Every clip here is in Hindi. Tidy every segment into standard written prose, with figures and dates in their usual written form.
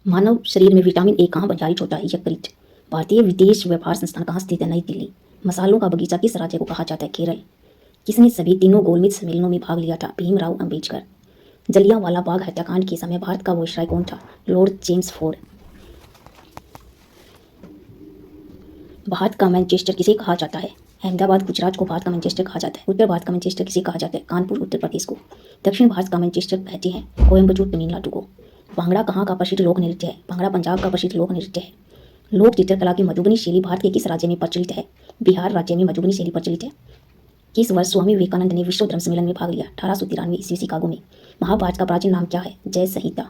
मानव शरीर में विटामिन ए कहाँ प्रचारित होता है? यकृत। भारतीय विदेश व्यापार संस्थान कहाँ स्थित है? नई दिल्ली। मसालों का बगीचा किस राज्य को कहा जाता है? केरल। किसने सभी तीनों गोलमेज सम्मेलनों में भाग लिया था? भीमराव अंबेडकर। जलियांवाला बाग हत्याकांड के समय भारत का वायसराय कौन था? Lord Chelmsford. भारत का मैनचेस्टर किसे कहा जाता है? अहमदाबाद। गुजरात को भारत का मैनचेस्टर कहा जाता है। उत्तर भारत का मैनचेस्टर किसे कहा जाता है? कानपुर उत्तर प्रदेश को। दक्षिण भारत का मैनचेस्टर कहते हैं कोयम्बटूर तमिलनाडु को। भांगड़ा कहाँ का प्रसिद्ध लोक नृत्य है? भांगड़ा पंजाब का प्रसिद्ध लोक नृत्य है। लोक चित्रकला की मधुबनी शैली भारत के किस राज्य में प्रचलित है? बिहार राज्य में मधुबनी शैली प्रचलित है। किस वर्ष स्वामी विवेकानंद ने विश्व धर्म सम्मेलन में भाग लिया? 1893 ईस्वी शिकागो में। महाभारत का प्राचीन नाम क्या है? जय संहिता।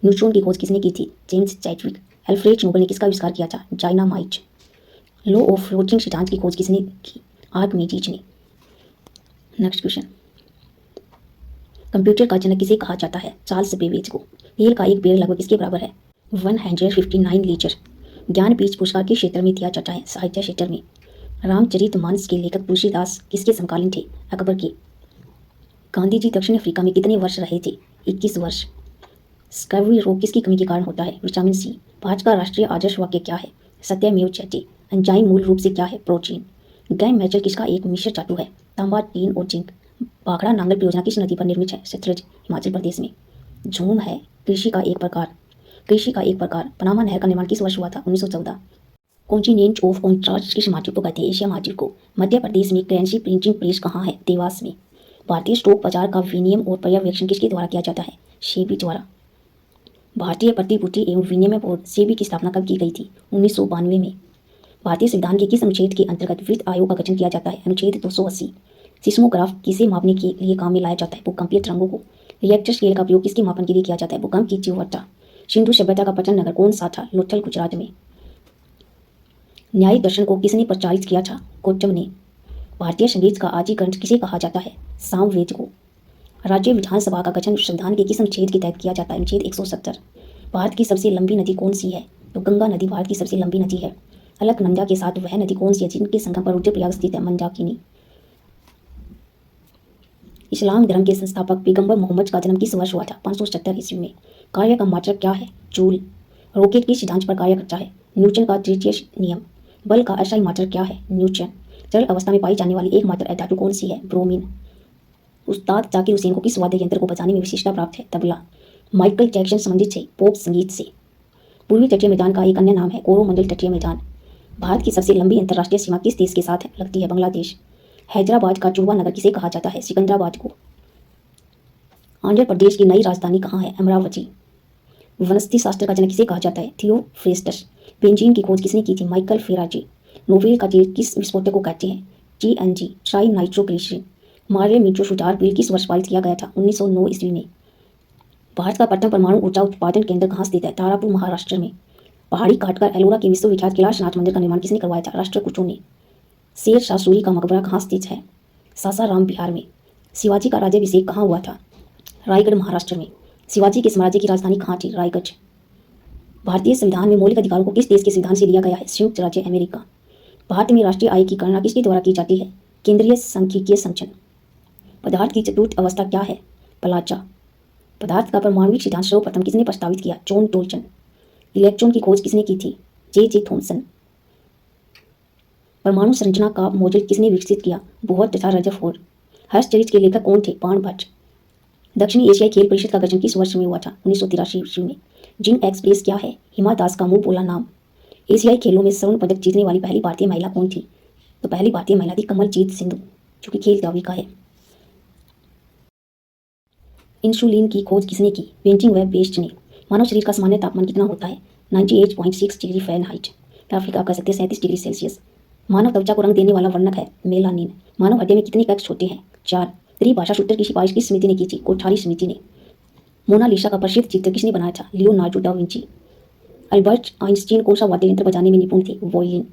न्यूट्रॉन की खोज किसने की थी? James Chadwick. अल्फ्रेड नोबेल ने किसका आविष्कार किया था? डायनामाइट। लॉ ऑफ फ्लोटिंग सिद्धांत की खोज किसने की? आर्किमिडीज ने। Next question. कंप्यूटर का जनक किसे कहा जाता है? चार्ल्स बेबेज को। तेल का एक पेड़ लगभग किसके बराबर है? 159 लीटर। ज्ञानपीठ पुरस्कार किस क्षेत्र में दिया जाता है? साहित्य क्षेत्र में। रामचरितमानस के लेखक तुलसीदास किसके समकालीन थे? अकबर के। गांधी जी दक्षिण अफ्रीका में कितने वर्ष रहे थे? 21 वर्ष। स्कर्वी रोग किसकी कमी के कारण होता है? Vitamin C. भारत का राष्ट्रीय आदर्श वाक्य क्या है? सत्यमेव जयते। एंजाइम मूल रूप से क्या है? प्रोटीन। गैम मेटल किसका एक मिश्र धातु है? तांबा, टीन और जिंक। भाखड़ा नांगल परियोजना किस नदी पर निर्मित है? सतलज, हिमाचल प्रदेश में। झूम है कृषि का एक प्रकार। पनामा नहर का निर्माण किस वर्ष हुआ था? 1914। कॉन्टिनेंट ऑफ कॉन्ट्रास्ट किस महाद्वीप को कहते हैं? एशिया महाद्वीप को। मध्य प्रदेश में करेंसी प्रिंटिंग प्रेस कहाँ है? देवास में। भारतीय स्टॉक बाजार का विनियमन और पर्यवेक्षण किसके द्वारा किया जाता है? सेबी द्वारा। भारतीय प्रतिभूति एवं विनिमय बोर्ड सेबी की स्थापना कब की गई थी? 1992 में। भारतीय संविधान के किस अनुच्छेद के अंतर्गत वित्त आयोग का गठन किया जाता है? अनुच्छेद 280। सिस्मोग्राफ किसे मापने के लिए काम में लाया जाता है? भूकंपीय तरंगों को। रिएक्टर स्केल का प्रयोग किसके मापन के लिए किया जाता है? भूकंप की तीव्रता। सिंधु सभ्यता का पतन नगर कौन सा था? लोथल, गुजरात में। न्यायिक दर्शन को किसने प्रचारित किया था? गौतम ने। भारतीय संगीत का आदि ग्रंथ किसे कहा जाता है? सामवेद को। राज्य विधानसभा का गठन संविधान के किस अनुच्छेद के तहत किया जाता है? अनुच्छेद 170। भारत की सबसे लंबी नदी कौन सी है? तो गंगा नदी भारत की सबसे लंबी नदी है। अलकनंदा के साथ वह नदी कौन सी है जिनके संगम पर रुद्रप्रयाग स्थित है? मंदाकिनी। इस्लाम धर्म के संस्थापक पैगंबर मोहम्मद का जन्म किस वर्ष हुआ था? 570 ईस्वी में। कार्य का मात्रक क्या है? जूल। रॉकेट किस सिद्धांत पर कार्य करता है? न्यूटन का तृतीय नियम। बल का अस्थायी मात्रक क्या है? न्यूटन। तरल अवस्था में पाई जाने वाली एकमात्र अधातु कौन सी है? ब्रोमीन। उस्ताद जाकिर हुसैन को किस वाद्य यंत्र को बजाने में विशिष्टता प्राप्त है? तबला। माइकल जैक्सन संबंधित थे पॉप संगीत से। पूर्वी तटीय मैदान का एक अन्य नाम है कोरोमंडल तटीय मैदान। भारत की सबसे लंबी अंतर्राष्ट्रीय सीमा किस देश के साथ लगती है? बांग्लादेश। हैदराबाद का जुड़वा नगर किसे कहा जाता है? सिकंदराबाद को। आंध्र प्रदेश की नई राजधानी कहाँ है? अमरावती। वनस्पति शास्त्र का जनक किसे कहा जाता है? थियोफ्रेस्टस। बेंजीन की खोज किसने की थी? माइकल फेराजी। नोबेल का तेल किस विस्फोटक को कहते हैं? TNG, tri nitroglycerine. मार्ले मीट्रो सुधार बिल किस वर्ष पारित किया गया था? 1909 ईस्वी में। भारत का प्रथम परमाणु ऊर्जा उत्पादन केंद्र कहाँ स्थित है? तारापुर, महाराष्ट्र में। पहाड़ी काटकर एलोरा के विश्वविख्यात कैलाशनाथ मंदिर का निर्माण किसने करवाया था? राष्ट्रकूटों ने। शेर शाह सूरी का मकबरा कहाँ स्थित है? सासाराम, बिहार में। शिवाजी का राज्याभिषेक कहाँ हुआ था? रायगढ़, महाराष्ट्र में। शिवाजी के साम्राज्य की राजधानी कहाँ थी? रायगढ़। भारतीय संविधान में मौलिक अधिकारों को किस देश के संविधान से लिया गया है? संयुक्त राज्य अमेरिका। भारत में राष्ट्रीय आय की गणना किसके द्वारा की जाती है? केंद्रीय सांख्यिकीय संगठन। पदार्थ की चतुर्थ अवस्था क्या है? प्लाजा। पदार्थ का परमाणुविक सिद्धांत सर्वप्रथम किसने प्रस्तावित किया? John Dalton. इलेक्ट्रॉन की खोज किसने की थी? J.J. थॉमसन। परमाणु संरचना का मॉडल किसने विकसित किया? बोहर तथा रदरफोर्ड। हर्षचरित के लेखक कौन थे? बाणभट्ट। दक्षिणी एशियाई खेल परिषद का गठन किस वर्ष में हुआ था? 1983 ईस्वी में। जिन एक्सप्रेस क्या है? हिमा दास का मुंह बोला नाम। एशियाई खेलों में स्वर्ण पदक जीतने वाली पहली भारतीय महिला कौन थी? तो पहली भारतीय महिला थी कमलजीत सिंधु, जो कि खेल दाविका है। इंसुलिन की खोज किसने की? बेंटिंग व बेस्ट ने। मानव शरीर का सामान्य तापमान कितना होता है? 98.6 डिग्री फ़ारेनहाइट। अफ्रीका का 37 डिग्री सेल्सियस। मानव त्वचा को रंग देने वाला वर्णक है मेलानिन। मानव हृदय में कितने कक्ष होते हैं? 4। त्रिभाषा सूत्र की सिफारिश किस समिति ने की थी? कोठारी समिति ने। मोनालिसा का प्रसिद्ध चित्र किसने बनाया था? Leonardo da Vinci. Albert Einstein कौन सा वाद्य यंत्र बजाने में निपुण थे? वॉयलिन।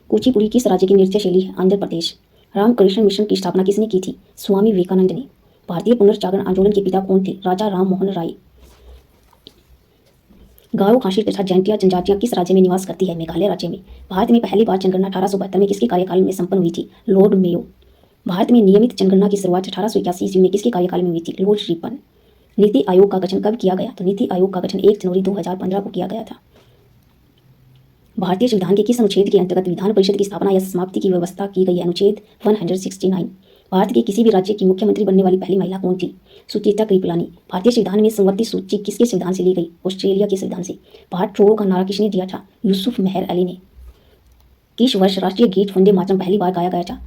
कुचिपुड़ी किस राज्य की नृत्य शैली है? आंध्र प्रदेश। रामकृष्ण मिशन की स्थापना किसने की थी? स्वामी विवेकानंद ने। भारतीय पुनर्जागरण आंदोलन के पिता कौन थे? राजा राम मोहन राय। गारो, खासी तथा जैंतिया जनजातियां किस राज्य में निवास करती है? मेघालय राज्य में। भारत में पहली बार जनगणना 1872 में किसके कार्यकाल में संपन्न हुई थी? Lord Mayo. भारत में नियमित जनगणना की शुरुआत 1881 ईस्वी में किसके कार्यकाल में हुई थी? Lord Ripon. नीति आयोग का गठन कब किया गया? तो नीति आयोग का गठन 1 जनवरी 2015 को किया गया था। भारतीय संविधान के किस अनुच्छेद के अंतर्गत विधान परिषद की स्थापना या समाप्ति की व्यवस्था की गई है? अनुच्छेद 169। भारत के किसी भी राज्य की मुख्यमंत्री बनने वाली पहली महिला कौन थी? सुचेता कृपलानी। भारतीय संविधान में संवैधानिक सूची किसके संविधान से ली गई? ऑस्ट्रेलिया के संविधान से। भारत छोड़ो का नारा किसने दिया था? यूसुफ मेहर अली ने। किस वर्ष राष्ट्रीय गीत वंदे मातरम पहली बार गाया गया था?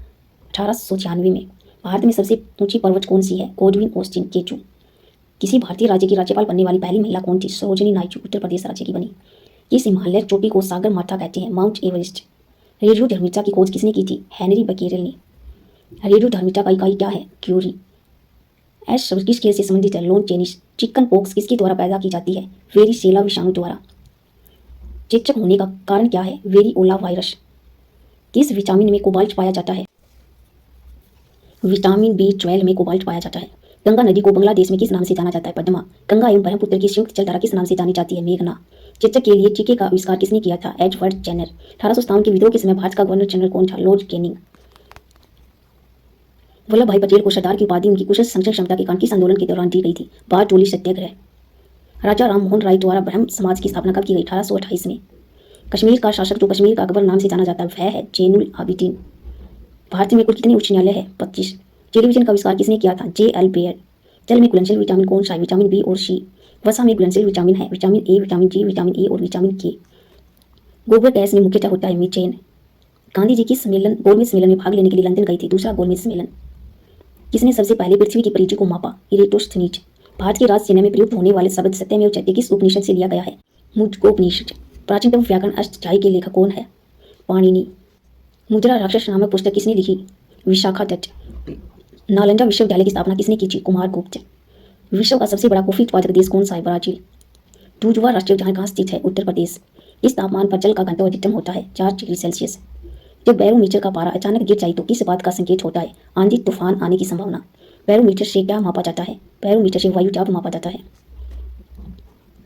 1896 में। भारत में सबसे ऊंची पर्वत कौन सी है? गोडविन ऑस्टिन केचू। किसी भारतीय राज्य की राज्यपाल बनने वाली पहली महिला कौन थी? सरोजिनी नायडू उत्तर प्रदेश राज्य की बनी। किस हिमालय चोटी को सागर माथा कहते हैं? Mount Everest. रेडियोधर्मिता की खोज किसने की थी? हेनरी बकेरेल ने। रेडियोधर्मिता का इकाई क्या है? क्यूरी। एस शब्द किस खेल से संबंधित है? Lawn tennis. चिकन पॉक्स किसके द्वारा पैदा की जाती है? वेरिसेला विषाणु द्वारा। चेचक होने का कारण क्या है? वेरिओला वायरस। किस विटामिन में कोबाल्ट पाया जाता है? विटामिन B12 में कोबाल्ट पाया जाता है। गंगा नदी को बांग्लादेश में किस नाम से जाना जाता है? पद्मा। गंगा एवं ब्रह्मपुत्र की संयुक्त जलधारा किस नाम से जानी जाती है? मेघना। चेचक के लिए टीके का आविष्कार किसने किया था? Edward Jenner. 1857 के विद्रोह के समय भारत का गवर्नर जनरल कौन था? Lord Canning. वल्लभ भाई पटेल को सरदार की उपाधि उनकी कुशल संचरण क्षमता के कारण किस आंदोलन के दौरान दी गई थी? बारडोली सत्याग्रह। राजा राम मोहन राय द्वारा ब्रह्म समाज की स्थापना कब की गई? 1828 में। कश्मीर का शासक जो कश्मीर का अकबर नाम से जाना जाता है वह है जैनुल आबिदीन। भारत में कुल कितने उच्च न्यायालय है? 25। टेलीविजन का आविष्कार किसने किया था? J.L. बेयर। जल में घुलनशील विटामिन कौन सा है? विटामिन B और C। वसा में घुलनशील विटामिन है vitamin A, vitamin G, vitamin E और विटामिन K। गोबर गैस में मुख्यतः होता है मीथेन। गांधी जी किस गोलमेज सम्मेलन में भाग लेने के लिए लंदन गई थी? दूसरा गोलमेज सम्मेलन। किसने सबसे पहले पृथ्वी की परिधि को मापा? इरेटोस्थनीज। भारत की राज सेना में प्रयुक्त होने वाले शब्द सत्यमेव जयते किस उपनिषद से लिया गया है? मुंडकोपनिषद। प्राचीनतम व्याकरण अष्टध्यायी के लेखक कौन है? पाणिनि। मुद्रा राक्षस नामक पुस्तक किसने लिखी? विशाखा दत्त। नालंदा विश्वविद्यालय की स्थापना किसने की थी? कुमारगुप्त। विश्व का सबसे बड़ा कॉफी उत्पादक देश कौन सा है? ब्राजील। दूधवा राष्ट्रीय उद्यान कहाँ स्थित है? उत्तर प्रदेश। इस तापमान पर जल का घनत्व अधिकतम होता है 4 डिग्री सेल्सियस। जब बैरोमीटर का पारा अचानक गिर जाए तो किस बात का संकेत होता है? आंधी तूफान आने की संभावना। बैरोमीटर से क्या मापा जाता है? बैरोमीटर से वायु चाप मापा जाता है।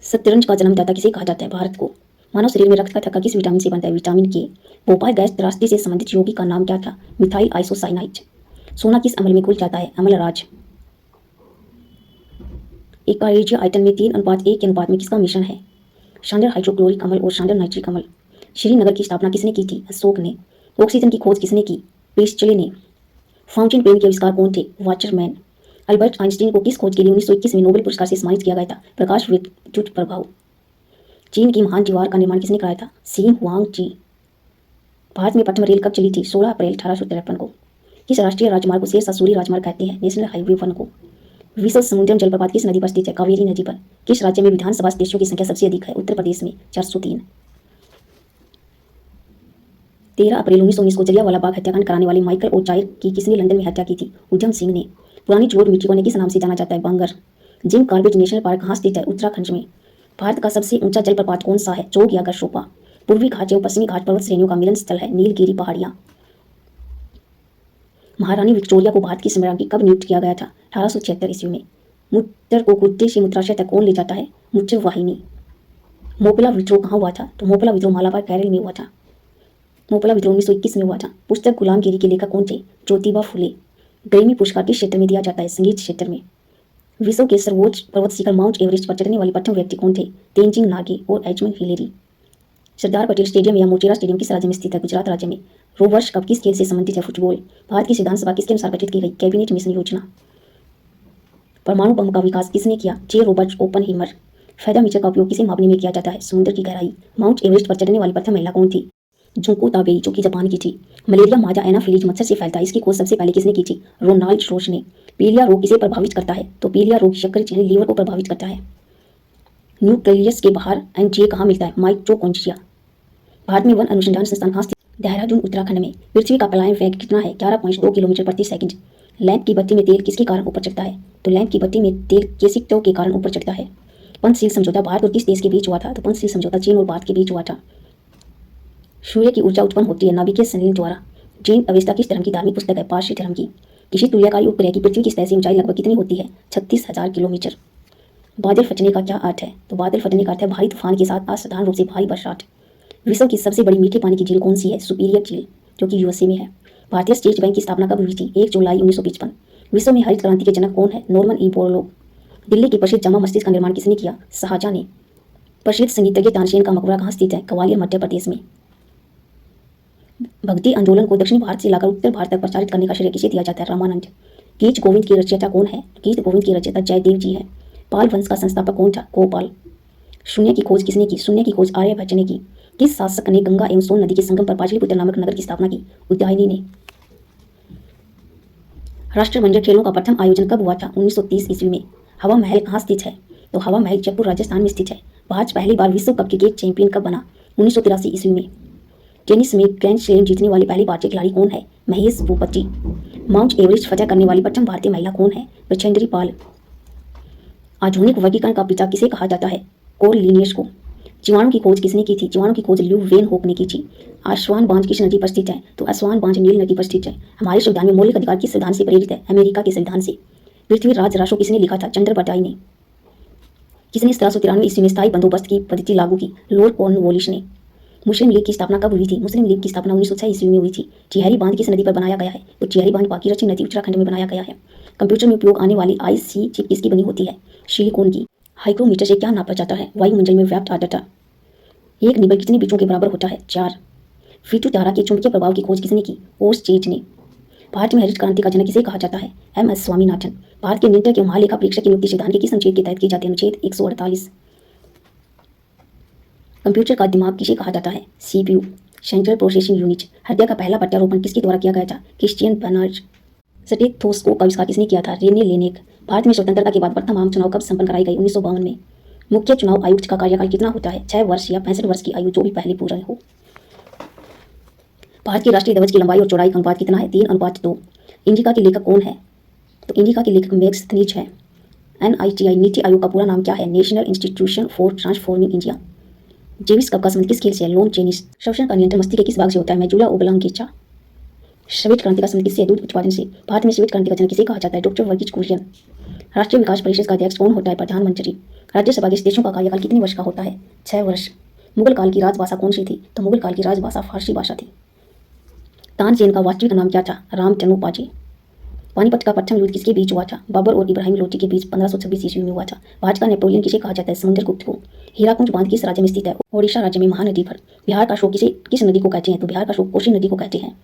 शतरंज का जन्मदाता किसे कहा जाता है? भारत को। मानव शरीर में रक्त का थक्का किस विटामिन से बनता है? विटामिन के। भोपाल गैस त्रासदी से संबंधित यौगिक का नाम क्या था? Methyl isocyanide. सोना किस अम्ल में घुल जाता है? अम्लराज। एकाएजिया आयतन में 3:1 के अनुपात में किसका मिश्रण है? शांडर हाइड्रोक्लोरिक अम्ल और शांडर नाइट्रिक अम्ल। श्रीनगर की स्थापना किसने की थी? अशोक ने। ऑक्सीजन की खोज किसने की? पेस्चले ने। फाउंटेन पेन के आविष्कार कौन थे? वाटरमैन। अल्बर्ट आइंस्टीन को किस खोज के लिए 1921 में नोबेल पुरस्कार से सम्मानित किया गया था? प्रकाश विद्युत प्रभाव। चीन की महान दीवार का निर्माण किसने कराया था? सी हुआंगजी। भारत में प्रथम रेल कब चली थी? 16 अप्रैल 1853 को। किस राष्ट्रीय राजमार्ग को शेष सूरी राजमार्ग कहते हैं? नेशनल हाईवे 1 को। विश्व समुद्रम जलप्रपात किस नदी पर स्थित है? कावेरी नदी पर। किस राज्य में विधानसभा सदस्यों की संख्या सबसे अधिक है? उत्तर प्रदेश में 403। 13 अप्रैल 1919 को जलियांवाला बाग हत्याकांड कराने वाले माइकल ओचायर की किसने लंदन में हत्या की थी? उधम सिंह ने। पुरानी चोट मिट्टी को किस नाम से जाना जाता है? Bangar. Jim Corbett national park कहाँ स्थित है? उत्तराखंड में। भारत का सबसे ऊंचा जलप्रपात कौन सा है? जोग या गरशोपा। पूर्वी घाट एवं पश्चिमी घाट पर्वत श्रेणियों का मिलन स्थल है नीलगिरी पहाड़ियां। महारानी विक्टोरिया को भारत की सम्राज्ञी कब नियुक्त किया गया था? 1876 ईस्वी में। मूत्र को कुत्ते से मूत्राशय तक कौन ले जाता है? मूत्र वाहिनी। मोपला विद्रोह कहाँ हुआ था? तो मोपला विद्रोह मालाबार केरल में हुआ था। मोपला विद्रोह 1921 में हुआ था। पुस्तक गुलामगिरी के लेखक कौन थे? ज्योतिबा फुले। ग्रैमी पुरस्कार किस क्षेत्र में दिया जाता है? संगीत क्षेत्र में। विश्व के सर्वोच्च पर्वत शिखर माउंट एवरेस्ट पर चढ़ने वाले प्रथम व्यक्ति कौन थे? तेंजिंग नागे और एजमंड हिलेरी। सरदार पटेल स्टेडियम या मोटेरा स्टेडियम किस राज्य में स्थित है? गुजरात राज्य में। रोवर्स कप किस खेल से संबंधित है? फुटबॉल। भारत की संविधान सभा किसके अनुसार गठित की गई? कैबिनेट मिशन योजना। परमाणु बम का विकास किसने किया? जे रॉबर्ट ओपनहीमर। फेथोमीटर का उपयोग किसे मापने में किया जाता है? समुद्र की गहराई। माउंट एवरेस्ट पर चढ़ने वाली प्रथम महिला कौन थी? जुंको ताबेई जो कि जापान की थी। मलेरिया मादा एनाफिलीज मच्छर से फैलता है, इसकी खोज सबसे पहले किसने की थी? रोनाल्ड रोच ने। पीलिया रोग किसे प्रभावित करता है? तो पीलिया रोग यकृत यानी लीवर को प्रभावित करता है। न्यूक्लियस के बाहर एनजे कहाँ मिलता है? माइटोकॉन्ड्रिया। भारत में वन अनुसंधान संस्थान कहाँ स्थित? देहरादून उत्तराखंड में। पृथ्वी का पलायन वेग कितना है? 11.2 किलोमीटर प्रति सेकंड। लैंप की बत्ती में तेल किसके कारण ऊपर चढ़ता है? तो लैंप की बत्ती में तेल केसिकटो के कारण ऊपर चढ़ता है। पंचशील समझौता भारत और किस देश के बीच हुआ था? तो पंचशील समझौता चीन और भारत के बीच हुआ था। सूर्य की ऊर्जा उत्पन्न होती है नाभिकीय संयंत्र द्वारा। जैन अवेस्ता किस धर्म की धार्मिक पुस्तक है? पारसी धर्म की। किसी तुल्यकारी उपग्रह की पृथ्वी की सतह से ऊंचाई लगभग कितनी होती है? 36,000 किलोमीटर। बादल फटने का क्या अर्थ है? तो बादल फटने का अर्थ है भारी तूफान के साथ असाधारण रूप से भारी बरसात। विश्व की सबसे बड़ी मीठे पानी की झील कौन सी है? सुपीरियर झील जो कि यूएसए में है। भारतीय स्टेट बैंक की स्थापना कब हुई थी? 1 जुलाई 1955। विश्व में हरित क्रांति के जनक कौन है? Norman E Borlaug. दिल्ली की प्रसिद्ध जामा मस्जिद का निर्माण किसने किया? शाहजहां ने। प्रसिद्ध संगीतज्ञ तानसेन का मकबरा कहाँ स्थित है? ग्वालियर मध्य प्रदेश में। भक्ति आंदोलन को दक्षिण भारत से लाकर उत्तर भारत तक प्रचारित करने का श्रेय किसे दिया जाता है? रामानंद। गीत गोविंद की रचयिता कौन है? गीत गोविंद की रचयिता जयदेव जी है। पाल वंश का संस्थापक कौन था? गोपाल। शून्य की खोज किसने की? शून्य की खोज आर्यभट्ट ने की। किस शासक ने गंगा एवं सोन नदी के संगम पर पाटलिपुत्र नामक नगर की स्थापना की? उदयनी ने। राष्ट्रमंडल खेलों का प्रथम आयोजन कब हुआ था? 1930 ईस्वी में। हवा महल कहाँ स्थित है? तो हवा महल जयपुर राजस्थान में स्थित है। भारत पहली बार विश्व कप क्रिकेट चैंपियन कब बना? 1983 ईस्वी में। टेनिस में ग्रैंड स्लैम जीतने वाली पहली भारतीय खिलाड़ी कौन है? महेश भूपति। माउंट एवरेस्ट फतह करने वाली प्रथम भारतीय महिला कौन है? बछेंद्री पाल। आधुनिक वर्गीकरण का पिता किसे कहा जाता है? कोल लिनियस को। जीवाणु की खोज किसने की थी? जीवाणु की खोज ल्यू वेन होक ने की थी। आस्वान बांध किस नदी पर स्थित है? तो आस्वान बांध नील नदी पर स्थित है। हमारे संविधान में मौलिक अधिकार किस संविधान से प्रेरित है? अमेरिका के संविधान से। पृथ्वीराज रासो किसने लिखा था? चंद्रबरदाई ने। किसने 1793 ईस्वी में स्थायी बंदोबस्त की पद्धति लागू की? लॉर्ड कॉर्नवालिस ने। मुस्लिम लीग की स्थापना कब हुई थी? मुस्लिम लीग की स्थापना 1906 ईस्वी में हुई थी। टिहरी बांध किस नदी पर बनाया गया है? तो टिहरी बांध भागीरथी नदी उत्तराखंड में बनाया गया है। कंप्यूटर में उपयोग आने वाली आईसी चिप किसकी बनी होती है? सिलिकॉन की। हाइग्रोमीटर से क्या नापा जाता है? वायुमंडल में व्याप्त आर्द्रता। एक निबल कितने बीजों के बराबर होता है? 4। फीटू तारा के चुंबकीय प्रभाव की खोज किसने की? ओर्स्चेट ने। भारत में हरित क्रांति का जनक किसे कहा जाता है? एम.एस. स्वामीनाथन। भारत के नियंत्रक एवं महालेखा परीक्षक की नियुक्ति सिद्धांत के किस अनुच्छेद के तहत की जाती है? अनुच्छेद 148। कंप्यूटर का दिमाग किसे कहा जाता है? CPU, central processing unit. हृदय का पहला प्रत्यारोपण किसके द्वारा किया गया था? Christian Bernard. स्टेथोस्कोप का आविष्कार किसने किया था? Renee Laennec. भारत में स्वतंत्रता के बाद प्रथम आम चुनाव कब संपन्न कराई गई? 1952 में। मुख्य चुनाव आयुक्त का कार्यकाल कितना होता है? 6 वर्ष या 65 वर्ष की आयु, जो भी पहले पूरा हो। भारत के राष्ट्रीय ध्वज की लंबाई और चौड़ाई का अनुपात कितना है? 3:2। इंडिका के लेखक कौन है? तो इंडिका के लेखक मैक्स थनीज है। NITI नीति आयोग का पूरा नाम क्या है? National institution for transforming India. Jewish cup का संबंध किस खेल से है? Lawn tennis. श्वसन का नियंत्रण मस्तिष्क के किस भाग से होता है? Medulla oblongata. श्वेत क्रांति का संबंध किससे है? दूध उत्पादन से। भारत में श्वेत क्रांति का जनक किसे कहा जाता है? डॉक्टर वर्गीज कुरियन। राष्ट्रीय विकास परिषद का अध्यक्ष कौन होता है? प्रधानमंत्री। राज्यसभा के सदस्यों का कार्यकाल कितने वर्ष का होता है? 6 वर्ष। मुगल काल की राजभाषा कौन सी थी? तो मुगल काल की राजभाषा फारसी भाषा थी। तानसेन का वास्तविक नाम क्या था? रामचनुपाजी। पानीपत का प्रथम युद्ध किसके बीच हुआ था? बाबर और इब्राहिम लोदी के बीच 1526 ईस्वी में हुआ था। भारत का नेपोलियन किसे कहा जाता है? समुद्रगुप्त को। हीराकुंज बांध किस राज्य में स्थित है? ओडिशा राज्य में, महानदी पर। बिहार का शोक किस नदी को कहते हैं? तो बिहार का शोक कोसी नदी को कहते हैं।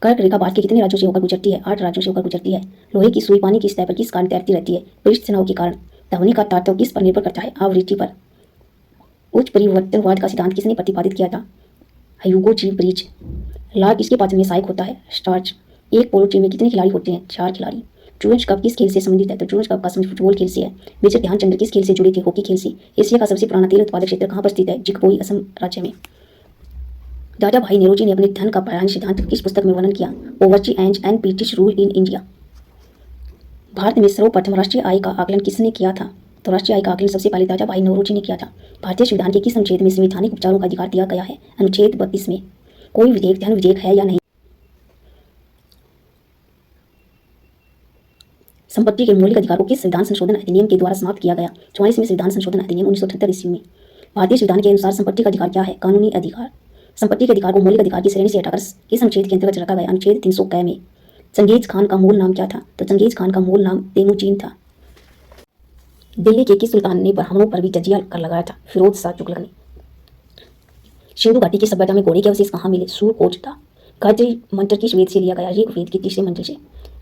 कर्क रेखा भारत के कितने राज्यों से होकर गुजरती है? 8 राज्यों से होकर गुजरती है। लोहे की सुई पानी की सतह पर किस कारण तैरती रहती है? पृष्ठ तनाव के कारण। ध्वनि का तारतम्य किस पर निर्भर करता है? आवृत्ति पर। उच्च परिवर्तनवाद का सिद्धांत किसने प्रतिपादित किया था? ह्यूगो जी ब्रिज। लाल किसके पाचन में सहायक होता है? स्टार्च। एक पोलो टीम में कितने खिलाड़ी होते हैं? 4 खिलाड़ी। ट्रूएंच कप किस खेल से संबंधित है? तो ट्रूएंच कप का संबंध फुटबॉल खेल से है। मेजर ध्यानचंद किस खेल से जुड़े थे? हॉकी खेल से। एशिया का सबसे पुराना तेल उत्पादक क्षेत्र कहाँ पर स्थित है? जिकपोई, असम राज्य में। दादा भाई नेहरू ने अपने धन का पलायन सिद्धांत किस पुस्तक में वर्णन किया? ओवरची and British rule in India. भारत में सर्वप्रथम राष्ट्रीय आय का आकलन किसने किया था? तो राष्ट्रीय आय का आकलन सबसे पहले दादा भाई नेहरू ने किया था। भारतीय संविधान के किस अनुच्छेद में संवैधानिक उपचारों का अधिकार दिया गया है? अनुच्छेद 32 में। कोई विधेयक धन विधेयक है या नहीं? संपत्ति के मौलिक अधिकार को किस संविधान संशोधन अधिनियम के द्वारा समाप्त किया गया? 44वें संविधान संशोधन अधिनियम 1978 ईस्वी में। भारतीय संविधान के अनुसार संपत्ति का अधिकार क्या है? कानूनी अधिकार। संपत्ति के अधिकार को मौलिक अधिकार की श्रेणी से हटाकर किस अनुच्छेद के अंतर्गत रखा गया? अनुच्छेद 300 में। चंगेज खान का मूल नाम क्या था? तो चंगेज खान का मूल नाम तेमुजीन था। दिल्ली के किस सुल्तान ने ब्राह्मणों पर भी जजिया कर लगाया था? फिरोज शाह तुगलक ने। सिंधु घाटी की सभ्यता में घोड़े के अवशेष कहाँ मिले? सूरकोट था। गायत्री मंत्र किस वेद से लिया गया? ऋग्वेद के तीसरे मंत्र से।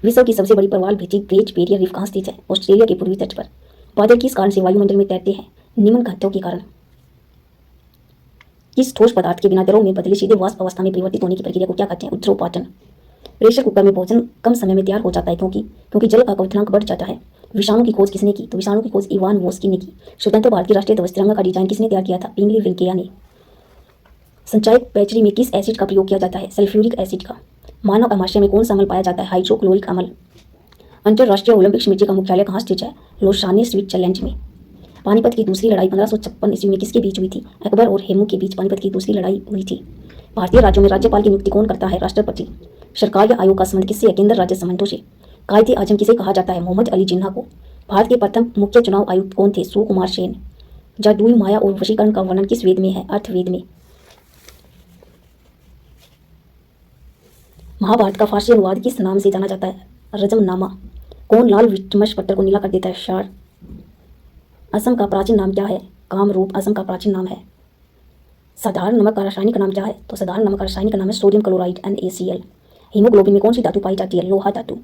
विश्व की सबसे बड़ी प्रवाल भित्ति ग्रेट बैरियर रीफ कहाँ स्थित है? ऑस्ट्रेलिया के पूर्वी तट पर। बादल किस कारण से वायुमंडल में तैरते हैं? निम्न घनत्व के कारण। किस ठोस पदार्थ के बिना द्रव में बदले सीधे वाष्प अवस्था में परिवर्तित होने की प्रक्रिया को क्या कहते हैं? ऊर्ध्वपातन। प्रेशर कुकर में भोजन कम समय में तैयार हो जाता है क्योंकि जल का क्वथनांक बढ़ जाता है। विषाणु की खोज किसने की? तो विषाणु की खोज इवान वोस्की ने की। स्वतंत्र भारत की राष्ट्रीय ध्वज तिरंगा का डिजाइन किसने तैयार किया था? पिंगली वेंकैया ने। संचायक बैटरी में किस एसिड का प्रयोग किया जाता है? सल्फ्यूरिक एसिड का। मानव अमाशय में कौन सा अम्ल पाया जाता है? हाइड्रोक्लोरिक अम्ल। अंतर्राष्ट्रीय ओलंपिक समिति का मुख्यालय कहाँ स्थित है? लोसाने, स्विट्जरलैंड में। पानीपत की दूसरी लड़ाई 1556 ईस्वी में किसके बीच हुई थी? अकबर और हेमू के बीच पानीपत की दूसरी लड़ाई हुई थी। भारतीय राज्यों में राज्यपाल की नियुक्ति कौन करता है? राष्ट्रपति। सरकार या आयोग का संबंध किससे है? केंद्र राज्य संबंधों से। कायदे आजम किसे कहा जाता है? मोहम्मद अली जिन्ना को। भारत के प्रथम मुख्य चुनाव आयुक्त कौन थे? सुकुमार सेन। जादुई माया और वशीकरण का वर्णन किस वेद में है? अर्थवेद में। महाभारत का फारसी अनुवाद किस नाम से जाना जाता है? रजमनामा। कौन लाल लिटमस पत्थर को नीला कर देता है? क्षार। असम का प्राचीन नाम क्या है? कामरूप असम का प्राचीन नाम है। साधारण नमक का रासायनिक नाम क्या है? तो साधारण नमक का रासायनिक नाम है सोडियम क्लोराइड NaCl। हीमोग्लोबिन में कौन सी धातु पाई जाती है? लोहा धातु।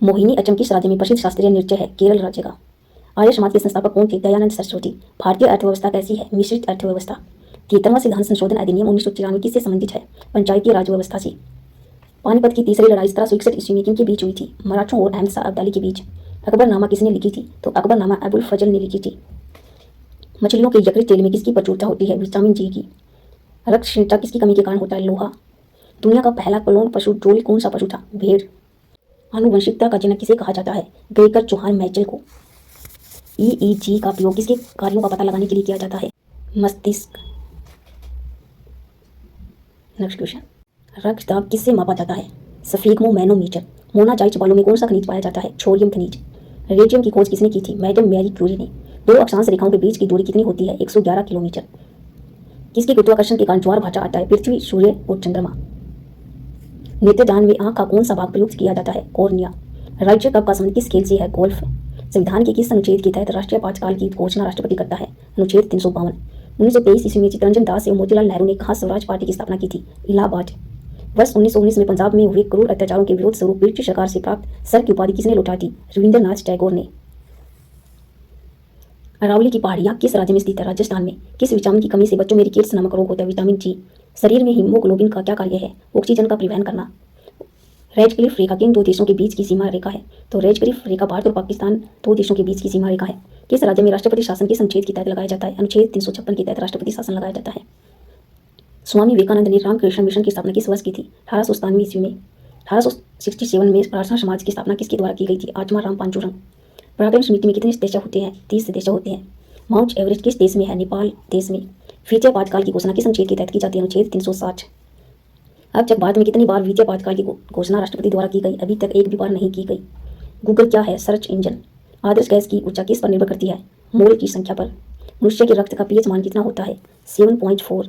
मोहिनी अट्टम किस राज्य में प्रसिद्ध शास्त्रीय नृत्य है? केरल राज्य का। आर्य समाज के संस्थापक कौन थे? दयानंद सरस्वती। भारतीय अर्थव्यवस्था कैसी है? मिश्रित अर्थव्यवस्था। 73वां संविधान संशोधन अधिनियम 1993 किससे संबंधित है? पंचायती राज व्यवस्था से। पानीपत की तीसरी लड़ाई 1761 ईस्वी में किनके बीच हुई थी? मराठों और अहमद शाह अब्दाली के बीच। अकबरनामा किसने लिखी थी? तो अकबरनामा अबुल फजल ने लिखी थी। मछलियों के यकृत तेल में किसकी प्रचुरता होती है? विटामिन जी की। रक्त क्षीणता किसकी कमी के कारण होता है? लोहा। दुनिया का पहला क्लोन पशु ड्रोल कौन सा पशु था? भेड़। आनुवंशिकता का जनक किसे कहा जाता है? ग्रेगर जोहान मैचेल को। EEG का प्रयोग किसके कार्यों का पता लगाने के लिए किया जाता है? मस्तिष्क। नेक्स्ट क्वेश्चन, रक्तदाब किससे मापा जाता है? स्फिग्मोमैनोमीटर। मोनाजाइट बालों में कौन सा खनिज पाया जाता है? छोरियम खनिज। रेडियम की खोज किसने की थी? मैडम मैरी क्यूरी ने। दो अक्षांश रेखाओं के बीच की दूरी कितनी होती है? 111 किलोमीटर। किसके गुरुत्वाकर्षण के कारण ज्वार भाटा आता है? पृथ्वी, सूर्य और चंद्रमा। नेत्रदान में आंख का कौन सा भाग प्रयुक्त किया जाता है? कॉर्निया। राज्य कप का संबंध किस खेल से है? गोल्फ। संविधान के किस अनुच्छेद के तहत राष्ट्रीय पाठकाल की घोषणा राष्ट्रपति करता है? अनुच्छेद 352। 1923 ईस्वी में चित्तरंजन दास एवं मोतीलाल नेहरू ने कहाँ स्वराज पार्टी की स्थापना की थी? इलाहाबाद। वर्ष 1919 में पंजाब में हुए क्रूर अत्याचारों के विरोध स्वरूप ब्रिटिश सरकार से प्राप्त सर की उपाधि किसने लौटाई थी? रविंद्रनाथ टैगोर ने। अरावली की पहाड़ियाँ किस राज्य में स्थित है? राजस्थान में। किस विटामिन की कमी से बच्चों में रिकेट्स नामक रोग होता है? विटामिन जी। शरीर में हीमोग्लोबिन का क्या कार्य है? ऑक्सीजन का परिवहन करना। रेडक्लिफ रेखा किन दो देशों के बीच की सीमा रेखा है? तो रेडक्लिफ रेखा भारत और पाकिस्तान दो देशों के बीच की सीमा रेखा है। किस राज्य में राष्ट्रपति शासन किस अनुच्छेद के तहत लगाया जाता है? अनुच्छेद 356 के तहत राष्ट्रपति शासन लगाया जाता है। स्वामी विवेकानंद ने रामकृष्ण मिशन की स्थापना किस वर्ष की थी? 1897 ईस्वी में। 1867 में प्रार्थना समाज की स्थापना किसके द्वारा की गई थी? आत्माराम पांचुरंग। पराक्रम समिति में कितने सदस्य होते हैं? 30 सदस्य होते हैं। माउंट एवरेस्ट किस देश में है? नेपाल देश में। वित्तीय आपातकाल की घोषणा किस अनुच्छेद के तहत की जाती है? अनुच्छेद 360। अब तक भारत में कितनी बार वित्तीय आपातकाल की घोषणा राष्ट्रपति द्वारा की गई? अभी तक एक भी बार नहीं की गई। गूगल क्या है? Search engine. आदर्श गैस की ऊर्जा किस पर निर्भर करती है? मोल की संख्या पर। मनुष्य के रक्त का पीएच मान कितना होता है? 7.4।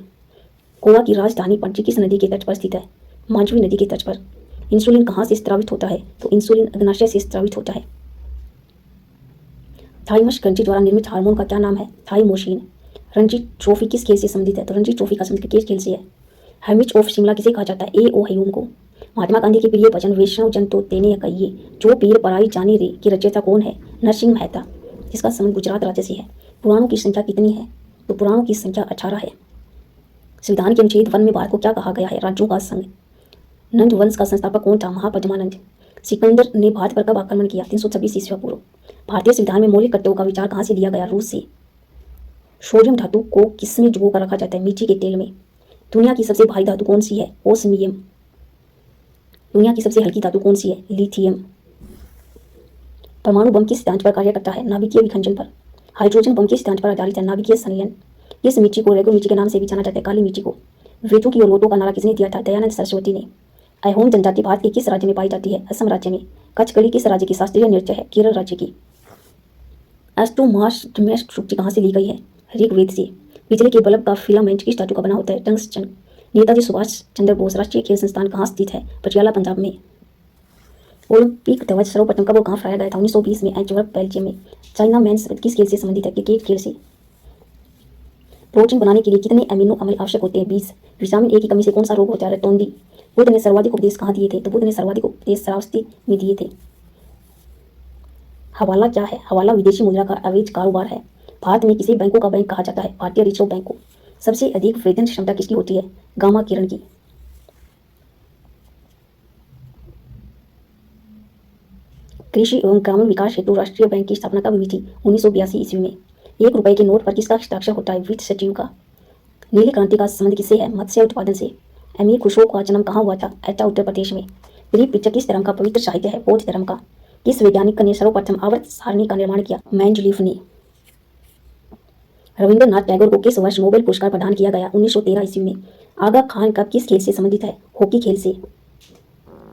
गोवा की राजधानी पणजी किस नदी के तट पर स्थित है? मांडवी नदी के तट पर। इंसुलिन कहाँ से स्रावित होता है? तो इंसुलिन अग्नाशय से स्रावित होता है। थाइमस ग्रंथि द्वारा निर्मित हार्मोन का क्या नाम है? थाइमोसिन। रणजी ट्रॉफी किस खेल से संबंधित है? तो रणजी ट्रॉफी का संबंध क्रिकेट खेल से है। हेमिच ऑफ शिमला किसे कहा जाता है? A.O. ह्यूम को। महात्मा गांधी के प्रिय भजन वैष्णव जन तो तेने कहिए जो पीर पराई जाने रे की रचयिता कौन है? नरसिंह मेहता, जिसका संबंध गुजरात राज्य से है। पुराणों की संख्या कितनी है? तो पुराणों की संख्या 18 है। संविधान के अनुच्छेद 1 में भारत को क्या कहा गया है? राज्यों का संघ। नंद वंश का संस्थापक कौन था? महापद्मानंद। सिकंदर ने भारत पर कब आक्रमण किया? 326 ईस्वी पूर्व। भारतीय संविधान में मौलिक कर्तव्यों का विचार कहाँ से लिया गया? रूस से। सोडियम धातु को किसमें डुबो कर रखा जाता है? मिट्टी के तेल में। दुनिया की सबसे भारी धातु कौन सी है? ओस्मियम। दुनिया की सबसे हल्की धातु कौन सी है? लिथियम। परमाणु बम किस सिद्धांत पर कार्य करता है? नाभिकीय विखंडन पर। हाइड्रोजन बम किस सिद्धांत पर आधारित है? नाभिकीय संलयन। इस मिट्टी को रेगो मिट्टी के नाम से भी जाना जाता है, काली मिट्टी को। वेदों की और वोटों का नारा किसने दिया था? दयानंद सरस्वती ने। अहोम जनजाति भारत के किस राज्य में पाई जाती है? असम राज्य में। कथकली किस राज्य की शास्त्रीय नृत्य है? केरल राज्य की। एस्टोमास डोमेस्टिक कहाँ से ली गई है? ऋग्वेद से। बिजली के बल्ब का फिलामेंट किस धातु का बना होता है? टंगस्टन। नेताजी सुभाष चंद्र बोस राष्ट्रीय खेल संस्थान कहाँ स्थित है? पटियाला पंजाब में। ओलंपिक ध्वज सर्वप्रथम कब और कहाँ फहराया गया था? 1920 में एंटवर्प बेल्जियम में। चाइना मैन शब्द किस खेल से संबंधित है? क्रिकेट खेल से। प्रोटीन बनाने के लिए कितने अमीनो अम्ल आवश्यक होते हैं? 20। विटामिन ए की कमी से कौन सा रोग होता है? रतौंधी। बुद्ध ने सर्वाधिक उपदेश कहाँ दिए थे? तो बुद्ध ने सर्वाधिक उपदेश श्रावस्ती में दिए थे। हवाला क्या है? हवाला विदेशी मुद्रा का अवैध कारोबार है। भारत में किसी बैंकों का बैंक कहा जाता है? भारतीय रिजर्व बैंक को। सबसे अधिक वेतन क्षमता किसकी होती है? गामा किरण की। कृषि एवं ग्रामीण विकास हेतु राष्ट्रीय बैंक की स्थापना कब हुई थी? 1982 ईस्वी में। 1 रुपए के नोट पर किसका हस्ताक्षर होता है? वित्त सचिव का। नीली क्रांति का संबंध किससे है? मत्स्य उत्पादन से। अमीर खुसरो का जन्म कहाँ हुआ था? एटा उत्तर प्रदेश में। ग्रीक पिक्चर किस धर्म का पवित्र साहित्य है? बौद्ध धर्म का। किस वैज्ञानिक ने सर्वप्रथम आवर्त सारणी का निर्माण किया? मेंडलीफ ने। रविंद्रनाथ टैगोर को किस वर्ष नोबेल पुरस्कार प्रदान किया गया? 1913 ईस्वी में। आगा खान कप किस खेल से संबंधित है? हॉकी खेल से।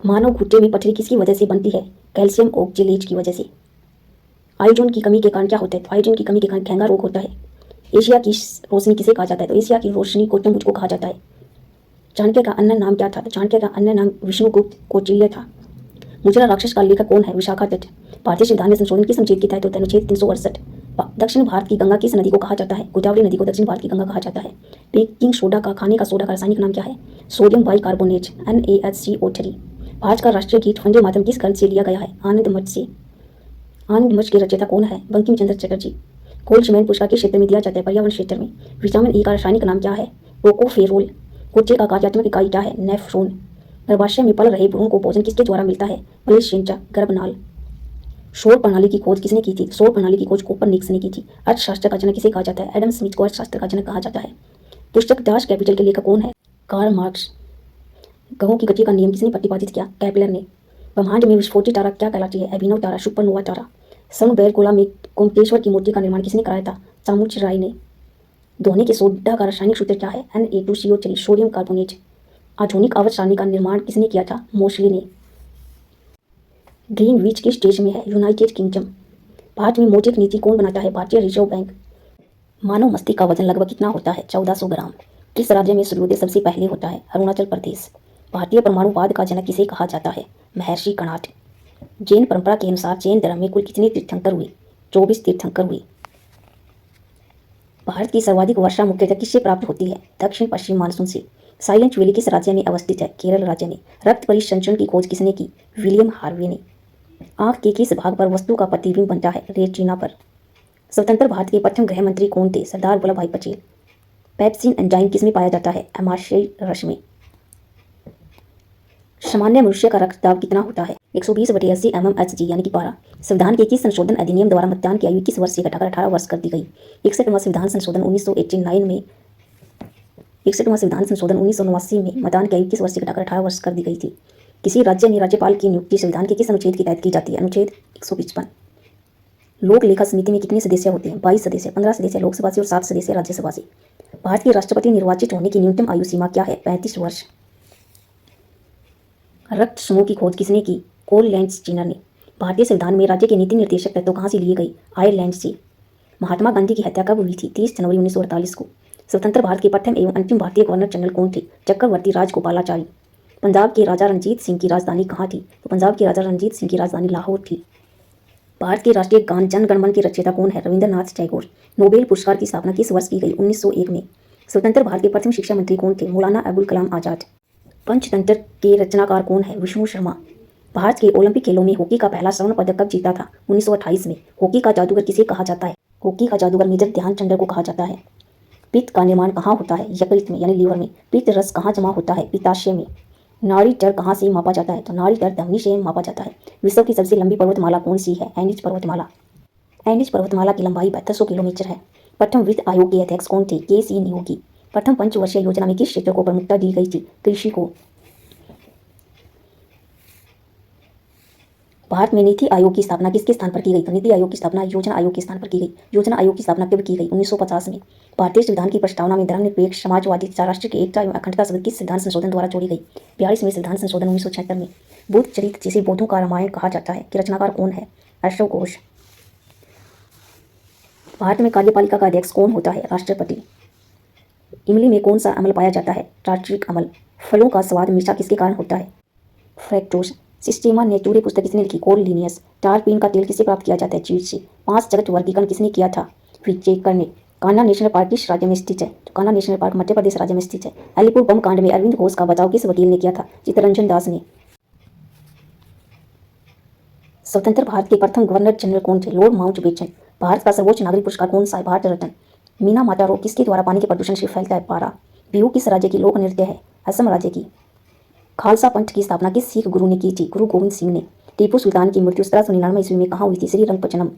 मानव घुट्टे में पथरी किसकी वजह से बनती है? कैल्शियम ऑक्जेलेट की वजह से। आयोडीन की कमी के कारण क्या होता है? तो आयोडीन की कमी के कारण घेंगा रोग होता है। एशिया की रोशनी किसे कहा जाता है? तो एशिया की रोशनी गौतम बुद्ध को कहा जाता है। चाणक्य का अन्य नाम क्या था? तो चाणक्य का अन्य नाम विष्णुगुप्त कौटिल्य था। मुजरा राक्षस का लेखक कौन है? विशाखा दत्त। भारतीय संविधान में संशोधन किस अनुच्छेद के तहत होता है? अनुच्छेद 368। दक्षिण भारत की गंगा किस नदी को कहा जाता है? गोदावरी नदी को दक्षिण भारत की गंगा कहा जाता है। बेकिंग सोडा का खाने का सोडा का रासायनिक नाम क्या है? Sodium bicarbonate NaHCO3। भारत का राष्ट्रीय गीत वंदे मातरम किस ग्रंथ से लिया गया है? आनंद मठ से। आनंद मठ के रचयिता कौन है? बंकिम चंद्र चटर्जी। गोल्डसमैन पुरस्कार किस क्षेत्र में दिया जाता है? पर्यावरण क्षेत्र में। विटामिन E का रासायनिक नाम क्या है? टोकोफेरोल। कुत्ते का कार्यात्मक इकाई क्या है? नेफ्रॉन। गर्भाशय में पल रहे भ्रूण को भोजन किसके द्वारा मिलता है? प्लेसेंटा, गर्भनाल। सौर प्रणाली की खोज किसने की थी? सौर प्रणाली की खोज कोपरनिकस ने की थी। अर्थशास्त्र का जनक किसे कहा जाता है? एडम स्मिथ को अर्थशास्त्र का जनक कहा जाता है। पुस्तक दास कैपिटल के लेखक कौन है? Karl Marx. ग्रहों की गति का नियम किसने प्रतिपादित किया? केपलर ने। ब्रह्मांड में विस्फोटित तारा क्या कहलाती है? अभिनव तारा, सुपरनोवा तारा। समबैलगोला में गोमतेश्वर की मूर्ति का निर्माण किसने कराया था? चामुच राय ने। धोने के सोडा का रासायनिक सूत्र क्या है? Na2CO3, sodium carbonate. आधुनिक आवर्त सारणी का निर्माण किसने किया था? मोसले ने। ग्रीनविच किस देश में है? United kingdom. भारत में मौद्रिक नीति कौन बनाता है? भारतीय रिजर्व बैंक। मानव मस्तिष्क का वजन लगभग कितना होता है? 1400 ग्राम। किस राज्य में सूर्योदय सबसे पहले होता है? अरुणाचल प्रदेश। भारतीय परमाणुवाद का जनक किसे कहा जाता है? महर्षि कणाद। जैन परंपरा के अनुसार जैन धर्म में कुल कितने तीर्थंकर हुए? 24 तीर्थंकर हुए। भारत की सर्वाधिक वर्षा मुख्यतः किससे प्राप्त होती है? दक्षिण पश्चिम मानसून से। साइलेंट वैली किस राज्य में अवस्थित है? केरल राज्य में। रक्त परिसंचरण की खोज किसने की? विलियम हार्वे ने। आंख के किस भाग पर वस्तु का प्रतिबिंब बनता है? रेटिना पर। स्वतंत्र भारत के प्रथम गृह मंत्री कौन थे? सरदार वल्लभ भाई पटेल। पेप्सिन एंजाइम किसमें पाया जाता है? एमाशय रस में। सामान्य मनुष्य का रक्तदाब कितना होता है? 120/80 mmHg यानी कि 12। संविधान के किस संशोधन अधिनियम द्वारा मतदान की आयु किस वर्ष से घटाकर 18 वर्ष कर दी गई? 61वां संविधान संशोधन 1989 में 61वां संविधान संशोधन 1989 में मतदान की आयु किस वर्ष से घटाकर 18 वर्ष कर दी गई थी? किसी राज्य में राज्यपाल की नियुक्ति संविधान के किस अनुच्छेद के तहत की जाती है? अनुच्छेद 155। लोक लेखा समिति में कितने सदस्य होते हैं? 22 सदस्य, 15 सदस्य लोकसभा से और 7 सदस्य राज्यसभा से। भारत के राष्ट्रपति निर्वाचित होने की न्यूनतम आयु सीमा क्या है? 35 वर्ष। रक्त समूह की खोज किसने की? कोल लैंड्स जीनर ने। भारतीय संविधान में राज्य के नीति निर्देशक तत्व कहाँ से लिए गए? आयरलैंड से। महात्मा गांधी की हत्या कब हुई थी? 30 जनवरी 1948 को। स्वतंत्र भारत के प्रथम एवं अंतिम भारतीय गवर्नर जनरल कौन थे? चक्रवर्ती राजगोपालाचारी। पंजाब के राजा रणजीत सिंह की राजधानी कहाँ थी? तो पंजाब के राजा रणजीत सिंह की राजधानी लाहौर थी। भारत के राष्ट्रीय गान जन गण मन के रचयिता कौन है? रविंद्रनाथ टैगोर। नोबेल पुरस्कार की स्थापना किस वर्ष की गई? 1901 में। स्वतंत्र भारत के प्रथम शिक्षा मंत्री कौन थे? मौलाना अबुल कलाम आजाद। पंचतंत्र के रचनाकार कौन है? विष्णु शर्मा। भारत के ओलंपिक खेलों में हॉकी का पहला स्वर्ण पदक कब जीता था? 1928 में। हॉकी का जादूगर किसे कहा जाता है? हॉकी का जादूगर मेजर ध्यानचंद को कहा जाता है। पित्त का निर्माण कहाँ होता है? यकृत में यानी लीवर में। पित्त रस कहाँ जमा होता है? पित्ताशय में। नाड़ी दर कहाँ से मापा जाता है? तो नाड़ी दर धमनी से मापा जाता है। विश्व की सबसे लंबी पर्वतमाला कौन सी है? एनिज पर्वतमाला। एनिज पर्वतमाला की लंबाई 7200 किलोमीटर है। प्रथम वित्त आयोग के अध्यक्ष कौन थे? KC नियोगी। प्रथम पंचवर्षीय योजना में किस क्षेत्र को प्रमुखता दी गई थी? कृषि को। भारत में नीति आयोग की स्थापना किसके स्थान पर की गई? तो नीति आयोग की स्थापना योजना आयोग के स्थान पर की गई। योजना आयोग की स्थापना कब की गई? 1950 में। भारतीय संविधान की प्रस्तावना में धर्मनिरपेक्ष समाजवादी राष्ट्र की एकता एवं अखंडता शब्द किस संविधान संशोधन द्वारा जोड़ी गई? 42वें संविधान संशोधन 1976 में। बुद्ध चरित्र जिसे बौद्धों का रामायण कहा जाता है, कि रचनाकार कौन है? अशोक घोष। भारत में कार्यपालिका का अध्यक्ष कौन होता है? राष्ट्रपति। इमली में कौन सा अम्ल पाया जाता है? टार्ट्रिक अम्ल। फलों का स्वाद मीठा किसके कारण होता है? फ्रैक्टोज। सिस्टेमा नेचुरे पुस्तक किसने लिखी? कोल लिनियस। टारपीन का तेल किससे प्राप्त किया जाता है? चीड़ से। 5 जगत वर्गीकरण किसने किया था? विजेकर ने। कान्हा नेशनल पार्क किस राज्य में स्थित है? तो कान्हा नेशनल पार्क मध्य प्रदेश राज्य में स्थित है। अलीपुर बम कांड में अरविंद घोष का बचाव किस वकील ने किया था? चित्तरंजन दास ने। स्वतंत्र भारत के प्रथम गवर्नर जनरल कौन थे? Lord Mountbatten. भारत का सर्वोच्च नागरिक पुरस्कार कौन सा है? भारत रत्न। मीना माता रोग किसके द्वारा पानी के प्रदूषण से फैलता है? पारा। बिहू किस राज्य की लोक नृत्य है? असम राज्य की। खालसा पंथ की स्थापना किस सिख गुरु ने की थी? गुरु गोविंद सिंह ने। टीपू सुल्तान की मृत्यु 1799 ईस्वी में कहाँ हुई थी? श्रीरंगपट्टनम।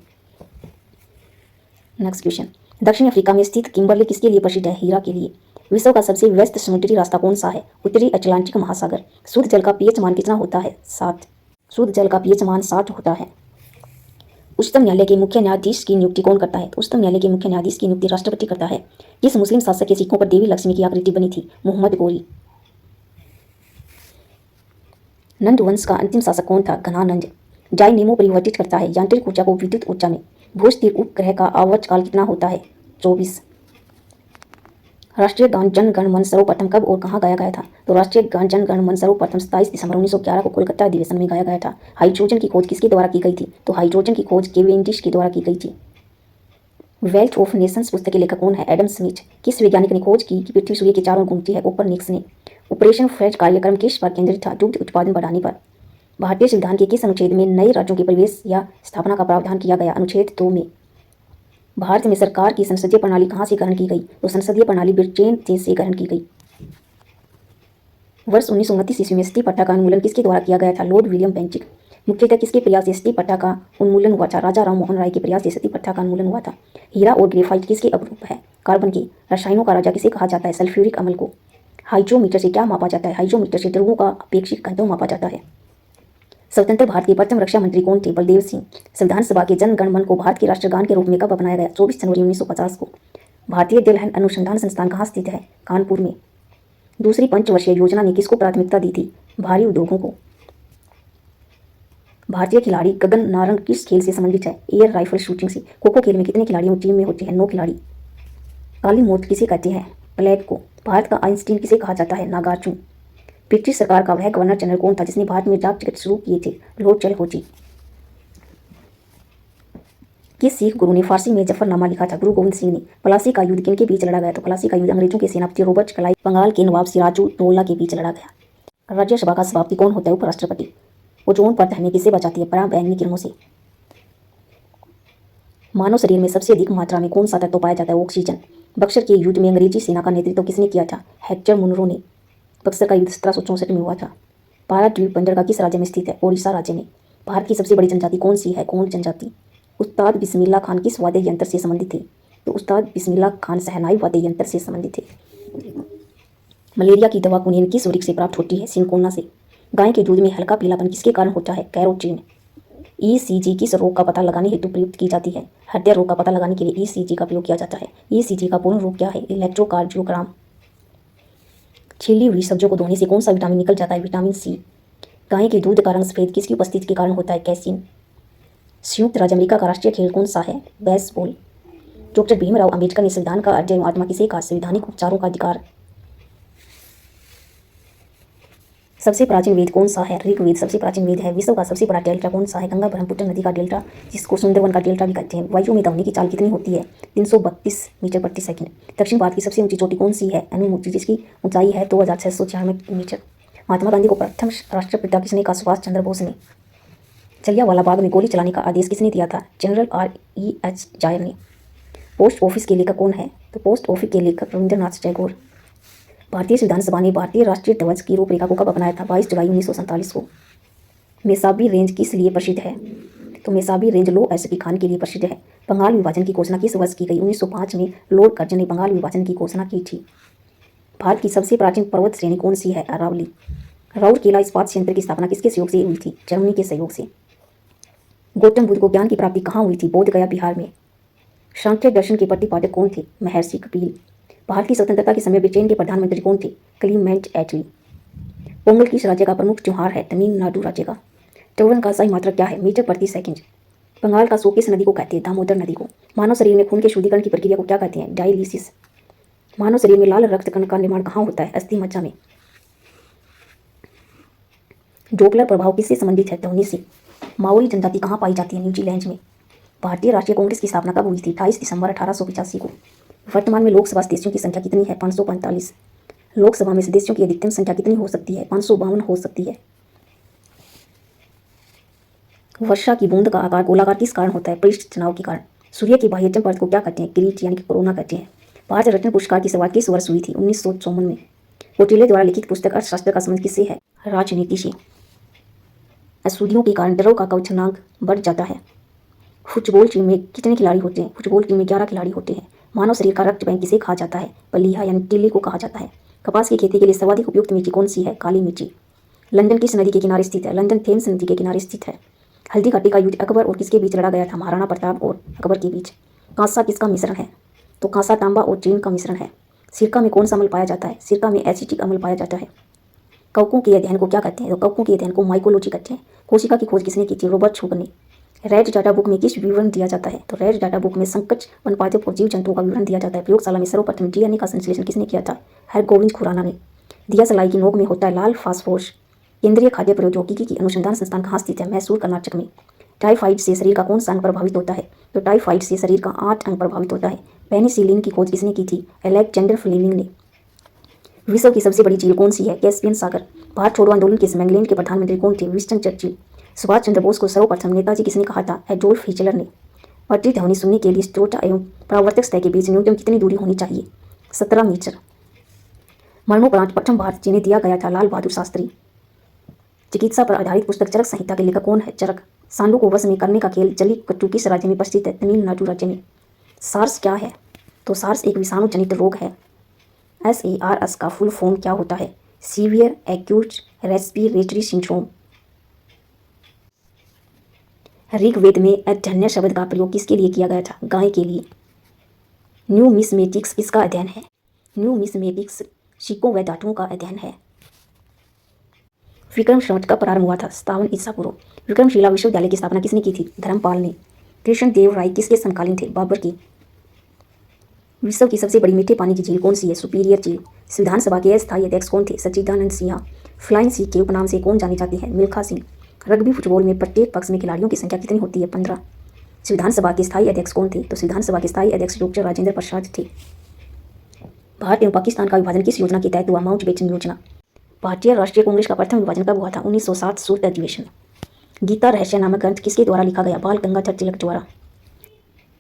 Next question. दक्षिण अफ्रीका में स्थित किम्बरले किसके लिए प्रसिद्ध है? हीरा के लिए। विश्व का सबसे व्यस्त समुद्री रास्ता कौन सा है? उत्तरी अटलांटिक महासागर। शुद्ध जल का पीएच मान कितना होता है? 7। शुद्ध जल का पीएच मान 7 होता है। उच्चतम न्यायालय के मुख्य न्यायाधीश की नियुक्ति कौन करता है? तो उच्चतम न्यायालय के मुख्य न्यायाधीश की नियुक्ति राष्ट्रपति करता है। किस मुस्लिम शासक के सिक्कों पर देवी लक्ष्मी की आकृति बनी थी? मोहम्मद गोरी। नंद वंश का अंतिम शासक कौन था? घनानंद। डायनेमो परिवर्तित करता है यांत्रिक ऊर्जा को विद्युत ऊर्जा में। भू स्थिर उपग्रह का आवर्तकाल कितना होता है? 24। राष्ट्रीय गान जन गण मन सर्वप्रथम कब और कहाँ गाया गया था? तो राष्ट्रीय गान जन गण मन सर्वप्रथम 27 दिसंबर 1911 को कोलकाता अधिवेशन में गाया गया था। हाइड्रोजन की खोज किसके द्वारा की गई थी? तो हाइड्रोजन की खोज केवेंडिश के द्वारा की गई थी। वेल्थ ऑफ नेशंस पुस्तक के लेखक कौन है? Adam Smith. किस वैज्ञानिक ने खोज की कि पृथ्वी सूर्य के चारों ओर घूमती है? कोपरनिकस ने। ऑपरेशन फ्रेज कार्यक्रम किस पर केंद्रित था? दुग्ध उत्पादन बढ़ाने पर। भारतीय संविधान के किस अनुच्छेद में नए राज्यों के प्रवेश या स्थापना का प्रावधान किया गया? अनुच्छेद 2 में। भारत में सरकार की संसदीय प्रणाली कहाँ से ग्रहण की गई? तो संसदीय प्रणाली ब्रिटेन देश से ग्रहण की गई। वर्ष 1929 ईस्वी में सती प्रथा का उन्मूलन किसके द्वारा किया गया था? Lord William Bentinck. मुख्यतः किसके प्रयास से सती प्रथा का उन्मूलन हुआ था? राजा राम मोहन राय के प्रयास से सती प्रथा का उन्मूलन हुआ था। हीरा और ग्रेफाइट किसके अपरूप है? कार्बन के। रसायनों का राजा किसे कहा जाता है? सल्फ्यूरिक अम्ल को। हाइड्रोमीटर से क्या मापा जाता है? हाइड्रोमीटर से द्रव्यों का अपेक्षित घनत्व मापा जाता है। स्वतंत्र भारत के प्रथम रक्षा मंत्री कौन थे? बलदेव सिंह। संविधान सभा के जन गण मन को भारत के राष्ट्रगान के रूप में कब अपनाया गया? 24 जनवरी 1950 को। भारतीय दलहन अनुसंधान संस्थान कहाँ स्थित है? कानपुर में। दूसरी पंचवर्षीय योजना ने किसको प्राथमिकता दी थी? भारी उद्योगों को। भारतीय खिलाड़ी गगन नारंग किस खेल से संबंधित है? एयर राइफल शूटिंग से। खो खो खेल में कितने खिलाड़ियों टीम में होते हैं? 9 खिलाड़ी। काली मौत किसे कहते हैं? प्लेग को। भारत का आइंस्टीन किसे कहा जाता है? नागार्जुन। ब्रिटिश सरकार का वह गवर्नर जनरल कौन था जिसने भारत में डाक टिकट शुरू किए थे? लॉर्ड डलहौजी। किस सिख गुरु ने फारसी में जफरनामा लिखा था? गुरु गोविंद सिंह ने। प्लासी का युद्ध किनके बीच लड़ा गया? तो प्लासी का युद्ध अंग्रेजों के सेनापति रॉबर्ट क्लाइव बंगाल के नवाब सिराजुद्दौला के बीच लड़ा गया। राज्यसभा का सभापति कौन होता है? उपराष्ट्रपति। ओजोन परत हमें किससे बचाती है? पराबैंगनी किरणों से। मानव शरीर में सबसे अधिक मात्रा में कौन सा तत्व पाया जाता है? ऑक्सीजन। बक्सर के युद्ध में अंग्रेजी सेना का नेतृत्व किसने किया था? हेक्टर मुनरो ने। बक्सर का युद्ध 1764 में हुआ था। पाराद्वीप बंदरगाह किस राज्य में स्थित है? ओडिशा राज्य में। भारत की सबसे बड़ी जनजाति कौन सी है? गोंड जनजाति। उस्ताद बिस्मिल्लाह खान किस वाद्य यंत्र से संबंधित थे? तो उस्ताद बिस्मिल्लाह खान शहनाई वाद्य यंत्र से संबंधित थे। मलेरिया की दवा कुनियन किस वृक्ष से प्राप्त होती है? सिंकोना से। गाय के दूध में हल्का पीलापन किसके कारण होता है? कैरोटीन। ईसीजी किस रोग का पता लगाने हेतु प्रयुक्त की जाती है? हृदय रोग का पता लगाने के लिए ईसीजी का प्रयोग किया जाता है। ईसीजी का पूर्ण रूप क्या है? इलेक्ट्रोकार्डियोग्राम। छीली हुई सब्जियों को धोने से कौन सा विटामिन निकल जाता है? Vitamin C. गाय के दूध का रंग सफेद किसकी उपस्थिति के कारण होता है? कैसीन। संयुक्त राज्य अमेरिका का राष्ट्रीय खेल कौन सा है? बेसबॉल। डॉक्टर भीमराव अंबेडकर ने संविधान का अध्ययन आत्मा किसे कहा? संवैधानिक उपचारों का अधिकार। सबसे प्राचीन वेद कौन सा है? ऋग्वेद सबसे प्राचीन वेद है। विश्व का सबसे बड़ा डेल्टा कौन सा है? गंगा ब्रह्मपुत्र नदी का डेल्टा, जिसको सुंदरवन का डेल्टा भी कहते हैं। वायु में ध्वनि की चाल कितनी होती है? 332 मीटर प्रति सेकंड। दक्षिण भारत की सबसे ऊंची चोटी कौन सी है? अनुमुची, जिसकी ऊंचाई है 2696 मीटर। महात्मा गांधी को प्रथम राष्ट्रपिता किसने कहा? सुभाष चंद्र बोस ने। जलियांवाला बाग में गोली चलाने का आदेश किसने दिया था? जनरल REH जायर ने। पोस्ट ऑफिस के लेखक कौन है? तो पोस्ट ऑफिस के लेखक रविंद्रनाथ टैगोर। भारतीय संविधान सभा ने भारतीय राष्ट्रीय ध्वज की रूपरेखा को कब अपनाया था? 22 जुलाई 1947 को। मेसाबी रेंज किस लिए प्रसिद्ध है? तो मेसाबी रेंज लो एसिड की खान के लिए प्रसिद्ध है। बंगाल विभाजन की घोषणा किस वर्ष की गई? 1905 में लॉर्ड कर्जन ने बंगाल विभाजन की घोषणा की थी। भारत की सबसे प्राचीन पर्वत श्रेणी कौन सी है? अरावली। राउरकेला इस्पात संयंत्र की स्थापना किसके सहयोग से हुई थी? जर्मनी के सहयोग से। गौतम बुद्ध को ज्ञान की प्राप्ति कहाँ हुई थी? बोध गया, बिहार में। सांख्य दर्शन के प्रतिपादक कौन थे? महर्षि कपिल। भारत की स्वतंत्रता के समय ब्रिटेन के प्रधानमंत्री कौन थे? क्लीमेंट एटली। पोंगल किस राज्य का प्रमुख त्योहार है? तमिलनाडु राज्य का। टर्बन का सही मात्रक क्या है? मीटर प्रति सेकंड। बंगाल का सो किस नदी को कहते हैं? दामोदर नदी को। मानव शरीर में खून के शुद्धिकरण की प्रक्रिया को क्या कहते हैं? डायलिसिस। मानव शरीर में लाल रक्त कण का निर्माण कहाँ होता है? अस्थि मज्जा में। डोपलर प्रभाव किससे संबंधित है? ध्वनि से। माओरी जनजाति कहाँ पाई जाती है? न्यूजीलैंड में। भारतीय राष्ट्रीय कांग्रेस की स्थापना कब हुई थी? 28 दिसंबर 1885 को। वर्तमान में लोकसभा सदस्यों की संख्या कितनी है? 545। लोकसभा में सदस्यों की अधिकतम संख्या कितनी हो सकती है? 552 हो सकती है। वर्षा की बूंद का आकार गोलाकार किस कारण होता है? पृष्ठ तनाव के कारण। सूर्य की बाह्यतम परत को क्या कहते हैं? किरीट यानी कि कोरोना कहते हैं। भारत रत्न पुरस्कार की शुरुआत किस वर्ष हुई थी? 1954 में। कोटिल्य द्वारा लिखित पुस्तक अर्थशास्त्र का संबंध किससे है? राजनीति से। अशुद्धियों के कारण द्रव का कवचनांक बढ़ जाता है। फुटबॉल टीम में कितने खिलाड़ी होते हैं? फुटबॉल टीम में 11 खिलाड़ी होते हैं। मानव शरीर का रक्त बैंक किसे कहा जाता है? पलीहा यानी टिल्ली को कहा जाता है। कपास की खेती के लिए सर्वाधिक उपयुक्त मिट्टी कौन सी है? काली मिट्टी। लंदन किस नदी के किनारे स्थित है? लंदन थेम्स नदी के किनारे स्थित है। हल्दी घाटी का युद्ध अकबर और किसके बीच लड़ा गया था? महाराणा प्रताप और अकबर के बीच। कांसा किसका मिश्रण है? तो कांसा तांबा और टीन का मिश्रण है। सिरका में कौन सा अम्ल पाया जाता है? सिरका में एसिटिक अम्ल पाया जाता है। कवकों के अध्ययन को क्या कहते हैं? तो कवकों के अध्ययन को माइकोलॉजी कहते हैं। कोशिका की खोज किसने की थी? रॉबर्ट हुक ने। रेड डाटा बुक में किस विवरण दिया जाता है? तो रेड डाटा बुक में संकट वनपादप और जीव जंतुओं का विवरण दिया जाता है। प्रयोगशाला में सर्वप्रथम DNA का संश्लेषण किसने किया था? हरगोविंद खुराना ने। दिया सलाई की नोक में होता है लाल फास्फोरस। केंद्रीय खाद्य प्रौद्योगिकी की अनुसंधान संस्थान कहाँ स्थित है? मैसूर, कर्नाटक में। टाइफाइड से शरीर का कौन सा अंग प्रभावित होता है? तो टाइफाइड से शरीर का 8 अंग प्रभावित होता है। पेनिसिलिन की खोज किसने की थी? अलेक्जेंडर फ्लेमिंग ने। विश्व की सबसे बड़ी झील कौन सी है? कैस्पियन सागर। भारत छोड़ो आंदोलन के समय इंग्लैंड के प्रधानमंत्री कौन थे? Winston Churchill. सुभाष चंद्र बोस को सर्वप्रथम नेताजी किसने कहा था? एडोल्फ हिटलर ने। पटरी ध्वनि सुनने के लिए श्रोता एवं परावर्तक सतह के बीच न्यूनतम कितनी दूरी होनी चाहिए? 17 मीटर। मरणोपरांत प्रथम भारत जिन्हें दिया गया था? लाल बहादुर शास्त्री। चिकित्सा पर आधारित पुस्तक चरक संहिता के लेखक कौन है? चरक। सांडों को वश में करने का खेल जल्लीकट्टू किस राज्य में प्रसिद्ध है? तमिलनाडु राज्य में। सार्स क्या है? तो सार्स एक विषाणु जनित रोग है। SARS का फुल फॉर्म क्या होता है? Severe acute respiratory syndrome. Rigveda में अध्ययन शब्द का प्रयोग किसके लिए किया गया था? गाय के लिए। न्यूमिस्मेटिक्स किसका अध्ययन है? न्यूमिस्मेटिक्स सिक्कों व धातुओं का अध्ययन है। विक्रम संवत कब प्रारंभ हुआ था? 57 ईसा पूर्व। विक्रमशिला विश्वविद्यालय की स्थापना किसने की थी? धर्मपाल ने। कृष्ण देव राय किसके समकालीन थे? बाबर की। विश्व की सबसे बड़ी मीठे पानी की झील कौन सी है? सुपीरियर झील। संविधान सभा के अस्थायी अध्यक्ष कौन थे? सच्चिदानंद सिन्हा। फ्लाइंग सिख के उपनाम से कौन जानी जाती है? मिल्खा सिंह। रग्बी फुटबॉल में प्रत्येक पक्ष में खिलाड़ियों की संख्या कितनी होती है? 15। संविधान सभा के स्थायी अध्यक्ष कौन थे? तो संविधान सभा के स्थायी अध्यक्ष डॉक्टर राजेंद्र प्रसाद थे। भारत एवं पाकिस्तान का विभाजन किस योजना के तहत हुआ? माउंटबेटन योजना। भारतीय राष्ट्रीय कांग्रेस का प्रथम विभाजन कब हुआ था? 1907 शून्य अधिवेशन। गीता रहस्य नामक ग्रंथ किसके द्वारा लिखा गया? बाल गंगाधर तिलक द्वारा।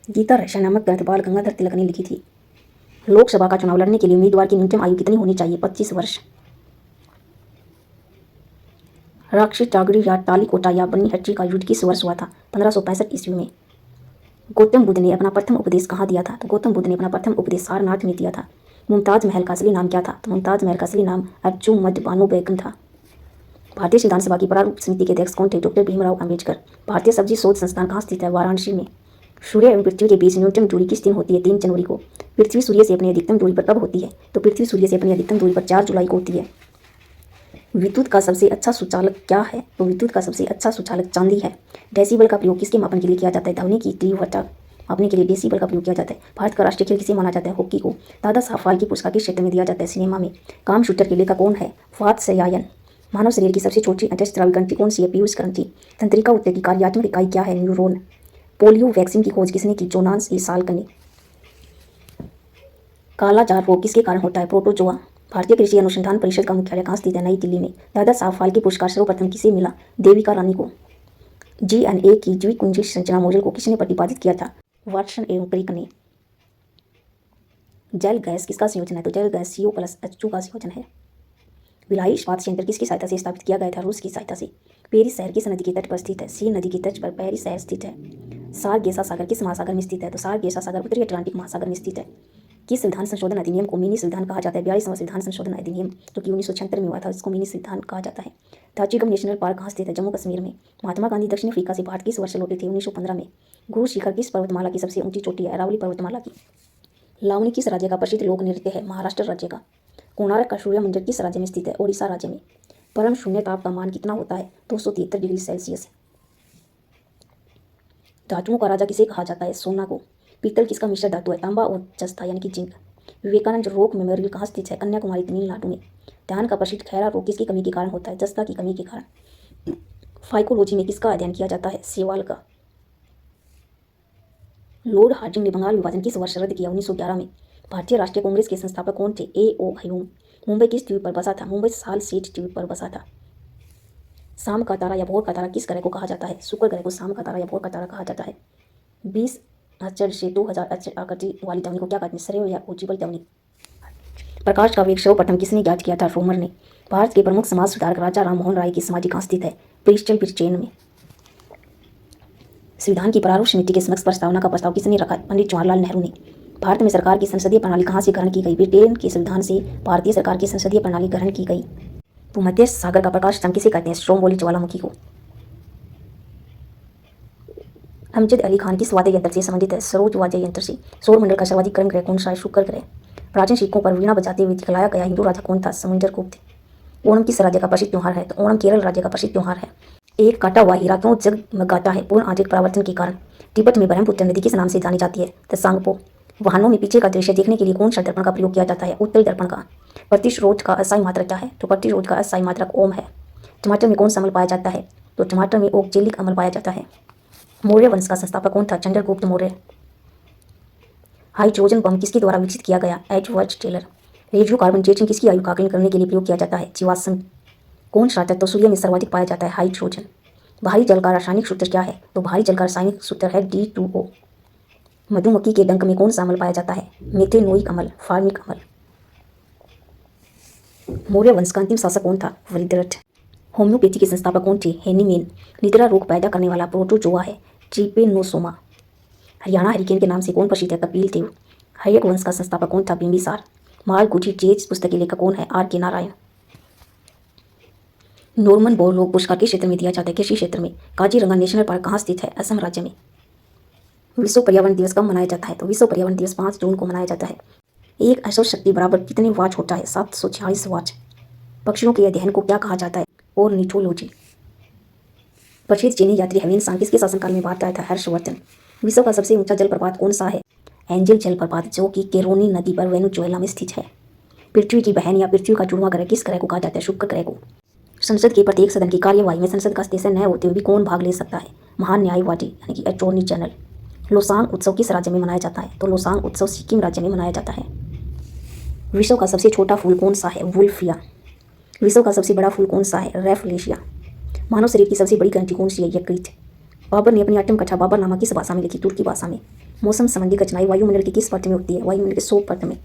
गीता रहस्य नामक ग्रंथ बाल गंगाधर तिलक ने लिखी थी। लोकसभा का चुनाव लड़ने के लिए उम्मीदवार की न्यूनतम आयु कितनी होनी चाहिए? 25 वर्ष। राक्षस टागरी या तालीकोटा या बनी हट्टी का युद्ध किस वर्ष हुआ था? 1565 ईस्वी में। गौतम बुद्ध ने अपना प्रथम उपदेश कहाँ दिया था? तो गौतम बुद्ध ने अपना प्रथम उपदेश सारनाथ में दिया था। मुमताज महल का असली नाम क्या था? तो मुमताज महल का असली नाम अर्जुमंद बानो बेगम था। भारतीय संविधान सभा की प्रारूप समिति के अध्यक्ष कौन थे? डॉक्टर भीमराव अम्बेडकर। भारतीय सब्जी शोध संस्थान कहाँ स्थित है? वाराणसी में। सूर्य एवं पृथ्वी के बीच न्यूनतम दूरी किस दिन होती है? 3 जनवरी को। पृथ्वी सूर्य से अपनी अधिकतम दूरी पर कब होती है? तो पृथ्वी सूर्य से अपनी अधिकतम दूरी पर 4 जुलाई को होती है। विद्युत का सबसे अच्छा सुचालक क्या है? तो विद्युत का सबसे अच्छा सुचालक चांदी है। डेसिबल का प्रयोग किसके मापन के लिए किया जाता है? ध्वनि की तीव्रता मापने के लिए डेसिबल का प्रयोग किया जाता है। भारत का राष्ट्रीय खेल किसे माना जाता है? हॉकी को। दादा साहब फाल्के पुरस्कार किस क्षेत्र में दिया जाता है? सिनेमा में। काम शूटर के लेखक कौन है? वात्स्यायन। मानव शरीर की सबसे छोटी अंतःस्रावी ग्रंथि कौन सी है? पीयूष ग्रंथि। तंत्रिका ऊतक की कार्यात्मक इकाई क्या है? न्यूरॉन। पोलियो वैक्सीन की खोज किसने की? जोनास ई साल्क ने। कालाजार रोग किसके कारण होता है? प्रोटोजोआ। भारतीय कृषि अनुसंधान परिषद का मुख्यालय कहाँ स्थित है? नई दिल्ली में। दादा साहब फाल्के पुरस्कार सर्वप्रथम किसे मिला? देविका रानी को। DNA की द्विकुंजी संरचना मॉडल को किसने प्रतिपादित किया था? वाटसन एवं क्रिक ने। जल गैस किसका संयोजन है? तो जल गैस CO+H2 का संयोजन है। भिलाई इस्पात संयंत्र किसकी सहायता से स्थापित किया गया था? रूस की सहायता से। पेरिस शहर किस नदी के तट पर स्थित है? सीन नदी के तट पर पेरिस शहर स्थित है। सारगेसा सागर किस महासागर में स्थित है? तो सारगेसा सागर उत्तरी अटलांटिक महासागर में स्थित है। किस संविधान संशोधन अधिनियम को मिनी संविधान कहा जाता है? 42वां संविधान संशोधन अधिनियम जो कि 1976 में हुआ था, इसको मिनी संविधान कहा जाता है। दाचीगम नेशनल पार्क कहाँ स्थित है? जम्मू कश्मीर में। महात्मा गांधी दक्षिण अफ्रीका से भारत किस वर्ष लौटे थे? 1915 में। गुरु शिखर किस पर्वतमाला की सबसे ऊंची चोटी है? अरावली पर्वतमाला की। लावनी किस राज्य का प्रसिद्ध लोक नृत्य है? महाराष्ट्र राज्य का। कोणार्क का सूर्य मंदिर किस राज्य में स्थित है? ओडिशा राज्य में। परम शून्य ताप का मान कितना होता है? 273 डिग्री सेल्सियस। धातुओं का राजा किसे कहा जाता है? सोना को। पीतल किसका मिश्र धातु है? तांबा और जस्ता यानी कि जिंक। विवेकानंद रॉक मेमोरियल कहाँ स्थित है? कन्याकुमारी तमिलनाडु में। ध्यान का प्रसिद्ध खैरा रोग किसकी कमी के कारण होता है? जस्ता की कमी के कारण। फाइकोलॉजी में किसका अध्ययन किया जाता है? शैवाल का। लॉर्ड हार्डिंग ने बंगाल विभाजन किस वर्ष रद्द किया? 1911 में। भारतीय राष्ट्रीय कांग्रेस के संस्थापक कौन थे? A.O. ह्यूम। मुंबई किस द्वीप पर बसा था? मुंबई साल सीट द्वीप पर बसा था। शाम का तारा या भोर का तारा किस ग्रह को कहा जाता है? शुक्र ग्रह को शाम का तारा या भोर का तारा कहा जाता है। 20 अक्षर से 2000 अक्षर आकृति वाली ध्वनि को क्या कहते हैं? श्रेय या उज्ज्वल ध्वनि। प्रकाश का वेग सर्वप्रथम किसने ज्ञात किया था? रोमर ने। भारत के प्रमुख समाज सुधारक राजा राम मोहन राय की समाधि कहाँ स्थित है? ब्रिस्टल ब्रिटेन में। संविधान की प्रारूप समिति के समक्ष प्रस्तावना का प्रस्ताव किसने रखा? पंडित जवाहरलाल नेहरू ने। भारत में सरकार की संसदीय प्रणाली कहाँ से ग्रहण की गई? ब्रिटेन के संविधान से भारतीय सरकार की संसदीय प्रणाली ग्रहण की गई। तो मध्य सागर का प्रकाश स्तंभ किसे कहते हैं? स्ट्रोम्बोली ज्वालामुखी को। अमजद अली खान किस वाद्य यंत्र से संबंधित है? सरोज वाद्य यंत्र से। सौरमंडल का सर्वाधिक गर्म ग्रह कौन सा है? शुक्र ग्रह। प्राचीन सिक्कों पर वीणा बजाते हुए दिखलाया गया हिंदू राजा कौन था? समुद्रगुप्त। ओणम किस राज्य का प्रसिद्ध त्योहार है? तो ओणम केरल राज्य का प्रसिद्ध त्योहार है। एक काटा हुआ हीरा क्यों जगमगाता है? पूर्ण आंतरिक परावर्तन के कारण। तिब्बत में ब्रह्मपुत्र नदी किस नाम से जानी जाती है? तसांगपो। वाहनों में पीछे का दृश्य देखने के लिए कौन सा दर्पण का प्रयोग किया जाता है? उत्तल दर्पण का। प्रतिशोध का अस्थायी मात्रक क्या है? तो प्रतिशोध का अस्थायी मात्रक ओम है। टमाटर में कौन सा अम्ल पाया जाता है? तो टमाटर में ओक्जेलिक अम्ल पाया जाता है। मौर्य वंश का संस्थापक कौन था? चंद्रगुप्त मौर्य। हाइड्रोजन बम किसके द्वारा विकसित किया गया? Edward Teller. Radio carbon dating किसकी आयु का आकलन करने के लिए प्रयोग किया जाता है? जीवाश्म। कौन सा तत्व सूर्य में सर्वाधिक पाया जाता है? हाइड्रोजन। भारी जल का रासायनिक सूत्र क्या है? तो भारी जल का रासायनिक सूत्र है D2O। मधुमक्खी के डंक में कौन सा अम्ल पाया जाता है? मेथेनोइक अम्ल, फार्मिक अम्ल। मौर्य वंश का अंतिम शासक कौन था? वृद्धरथ। होम्योपैथी के संस्थापक कौन थे? हेनीमेन। निद्रा रोग पैदा करने वाला प्रोटोजोआ है ट्रिपेनोसोमा। हरियाणा हरिकेन के नाम से कौन प्रसिद्ध है? कपिल देव। हर्यक वंश का संस्थापक कौन था? बिंबिसार। मालगुडी डेज पुस्तक के लेखक कौन है? R.K. नारायण। नॉर्मन बोरलॉग पुरस्कार किस क्षेत्र में दिया जाता है? कृषि क्षेत्र में। काजीरंगा नेशनल पार्क कहाँ स्थित है? असम राज्य में। विश्व पर्यावरण दिवस कब मनाया जाता है? तो विश्व पर्यावरण दिवस 5 जून को मनाया जाता है। एक अश्व शक्ति बराबर कितने वाट होता है? 746 वाट। पक्षियों के अध्ययन को क्या कहा जाता है? ऑर्निथोलॉजी। प्रसिद्ध चीनी यात्री ह्वेन सांग किसके शासनकाल में भारत आया था? हर्षवर्धन। विश्व का सबसे ऊंचा जलप्रपात कौन सा है? एंजल जलप्रपात, जो कि केरोनी नदी पर वेनेजुएला में स्थित है। पृथ्वी की बहन या पृथ्वी का जुड़वां ग्रह किस ग्रह को कहा जाता है? शुक्र ग्रह को। संसद के प्रत्येक सदन की कार्यवाही में संसद का सदस्य न होते हुए भी कौन भाग ले सकता है? महान न्यायवादी यानी कि अटॉर्नी जनरल। लोसांग उत्सव किस राज्य में मनाया जाता है? तो लोसांग उत्सव सिक्किम राज्य में मनाया जाता है। विश्व का सबसे छोटा फूल कौन सा है? वुल्फिया। विश्व का सबसे बड़ा फूल कौन सा है? रेफलेशिया। मानव शरीर की सबसे बड़ी ग्रंथि कौन सी है? यकृत। बाबर ने अपनी आत्मकथा बाबरनामा किस भाषा में लिखी? तुर्की भाषा में। मौसम संबंधी घटनाएं वायुमंडल की किस परत में होती है? वायुमंडल के 100 परत में।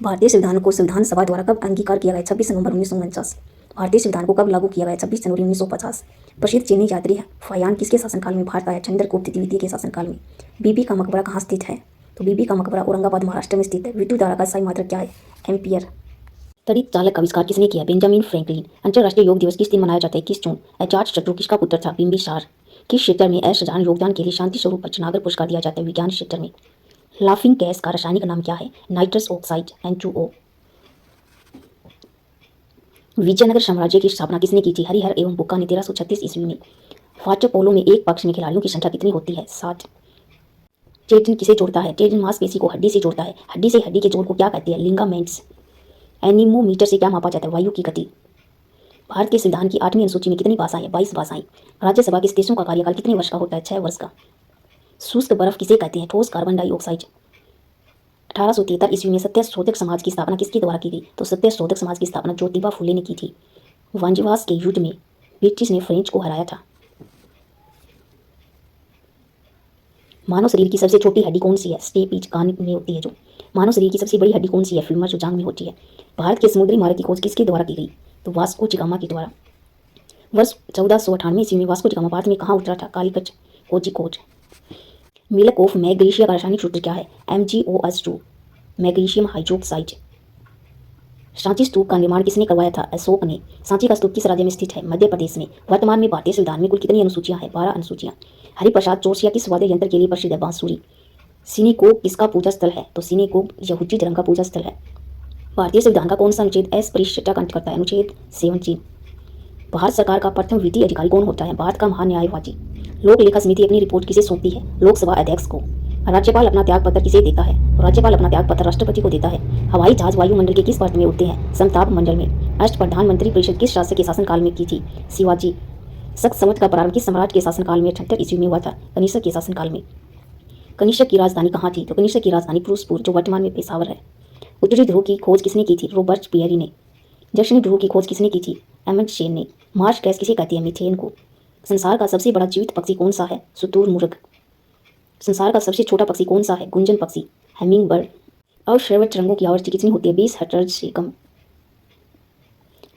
भारतीय संविधान को संविधान सभा द्वारा कब अंगीकार किया गया? 26 नवंबर 1949। भारतीय संविधान को कब लागू किया गया? 26 जनवरी 1950। प्रसिद्ध चीनी यात्री फायान किसके शासनकाल में भारत आया? चंद्रगुप्त द्वितीय के शासनकाल में। बीबी का मकबरा कहाँ स्थित है? तो बीबी का मकबरा औरंगाबाद महाराष्ट्र में स्थित है। विद्युत धारा का सही मात्रक क्या है? एम्पियर। तड़ित चालक का आविष्कार किसने किया? Benjamin Franklin. अंतर्राष्ट्रीय योग दिवस किस दिन मनाया जाता है? 21 जून। एजाज शत्रु किसका पुत्र था? बिंबिसार। किस क्षेत्र में असाधारण योगदान के लिए शांति स्वरूप भटनागर पुरस्कार दिया जाता है? विज्ञान क्षेत्र में। लाफिंग गैस का रासायनिक नाम क्या है? Nitrous oxide, N2O। विजयनगर साम्राज्य की स्थापना किसने की थी? हरिहर एवं बुक्का ने 1336 ईस्वी में। फाचर पोलो में एक पक्ष में खिलाड़ियों की संख्या कितनी होती है? 7। टेंडन किसे जोड़ता है? टेंडन मांसपेशी को हड्डी से जोड़ता है। हड्डी से हड्डी के जोड़ को क्या कहते हैं? लिगामेंट्स। एनीमोमीटर से क्या मापा जाता है? वायु की गति। भारत के संविधान की 8वीं अनुसूची में कितनी भाषाएं? 22 भाषाएं। राज्यसभा के सदस्यों का कार्यकाल कितने वर्ष का होता है? 6 वर्ष का। शुष्क बर्फ किसे कहते हैं? ठोस कार्बन डाइऑक्साइड। 1873 ईस्वी में सत्य शोधक समाज की स्थापना किसके द्वारा की गई? तो सत्य शोधक समाज की स्थापना ज्योतिबा फुले ने की थी। वांजीवास के युद्ध में ब्रिटिश ने फ्रेंच को हराया था। मानव शरीर की सबसे छोटी हड्डी कौन सी है? स्टेपीज, कान में होती है जो। मानव शरीर की सबसे बड़ी हड्डी कौन सी है? फीमर, जो जांघ में होती है। भारत के समुद्री मार्ग की खोज किसके द्वारा की गई? तो वास्को चिगामा के द्वारा। वर्ष 1498 ईस्वी में वास्को चिगामा भारत में कहाँ उतरा था? Calicut, Kozhikode. Milk of magnesia का रासायनिक सूत्र क्या है? MgOH2, magnesium hydroxide. सांची स्तूप का निर्माण किसने करवाया था? अशोक ने। सांची का स्तूप किस राज्य में स्थित है? मध्य प्रदेश में। वर्तमान में भारतीय संविधान में कुल कितनी अनुसूचियां हैं? 12 अनुसूचियां। हरिप्रसाद चौरसिया किस वाद्य यंत्र के लिए प्रसिद्ध है? बांसुरी। सिनेगोग किसका पूजा स्थल है? तो सिनेगोग यहूदी धर्म का पूजा स्थल है। भारतीय संविधान का कौन सा अनुच्छेद अस्पृश्यता का अंत करता है? अनुच्छेद 17। भारत सरकार का प्रथम वित्तीय अधिकारी कौन होता है? भारत का महान न्यायवादी। लोक लेखा समिति अपनी रिपोर्ट किसे सौंपती है? लोकसभा अध्यक्ष को। राज्यपाल अपना त्याग पत्र किसे देता है? राज्यपाल अपना त्याग पत्र राष्ट्रपति को देता है। हवाई जहाज वायुमंडल के किस परत में उड़ते हैं? समताप मंडल में। अष्ट प्रधानमंत्री परिषद किस शासक के शासनकाल में की थी? शिवाजी। शक संवत का प्रारंभ किस सम्राट के शासनकाल में 78 ईस्वी में हुआ था? कनिष्क के शासनकाल में। कनिष्क की राजधानी कहाँ थी? तो कनिष्क की राजधानी फिरोजपुर, जो वर्तमान में पेशावर है। उत्तरी ध्रुव की खोज किसने की थी? रॉबर्ट पियरी ने। दक्षिणी ध्रुव की खोज किसने की थी? एमंड शेन ने। मार्श गैस किसे कहती है? मीथेन को। संसार का सबसे बड़ा जीवित पक्षी कौन सा है? शुतुरमुर्ग। संसार का सबसे छोटा पक्षी कौन सा है? गुंजन पक्षी, हैमिंग बर्ड। और श्रव्य तरंगों की आवृत्ति कितनी होती है? 20 हर्ट्ज से कम।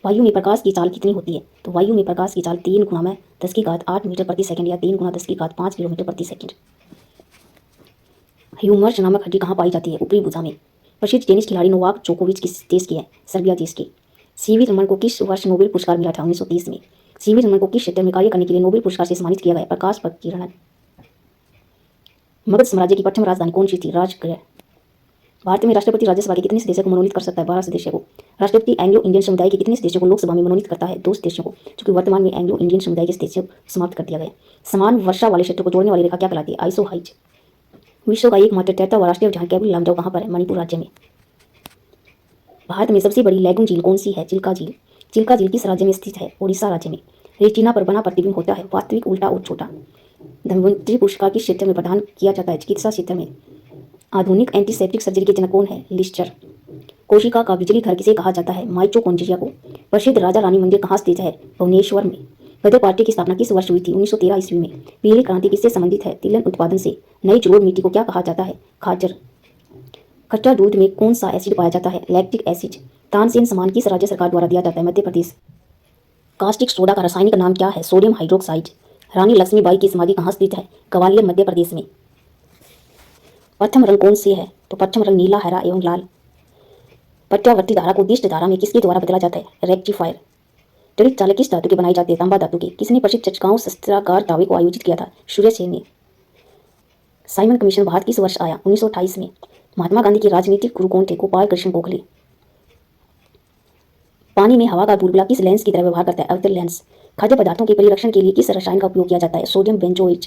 वायु में प्रकाश की चाल कितनी होती है? तो वायु में प्रकाश की चाल 3 × 10⁸ मीटर प्रति सेकंड या 3 × 10⁵ किलोमीटर प्रति सेकंड। ह्यूमरस नामक हड्डी कहाँ पाई जाती है? ऊपरी भुजा में। प्रसिद्ध टेनिस खिलाड़ी नोवाक जोकोविच किस देश के हैं? सर्बिया देश के। सीवी रमन को किस वर्ष नोबेल पुरस्कार मिला था? 1930 में। सीवी रमन को किस क्षेत्र में कार्य करने के लिए नोबेल पुरस्कार से सम्मानित किया गया? प्रकाश प्रकीर्णन। मगध साम्राज्य की प्रथम राजधानी कौन सी थी? राजगृह। भारत में राष्ट्रपति राज्यसभा के कितने सदस्यों को मनोनीत कर सकता है? 12 सदस्यों को। राष्ट्रपति एंग्लो इंडियन समुदाय के कितने सदस्यों को लोकसभा में मनोनीत करता है? 2 सदस्यों को, क्योंकि वर्तमान में एंग्लो इंडियन समुदाय के सदस्य समाप्त कर दिया गया। समान वर्षा वाले क्षेत्र को जोड़ने वाली रेखा क्या कहलाती है? आइसोहाइज। विश्व का एकमात्र तैरता राष्ट्रीय उद्यान केबुल लामजाओ कहाँ पर है? मणिपुर राज्य में। भारत में सबसे बड़ी लैगून झील कौन सी है? चिल्का झील। चिल्का झील किस राज्य में स्थित है? ओडिशा राज्य में। रेटिना पर बना प्रतिबिंब होता है वास्तविक, उल्टा और छोटा। धन्वंतरि पुरस्कार किस क्षेत्र में प्रदान किया जाता है? चिकित्सा क्षेत्र में। आधुनिक एंटीसेप्टिक सर्जरी के जनक कौन है? लिस्टर। कोशिका का बिजली घर किसे कहा जाता है? माइटोकॉन्ड्रिया को। प्रसिद्ध राजा रानी मंदिर कहाँ स्थित है? भुवनेश्वर में। गदर पार्टी की स्थापना किस वर्ष हुई थी? 1913 ईस्वी में। पीली क्रांति किससे संबंधित है? तिलहन उत्पादन से। नई जलोढ़ मिट्टी को क्या कहा जाता है? खाचर। खट्टा दूध में कौन सा एसिड पाया जाता है? Lactic acid. तानसेन सम्मान किस राज्य सरकार द्वारा दिया जाता है? मध्य प्रदेश। कास्टिक सोडा का रासायनिक नाम क्या है? Sodium hydroxide. रानी लक्ष्मीबाई की समाधि कहाँ स्थित है? ग्वालियर, मध्य प्रदेश में। प्रथम रंग कौन से है? तो प्रथम रंग नीला, हरा एवं लाल। प्रत्यावर्ती धारा को दिष्ट धारा में किसके द्वारा बदला जाता है? रेक्टिफायर। त्वरित चालक किस धातु के बनाए जाते हैं? तांबा धातु के। किसने प्रसिद्ध चटकाओं शस्त्रागार दावे को आयोजित किया था? सूर्य सेन ने। साइमन कमीशन भारत किस वर्ष आया? 1928 में। महात्मा गांधी के राजनीतिक गुरु कौन थे? गोपाल कृष्ण गोखले। पानी में हवा का बुलबुला किस लेंस की तरह व्यवहार करता है? अवतल लेंस। खाद्य पदार्थों के परिरक्षण के लिए किस रसायन का उपयोग किया जाता है? Sodium benzoate.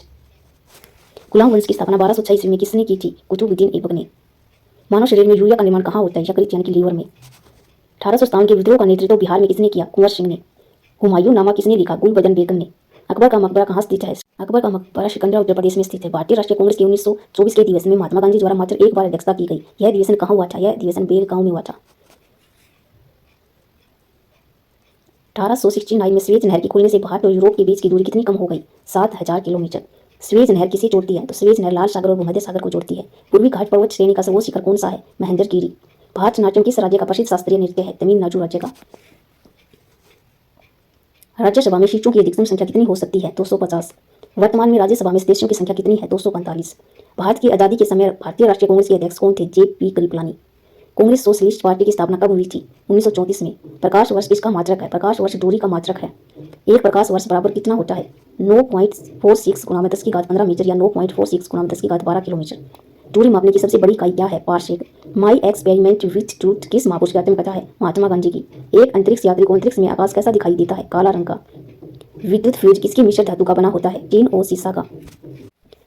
गुलाम वंश की स्थापना 1206 ईस्वी में किसने की थी? कुतुबुद्दीन ऐबक ने। मानव शरीर में यूरिया का निर्माण कहाँ होता है? यकृत यानी कि लीवर में। 1857 के विद्रोह का नेतृत्व बिहार में किसने किया? कुंवर सिंह ने। हुमायूं नामा किसने लिखा? गुलबदन बेगम ने। अकबर का मकबरा कहाँ स्थित है? अकबर का मकबरा सिकंदरा उत्तर प्रदेश में स्थित है। भारतीय राष्ट्रीय कांग्रेस के 1924 के अधिवेशन में महात्मा गांधी द्वारा मात्र एक बार अध्यक्षता की गई। यह अधिवेशन कहाँ हुआ था? यह अधिवेशन बेलगांव में हुआ था। 1869 में स्वेज नहर के खुलने से भारत और यूरोप के बीच की दूरी कितनी कम हो गई? 7000 किलोमीटर। स्वेज नहर किसे जोड़ती है? तो स्वेज नहर लाल सागर और भूमध्य सागर को जोड़ती है। पूर्वी घाट पर्वत श्रेणी का सर्वोच्च शिखर कौन सा है? महेंद्रगिरी। भारतनाट्यम किस राज्य का प्रसिद्ध शास्त्रीय नृत्य है? तमिलनाडु राज्य का। राज्यसभा में सीटों की अधिकतम संख्या कितनी हो सकती है? 250। वर्तमान में राज्यसभा में सदस्यों की संख्या कितनी है? 245। भारत की आजादी के समय भारतीय राष्ट्रीय कांग्रेस के अध्यक्ष कौन थे? जे.पी. कृपलानी। कांग्रेस सोशलिस्ट पार्टी की स्थापना कब हुई थी? 1934 में। प्रकाश वर्ष किसका मात्रक है? प्रकाश वर्ष दूरी का मात्रक है। एक प्रकाश वर्ष बराबर कितना होता है? 9.46 × 10⁻15 मीटर या 9.46 × 10⁻12 किलोमीटर। दूरी मापने की सबसे बड़ी इकाई क्या है? Parsec. My experiment with truth किस महापुरुष की आत्मकथा है? महात्मा गांधी की। एक अंतरिक्ष यात्री को अंतरिक्ष में आकाश कैसा दिखाई देता है? काला रंग का। विद्युत फ्यूज किसकी मिश्र धातु का बना होता है? टीन और सीसा का।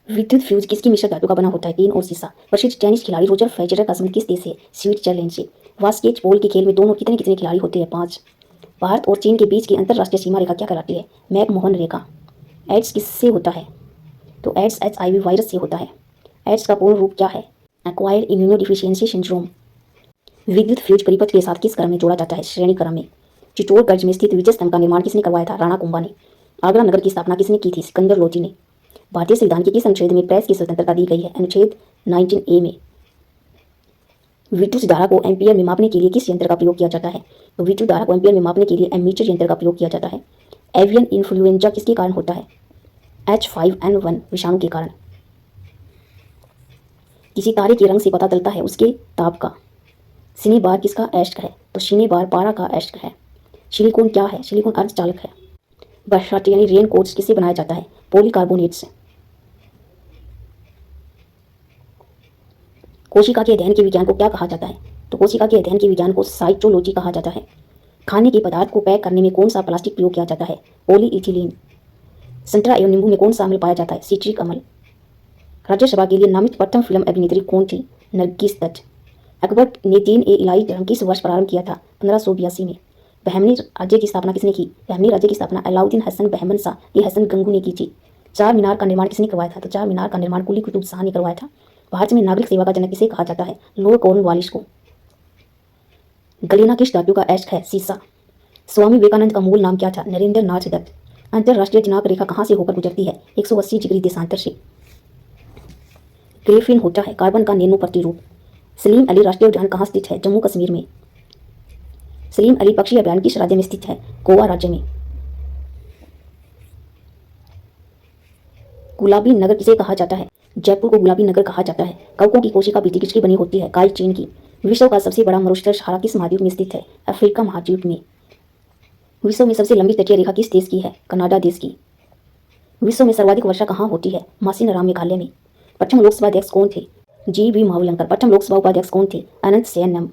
विद्युत फ्यूज किसकी मिश्र धातु का बना होता है? टीन और सीसा। प्रसिद्ध टेनिस खिलाड़ी रोजर फेडरर का संबंध किस देश से? स्विट्जरलैंड से। बास्केट बॉल के खेल में दोनों कितने कितने खिलाड़ी होते हैं? 5। भारत और चीन के बीच की अंतर्राष्ट्रीय सीमा रेखा क्या कहलाती है? मैकमोहन रेखा। एड्स किससे होता है? तो एड्स HIV वायरस से होता है। एड्स का पूर्ण रूप क्या है? Acquired immunodeficiency syndrome. विद्युत फ्यूज परिपथ के साथ किस क्रम में जोड़ा जाता है? श्रेणी क्रम में। चित्तौड़गढ़ में स्थित विजय स्तंभ का निर्माण किसने करवाया था? राणा कुंभा ने। आगरा नगर की स्थापना किसने की थी? सिकंदर लोधी ने। भारतीय संविधान के किस अनुच्छेद में प्रेस की स्वतंत्रता दी गई है? अनुच्छेद 19A में। विद्युत धारा को एम्पीयर में मापने के लिए किस यंत्र का प्रयोग किया जाता है? तो विद्युत धारा को एम्पीयर में मापने के लिए एमीटर यंत्र का प्रयोग किया जाता है। एवियन इन्फ्लुएंजा किसके कारण होता है? H5N1 विषाणु के कारण। किसी तारे के रंग से पता चलता है उसके ताप का। सिनेबार किसका एस्क है? तो सिनेबार पारा का एस्क है। सिलिकॉन क्या है? सिलिकॉन अर्धचालक है। बरसात यानी रेन कोट्स किससे बनाया जाता है? पॉलीकार्बोनेट से। कोशिका के अध्ययन के विज्ञान को क्या कहा जाता है? तो कोशिका के अध्ययन के विज्ञान को साइटोलॉजी कहा जाता है। खाने के पदार्थ को पैक करने में कौन सा प्लास्टिक प्रयोग किया जाता है? पॉलीइथिलीन। संतरा एवं नींबू में कौन सा अम्ल पाया जाता है? सिट्रिक अम्ल। राज्यसभा के लिए नामित प्रथम फिल्म अभिनेत्री कौन थी? नरगिस दत्त। अकबर ने 3 इलाही धर्म किस वर्ष प्रारंभ किया था? 1582 में। बहमनी राज्य की स्थापना किसने की? बहमनी राज्य की स्थापना अलाउद्दीन हसन बहमन शाह ये हसन गंगू ने की थी। चार मीनार का निर्माण किसने करवाया था? तो चार मीनार का निर्माण कुली कुतुब शाह ने करवाया था। भारत में नागरिक सेवा का जनक किसे कहा जाता है? लॉर्ड कॉर्नवालिस को। गलेना किस धातु का एस्क है? सीसा। स्वामी विवेकानंद का मूल नाम क्या था? नरेंद्र नाथ दत्त। अंतरराष्ट्रीय दिनांक रेखा कहाँ से होकर गुजरती है? 180 डिग्री देशांतर से। ग्रेफीन होता है कार्बन का नैनो प्रतिरूप। सलीम अली राष्ट्रीय उद्यान कहाँ स्थित है? जम्मू कश्मीर में। सलीम अली पक्षी अभ्यारण्य किस राज्य में स्थित है? गोवा राज्य में। गुलाबी नगर किसे कहा जाता है? जयपुर को गुलाबी नगर कहा जाता है। कवकों की कोशिका भित्ति किसकी बनी होती है? गाय चीन की। विश्व का सबसे बड़ा मरुस्थल सहारा किस महाद्वीप में स्थित है? अफ्रीका महाद्वीप में। विश्व में सबसे लंबी तटीय रेखा किस देश की है? कनाडा देश की। विश्व में सर्वाधिक वर्षा कहाँ होती है? मासिनराम मेघालय में। प्रथम लोकसभा अध्यक्ष कौन थे? G.V. मावलंकर। प्रथम लोकसभा उपाध्यक्ष कौन थे? अनंत सेन।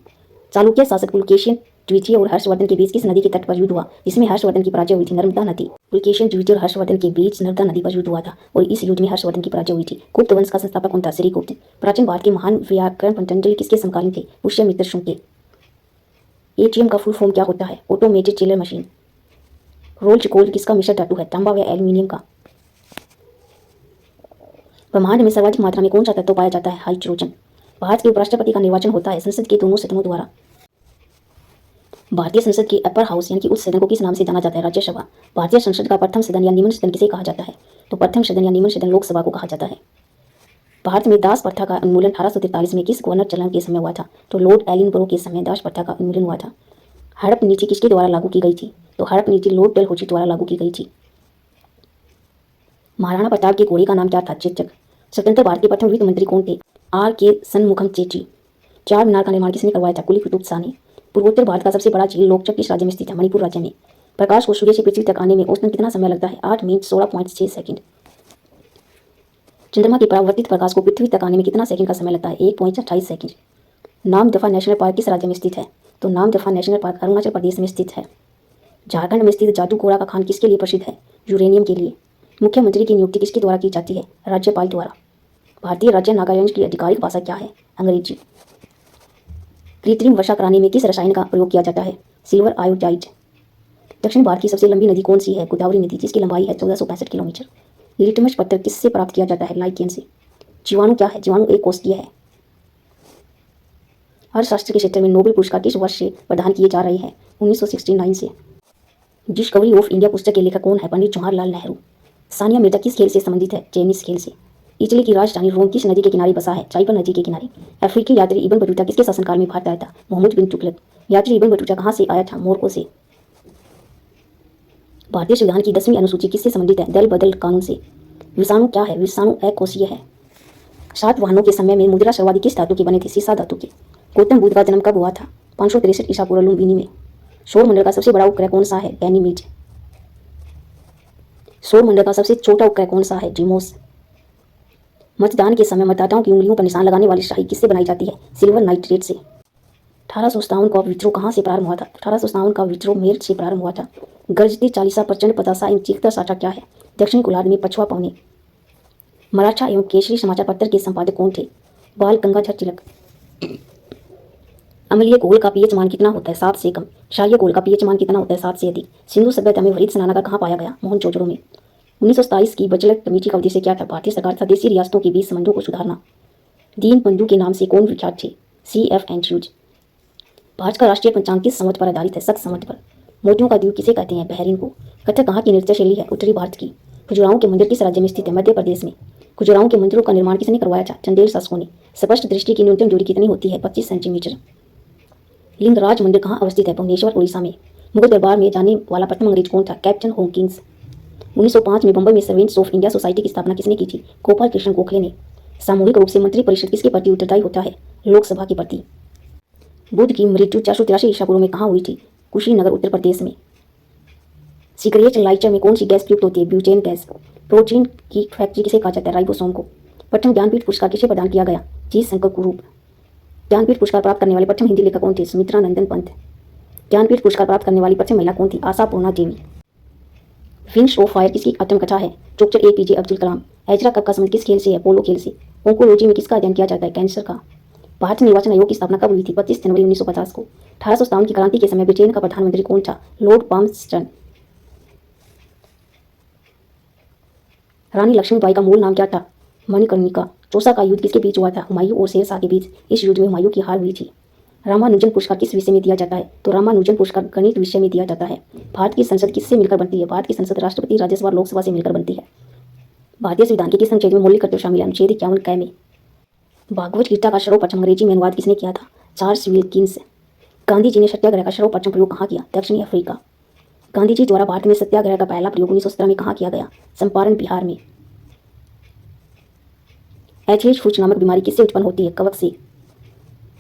चालुक्य शासक पुलकेशिन द्वितीय और हर्षवर्धन के बीच किस नदी के तट पर युद्ध हुआ जिसमें हर्षवर्धन की पराजय हुई थी? नर्मदा नदी। पुलकेशिन द्वितीय और हर्षवर्धन के बीच नर्मदा नदी पर युद्ध हुआ था और इस युद्ध में हर्षवर्धन की पराजय हुई थी। गुप्त वंश का संस्थापक कौन था? श्रीगुप्त। प्राचीन भारत के महान व्याकरण पतंजलि किसके समकालीन थे? पुष्यमित्र शुंग के। ATM का फुल फॉर्म क्या होता है? Automated teller machine. Rolled gold किसका मिश्र धातु है? तांबा व एल्यूमिनियम का। ब्रह्मांड में सर्वाधिक मात्रा में कौन सा तत्व पाया जाता है? हाइड्रोजन। भारत के उपराष्ट्रपति का निर्वाचन होता है संसद के दोनों सदनों द्वारा। भारतीय संसद के अपर हाउस यानी कि उच्च सदन को किस नाम से जाना जाता है? राज्यसभा। भारतीय संसद का प्रथम सदन या निम्न सदन किसे कहा जाता है? तो प्रथम सदन या निम्न सदन लोकसभा को कहा जाता है। भारत में दास प्रथा का उन्मूलन 1843 में किस गवर्नर जनरल के समय हुआ था? तो लॉर्ड एलिनब्रो के समय दास प्रथा का उन्मूलन हुआ था। हड़प नीति किसके द्वारा लागू की गई थी? तो हड़प नीति लॉर्ड डलहौजी द्वारा लागू की गई थी। महाराणा प्रताप के घोड़े का नाम क्या था? चेचक। स्वतंत्र भारत के प्रथम वित्त मंत्री कौन थे? आर के सनमुखम चेट्टी। चार मीनार का निर्माण किसने करवाया था? कुली कुतुब शाह ने। पूर्वोत्तर भारत का सबसे बड़ा झील लोकचक किस राज्य में स्थित है? मणिपुर राज्य में। प्रकाश को सूर्य से पृथ्वी तक आने में औसतन कितना समय लगता है? 8 मिनट 16.6 सेकंड। चंद्रमा के परावर्तित प्रकाश को पृथ्वी तक आने में कितना सेकंड का समय लगता है? 1.28 सेकंड। नामदफा नेशनल पार्क किस राज्य में स्थित है? तो नामदफा नेशनल पार्क अरुणाचल प्रदेश में स्थित है। झारखंड में स्थित जादू घोड़ा का खान किसके लिए प्रसिद्ध है? यूरेनियम के लिए। मुख्यमंत्री की नियुक्ति किसके द्वारा की जाती है? राज्यपाल द्वारा। भारतीय राज्य नागालैंड की आधिकारिक भाषा क्या है? अंग्रेजी। कृत्रिम वर्षा कराने में किस रसायन का प्रयोग किया जाता है? Silver iodide. दक्षिण भारत की सबसे लंबी नदी कौन सी है? गोदावरी नदी, जिसकी लंबाई है 1465 किलोमीटर। लिटमस पत्थर किससे प्राप्त किया जाता है? लाइकेन से। जीवाणु क्या है? जीवाणु एक कोशिकीय है। अर्थशास्त्र के क्षेत्र में नोबेल पुरस्कार किस वर्ष से प्रदान किए जा रहे हैं? 1969 से। डिस्कवरी ऑफ इंडिया पुस्तक के लेखक कौन है? पंडित जवाहरलाल नेहरू। सानिया मिर्जा किस खेल से संबंधित है? टेनिस खेल से। इटली की राजधानी रोम किस नदी के किनारे बसा है? टाइबर नदी के किनारे। अफ्रीकी यात्री इब्न बतूता किसके शासनकाल में भारत आया था? मोहम्मद बिन तुगलक। यात्री इब्न बतूता कहाँ से आया था? मोरक्को से। भारतीय संविधान की 10वीं अनुसूची किससे संबंधित है? दल बदल कानून से। विषाणु क्या है? विषाणु अकोषीय है। सातवाहनों के समय में मुद्रा सर्वाधिक किस धातु के बने थे? सीसा धातु के। गौतम बुद्ध का जन्म कब हुआ था? 563 ईसा पूर्व लुम्बिनी में। सौरमंडल का सबसे बड़ा उपग्रह कौन सा है? गैनीमीड। सौरमंडल का सबसे छोटा उपग्रह कौन सा है? डीमोस। मतदान के समय मतदाताओं की उंगलियों पर निशान लगाने वाली स्याही किससे बनाई जाती है? सिल्वर नाइट्रेट से। 1857 का विद्रोह कहाँ से प्रारंभ हुआ था? 1857 का विद्रोह मेरठ से प्रारंभ हुआ था। गर्जती चालीसा प्रचंड पतासा एवं चीखता साटा क्या है? दक्षिणी गोलार्ध में पछुआ पवने। मराठा एवं केसरी समाचार पत्र के संपादक कौन थे? बाल गंगाधर तिलक। अम्लीय घोल का पीएच मान कितना होता है? 7 से कम। क्षारीय घोल का पीएच मान कितना होता है? 7 से अधिक। सिंधु सभ्यता में हरित स्नानागार कहाँ पाया गया? मोहनजोदड़ो में। 1927 की बजट कमेटी का उद्देश्य क्या था? भारतीय सरकार तथा देशी रियासतों के बीच संबंधों को सुधारना। दीन बंधु के नाम से कौन विख्यात थे? CF Andrews. भारत का राष्ट्रीय पंचांग किस संवत पर आधारित है? शक संवत पर। मोतियों का द्वीप किसे कहते हैं? बहरीन को। कथक कहाँ की नृत्य शैली है? उत्तरी भारत की। खजुराहो के मंदिर किस राज्य में स्थित है? मध्य प्रदेश में। खजुराहो के मंदिरों का निर्माण किसने करवाया था? चंदेल शासकों ने। स्पष्ट दृष्टि की न्यूनतम दूरी कितनी होती है? 25 सेंटीमीटर। लिंगराज मंदिर कहाँ अवस्थित है? भुवनेश्वर, उड़ीसा में। मुगल दरबार में जाने वाला प्रथम अंग्रेज कौन था? Captain Hawkins. 1905 में बंबई में सर्वेंट्स ऑफ इंडिया सोसाइटी की स्थापना किसने की थी? गोपाल कृष्ण गोखले ने। सामूहिक रूप से मंत्री परिषद किसके प्रति उत्तरदायी होता है? लोकसभा के प्रति। बुद्ध की मृत्यु 483 ईसा पूर्व में कहाँ हुई थी? कुशीनगर, उत्तर प्रदेश में। सिगरेट लाइटर में कौन सी गैस प्रयुक्त होती है? Butane gas. प्रोटीन की फैक्ट्री किसे कहा जाता है? राइबोसोम को। प्रथम ज्ञानपीठ पुरस्कार किसे प्रदान किया गया? जी शंकर कुरूप। ज्ञानपीठ पुरस्कार प्राप्त करने वाले प्रथम हिंदी लेखक कौन थे? सुमित्रा नंदन पंत। ज्ञानपीठ पुरस्कार प्राप्त करने वाली प्रथम महिला कौन थी? आशा पूर्णा देवी। विंग्स ऑफ फायर किसकी आत्मकथा है? Doctor APJ Abdul Kalam. Ezra cup का संबंध किस खेल से है? पोलो खेल से। ओंकोलॉजी में किसका अध्ययन किया जाता है? कैंसर का। भारत निर्वाचन आयोग की स्थापना कब हुई थी? 25 जनवरी 1950 को। 1857 की क्रांति के समय ब्रिटेन का प्रधानमंत्री कौन था? लॉर्ड पाल्मस्टन। रानी लक्ष्मीबाई का मूल नाम क्या था? मणिकर्णिका। चौसा का युद्ध किसके बीच हुआ था? हुमायूं और शेर शाह के बीच। इस युद्ध में हुमायूं की हार हुई थी। रामानुजन पुरस्कार किस विषय में दिया जाता है? तो रामानुजन पुरस्कार गणित विषय में दिया जाता है। भारत की संसद किससे मिलकर बनती है? भारत की संसद राष्ट्रपति, राज्यसभा और लोकसभा से मिलकर बनती है। भारतीय संविधान के किस अनुच्छेद में मौलिक कर्तव्य शामिल है? अनुच्छेद 51 क में। भागवत गीता का सर्वप्रथम अंग्रेजी में अनुवाद किसने किया था? Charles Wilkins. गांधी जी ने सत्याग्रह का सर्वप्रथम प्रयोग कहाँ किया? दक्षिणी अफ्रीका। गांधी जी द्वारा भारत में सत्याग्रह का पहला प्रयोग 1917 में कहाँ किया गया? चंपारण, बिहार में। एचएच फुच नामक बीमारी किससे उत्पन्न होती है? कवक से।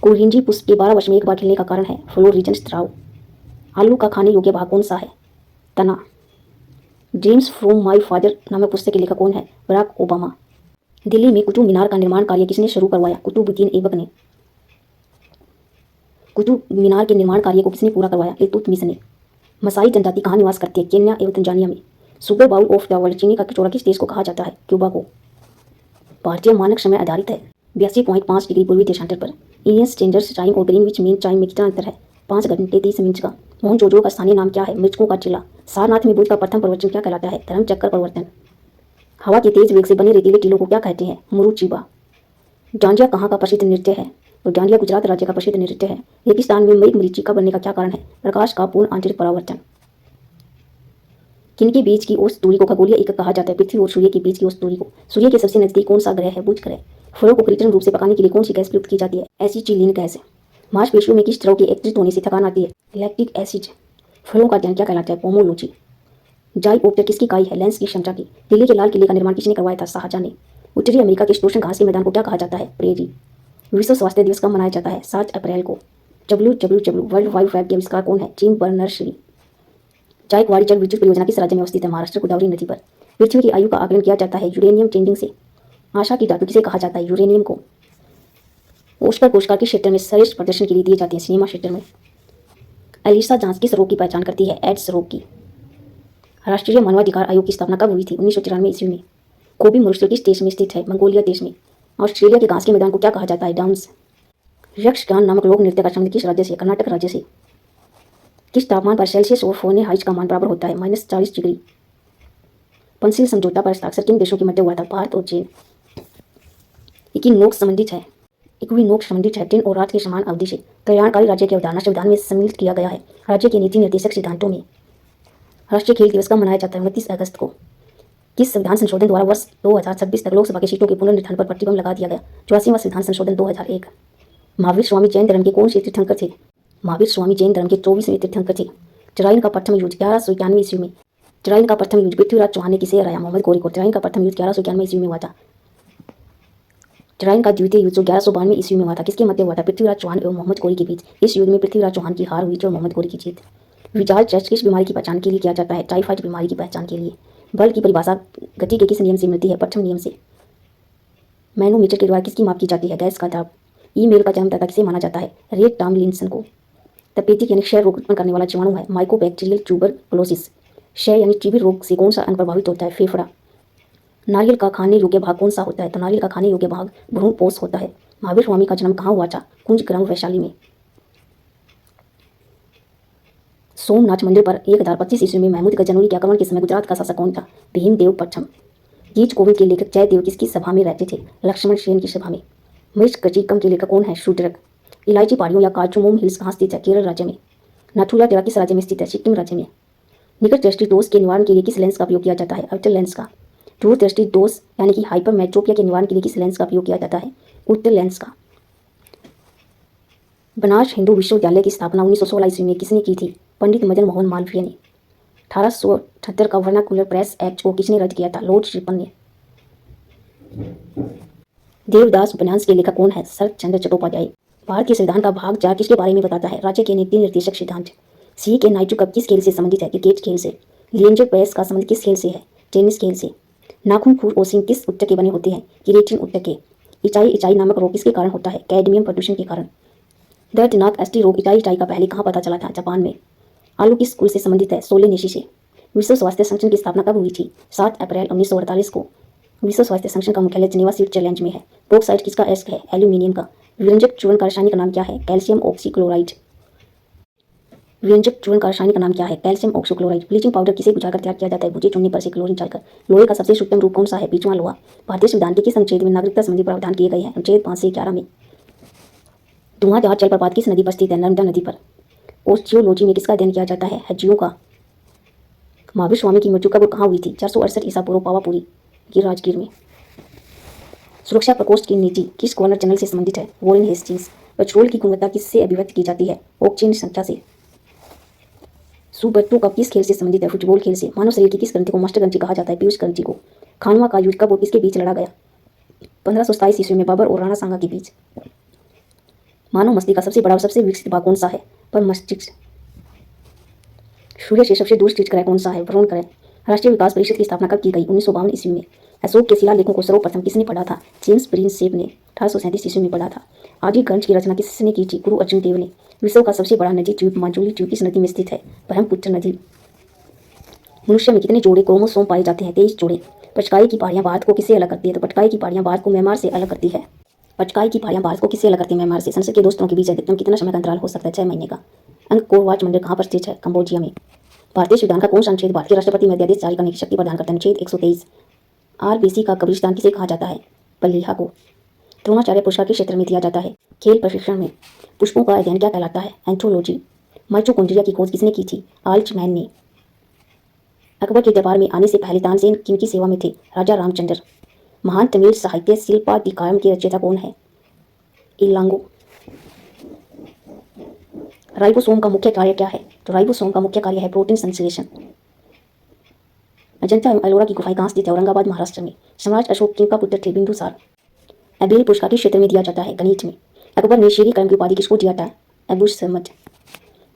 कुरिंजी पुष्प के 12 वर्ष में एक बार खिलने का कारण है? फ्लोरिजन स्त्राव। आलू का खाने योग्य भाग कौन सा है? तना। ड्रीम्स फ्रॉम माय फादर नामक पुस्तक के लेखक कौन है? Barack Obama. दिल्ली में कुतुब मीनार का निर्माण कार्य किसने शुरू करवाया? कुतुबुद्दीन ऐबक ने। कुतुब मीनार के निर्माण कार्य को किसने पूरा करवाया? इल्तुतमिश ने। मसाई जनजाति कहाँ निवास करती है? केन्या एवं तंजानिया में। Super bowl of the world चीनी का कटोरा किस देश को कहा जाता है? क्यूबा को। भारतीय मानक समय आधारित है 82.5 डिग्री पूर्वी देशांतर पर। इंडियन स्टैंडर्ड टाइम और ग्रीनविच मीन टाइम में कितना अंतर है? 5 घंटे 30 मिनट का। मोहनजोदड़ो का स्थानीय नाम क्या है? मृतकों का टीला। सारनाथ में बुद्ध का प्रथम प्रवचन क्या कहलाता है? धर्म चक्र प्रवर्तन। हवा के तेज वेग से बने रेतीले टीलों को क्या कहते हैं? मुरुचीबा। डांडिया कहाँ का प्रसिद्ध नृत्य है? तो डांडिया गुजरात राज्य का प्रसिद्ध नृत्य है। रेगिस्तान में मृग मरीचिका बनने का क्या कारण है? प्रकाश का पूर्ण आंतरिक परावर्तन। किनके बीच की औसत दूरी को खगोलीय एकक कहा जाता है? पृथ्वी और सूर्य के बीच की औसत दूरी को। सूर्य के सबसे नजदीक कौन सा ग्रह है? बुध ग्रह। फलों को कृत्रिम रूप से पकाने के लिए कौन सी गैस प्रयुक्त की जाती है? Acetylene gas. मांसपेशियों में किस तरह के एकत्रित होने से थकान आती है? Lactic acid. फलों का अध्ययन क्या कहलाता है? पोमोलॉजी। डायऑप्टर किसकी इकाई है? लेंस की क्षमता की। दिल्ली के लाल किले का निर्माण किसने करवाया था? शाहजहां ने। उत्तरी अमेरिका के शीतोष्ण घास के मैदान को क्या कहा जाता है? प्रेरी। विश्व स्वास्थ्य दिवस कब मनाया जाता है? 7 अप्रैल को। WWW वर्ल्ड वाइड वेब के आविष्कार कौन है? Tim Berners-Lee. जायकवाड़ी जल विद्युत परियोजना किस राज्य में अवस्थित है? महाराष्ट्र, गोदावरी नदी पर। पृथ्वी की आयु का आकलन किया जाता है यूरेनियम ट्रेंडिंग से। आशा की धातु किसे कहा जाता है? यूरेनियम को। ऑस्कर पुरस्कार किस क्षेत्र में श्रेष्ठ प्रदर्शन के लिए दिए जाते हैं? सिनेमा क्षेत्र में। एलिसा जांच किस रोग की पहचान करती है? एड्स रोग की। राष्ट्रीय मानवाधिकार आयोग की स्थापना कब हुई थी? 1994 ईस्वी में। कोबी मरुस्थल किस देश में स्थित है? मंगोलिया देश में। ऑस्ट्रेलिया के घास के मैदान को क्या कहा जाता है? डाउन्स। यक्षगान नामक लोक नृत्य का संबंध किस राज्य से? कर्नाटक राज्य से। किस तापमान पर सेल्सियस और फ़ारेनहाइट का मान बराबर होता है? -40 डिग्री। पंसिल समझौता पर हस्ताक्षर किन देशों के मध्य हुआ था? भारत और चीन। इक्विनोक्स संबंधित है दिन और रात के समान अवधि से। कल्याणकारी राज्य की अवधारणा संविधान में सम्मिलित किया गया है। राज्य के नीति निर्देशक सिद्धांतों में। राष्ट्रीय खेल दिवस कब मनाया जाता है? 29 अगस्त को। किस संविधान संशोधन द्वारा वर्ष 2026 तक लोकसभा की सीटों के पुनर्निर्धारण पर प्रतिबंध लगा दिया गया? 84वां संविधान संशोधन 2001। महावीर स्वामी जैन धर्म के कौन से तीर्थंकर थे? महावीर स्वामी जैन धर्म के 24वें तीर्थंकर थे। जराइन का प्रथम युद्ध 1191 ईस्वी में। जराइन का प्रथम युद्ध पृथ्वीराज चौहान ने किसे हराया? मोहम्मद गौरी को। जराइन का प्रथम युद्ध 1191 ईस्वी में हुआ था। जराइन का द्वितीय युद्ध जो 1192 ईस्वी में हुआ था किसके मध्य हुआ था? पृथ्वीराज चौहान एवं मोहम्मद गौरी के बीच। इस युद्ध में पृथ्वीराज चौहान की हार हुई थी और मोहम्मद गौरी की जीत। विजार्ड टेस्ट किस बीमारी की पहचान के लिए किया जाता है? टाइफाइड बीमारी की पहचान के लिए। बल की परिभाषा गति के किस नियम से मिलती है? प्रथम नियम से। मैनोमीटर के द्वारा किसकी माप की जाती है? गैस का दाब। ईमेल का जन्मदाता किसे माना जाता है? रे टॉमलिंसन को। तपेदिक यानी क्षय रोग उत्पन्न करने वाला जीवाणु है माइकोबैक्टीरियल ट्यूबरकुलोसिस। क्षय यानी टीबी रोग से कौन सा अंग प्रभावित होता है? फेफड़ा। नारियल का खाने योग्य भाग कौन सा होता है? तो नारियल का खाने योग्य भाग भ्रूणपोष होता है। महावीर स्वामी का जन्म कहाँ हुआ था? कुंजग्राम वैशाली में। सोमनाथ मंदिर पर 1025 ईस्वी में महमूद गजनवी के आक्रमण के समय गुजरात का शासक कौन था? भीमदेव प्रथम। गीत गोविंद के लेखक जयदेव किसकी सभा में रहते थे? लक्ष्मण सेन की सभा में। मृष गजीकम के लेखक कौन है? शूद्रक। इलायची पहाड़ियों या कार्चुमोम हिल्स कहाँ स्थित है? केरल राज्य में। नाथुला टेरा किस राज्य में स्थित है? सिक्किम राज्य में। निकट दृष्टि दोष के निवारण के लिए किस लेंस का उपयोग किया जाता है? अल्ट्रा लेंस का। दूर दृष्टि दोष यानी कि हाइपरमेट्रोपिया के निवारण के लिए किस लेंस का उपयोग किया जाता है? उत्तर लेंस का। बनारस हिंदू विश्वविद्यालय की स्थापना 1916 ईस्वी में किसने की थी? पंडित मदन मोहन मालवीय ने। 1878 का वर्नाकुलर प्रेस एक्ट को किसने रद्द किया था? लॉर्ड रिपन ने। देवदास उपन्यास के लेखक कौन है? शरत चंद्र चट्टोपाध्याय। भारत के संविधान का भाग 4 किसके बारे में बताता है? राज्य के नीति निर्देशक सिद्धांत। सी के नायडू कप किस खेल से संबंधित है? क्रिकेट खेल से। लिएंडर पेस का संबंध किस खेल से है? टेनिस खेल से। नाखून खुर और सींग किस ऊतक के बने होते हैं? केराटिन ऊतक के। इचाई नामक रोग किसके कारण होता है? कैडमियम प्रदूषण के कारण। दर्दनाक एस्टी रोग इचाई का पहले कहाँ पता चला था? जापान में। आलू किस कुल से संबंधित है? सोलेनेसी से। विश्व स्वास्थ्य संगठन की स्थापना कब हुई थी? 7 अप्रैल 1948 को। विश्व स्वास्थ्य संगठन का मुख्यालय जिनेवा स्विट्जरलैंड में है। बॉक्साइट किसका एस्क है? एल्यूमिनियम का। व्यंजक चूर्ण का रासायनिक नाम क्या है? Calcium oxychloride. व्यंजक चूर्ण का रासायनिक नाम क्या है? Calcium oxychloride. ब्लीचिंग पाउडर किसे बुझाकर तैयार किया जाता है? भुजे चुनने पर से क्लोरीन डालकर। लोहे का सबसे सूक्ष्म रूप कौन सा है? बीचवां लोहा। भारतीय संविधान के किस अनुच्छेद में नागरिकता संबंधी प्रावधान किए गए हैं? अनुच्छेद 5 से 11 में। धुआंधार जलप्रपात किस नदी पर स्थित है? नर्मदा नदी पर। ओस्टियोलॉजी में किसका अध्ययन किया जाता है? हड्डियों का। महावीर स्वामी की मृत्यु कब कहाँ हुई थी? 468 ईसा पूर्व पावापुरी की राजगीर में। सुरक्षा प्रकोष्ठ की नीति किस गवर्नर जनरल से संबंधित है? Warren Hastings. पेट्रोल की गुणवत्ता किससे अभिव्यक्त की जाती है? ऑक्सीजन संख्या से। सुबर्टो कप किस खेल से संबंधित है? फुटबॉल खेल से। मानव शरीर की किस ग्रंथि को मास्टर ग्रंथि कहा जाता है? पीयूष ग्रंथि को। खानवा का युद्ध कब और किसके बीच लड़ा गया? 1527 ईस्वी में बाबर और राणा सांगा के बीच। मानव मस्तिष्क का सबसे बड़ा और सबसे विकसित भाग कौन सा है? पर मस्तिष्क। सूर्य से सबसे दूर स्थित ग्रह कौन सा है? भ्रूण ग्रह। राष्ट्रीय विकास परिषद की स्थापना कब की गई? 1952 ईस्वी में। अशोक के शिलालेखों को सर्वप्रथम किसने पढ़ा था? जेम्स प्रिंसेप ने 1837 ईस्वी में पढ़ा था। आदि ग्रंथ की रचना किसने की थी? गुरु अर्जुन देव ने। विश्व का सबसे बड़ा नदी द्वीप माजुली द्वीप किस नदी में स्थित है? ब्रह्मपुत्र नदी। मनुष्य में कितने जोड़े क्रोमोसोम पाए जाते हैं? 23 जोड़े। पटकाई की पहाड़ियां भारत को किससे अलग करती है? तो पटकाई की पहाड़ियां भारत को म्यांमार से अलग करती है। पटकाई की पहाड़ियां भारत को किससे अलग करती है? म्यांमार से। संसद के 2 स्तरों के बीच अधिकतम कितना समय का अंतराल हो सकता है? 6 महीने का। अंगकोर मंदिर कहाँ पर स्थित है? कंबोडिया में। भारतीय संविधान का कौन सा अनुच्छेद भारतीय राष्ट्रपति में अध्यादेश जारी करने की शक्ति प्रदान करता है? अनुच्छेद 123। आरबीसी का कब्रिस्तान किसे कहा जाता है? बल्लीहा को। द्रोणाचार्य पुरस्कार किस क्षेत्र में दिया जाता है? खेल प्रशिक्षण में। पुष्पों का अध्ययन क्या कहलाता है? एंथ्रोलॉजी। माइटोकॉन्ड्रिया की खोज किसने की थी? आल्टमैन ने। अकबर के दरबार में आने से पहले तानसेन किनकी सेवा में थे? राजा रामचंद्र। महान तमिल साहित्य शिल्पाधिकायम के रचयिता कौन है? इलांगो। राइबोसोम का मुख्य कार्य क्या है? तो राइबोसोम का मुख्य कार्य है प्रोटीन संश्लेषण। अजंता एवं एलोरा की गुफाएं कहाँ स्थित है? औरंगाबाद, महाराष्ट्र में। सम्राट अशोक किनका पुत्र थे? बिंदुसार। एबेल पुरस्कार किस क्षेत्र में दिया जाता है? गणित में। अकबर ने शेरी कलम की उपाधि किसको दिया था? अबू समद।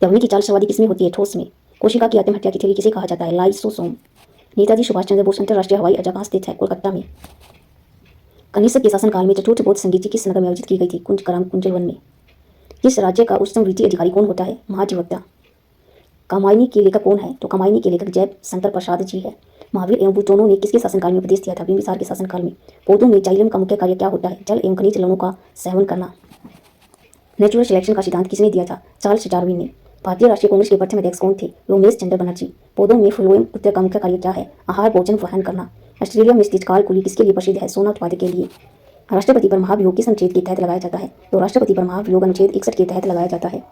ध्वनि की चाल सवारी किसमें होती है? ठोस में। कोशिका की आत्महत्या की थ्योरी किसे कहा जाता है? लाइसोसोम। नेताजी सुभाष चंद्र बोस अंतरराष्ट्रीय हवाई अड्डा कहाँ स्थित है? कोलकाता में। कनिष्क के शासनकाल में चतुर्थ बौद्ध संगीत किस नगर में आयोजित की गई थी? कुंजलवन में। किस राज्य का उच्चतम वित्तीय अधिकारी कौन होता है? महाधिवक्ता। कामायनी के लेखक कौन है? तो कामायनी के लेखक जय शंकर प्रसाद जी है। महावीर एवं बुद्ध दोनों ने किसके शासनकाल में उपदेश दिया था? बिंबिसार के शासनकाल में। पौधों में जाइलम का मुख्य कार्य क्या होता है? जल एवं खनिज लवणों का सेवन करना। नेचुरल सिलेक्शन का सिद्धांत किसने दिया था? चार्ल्स डार्विन ने। भारतीय राष्ट्रीय कांग्रेस के प्रथम अध्यक्ष कौन थे? उमेश चंद्र बनर्जी। पौधों में फ्लोएम उत्तर का मुख्य कार्य क्या है? आहार भोजन वहन करना। ऑस्ट्रेलिया में स्थित कालकुली किसके लिए प्रसिद्ध है? सोना उत्पादन के लिए। राष्ट्रपति पर महाभियोग किस अनुच्छेद के तहत लगाया जाता है? तो राष्ट्रपति पर महाभियोग अनुच्छेद 61 के तहत लगाया जाता है।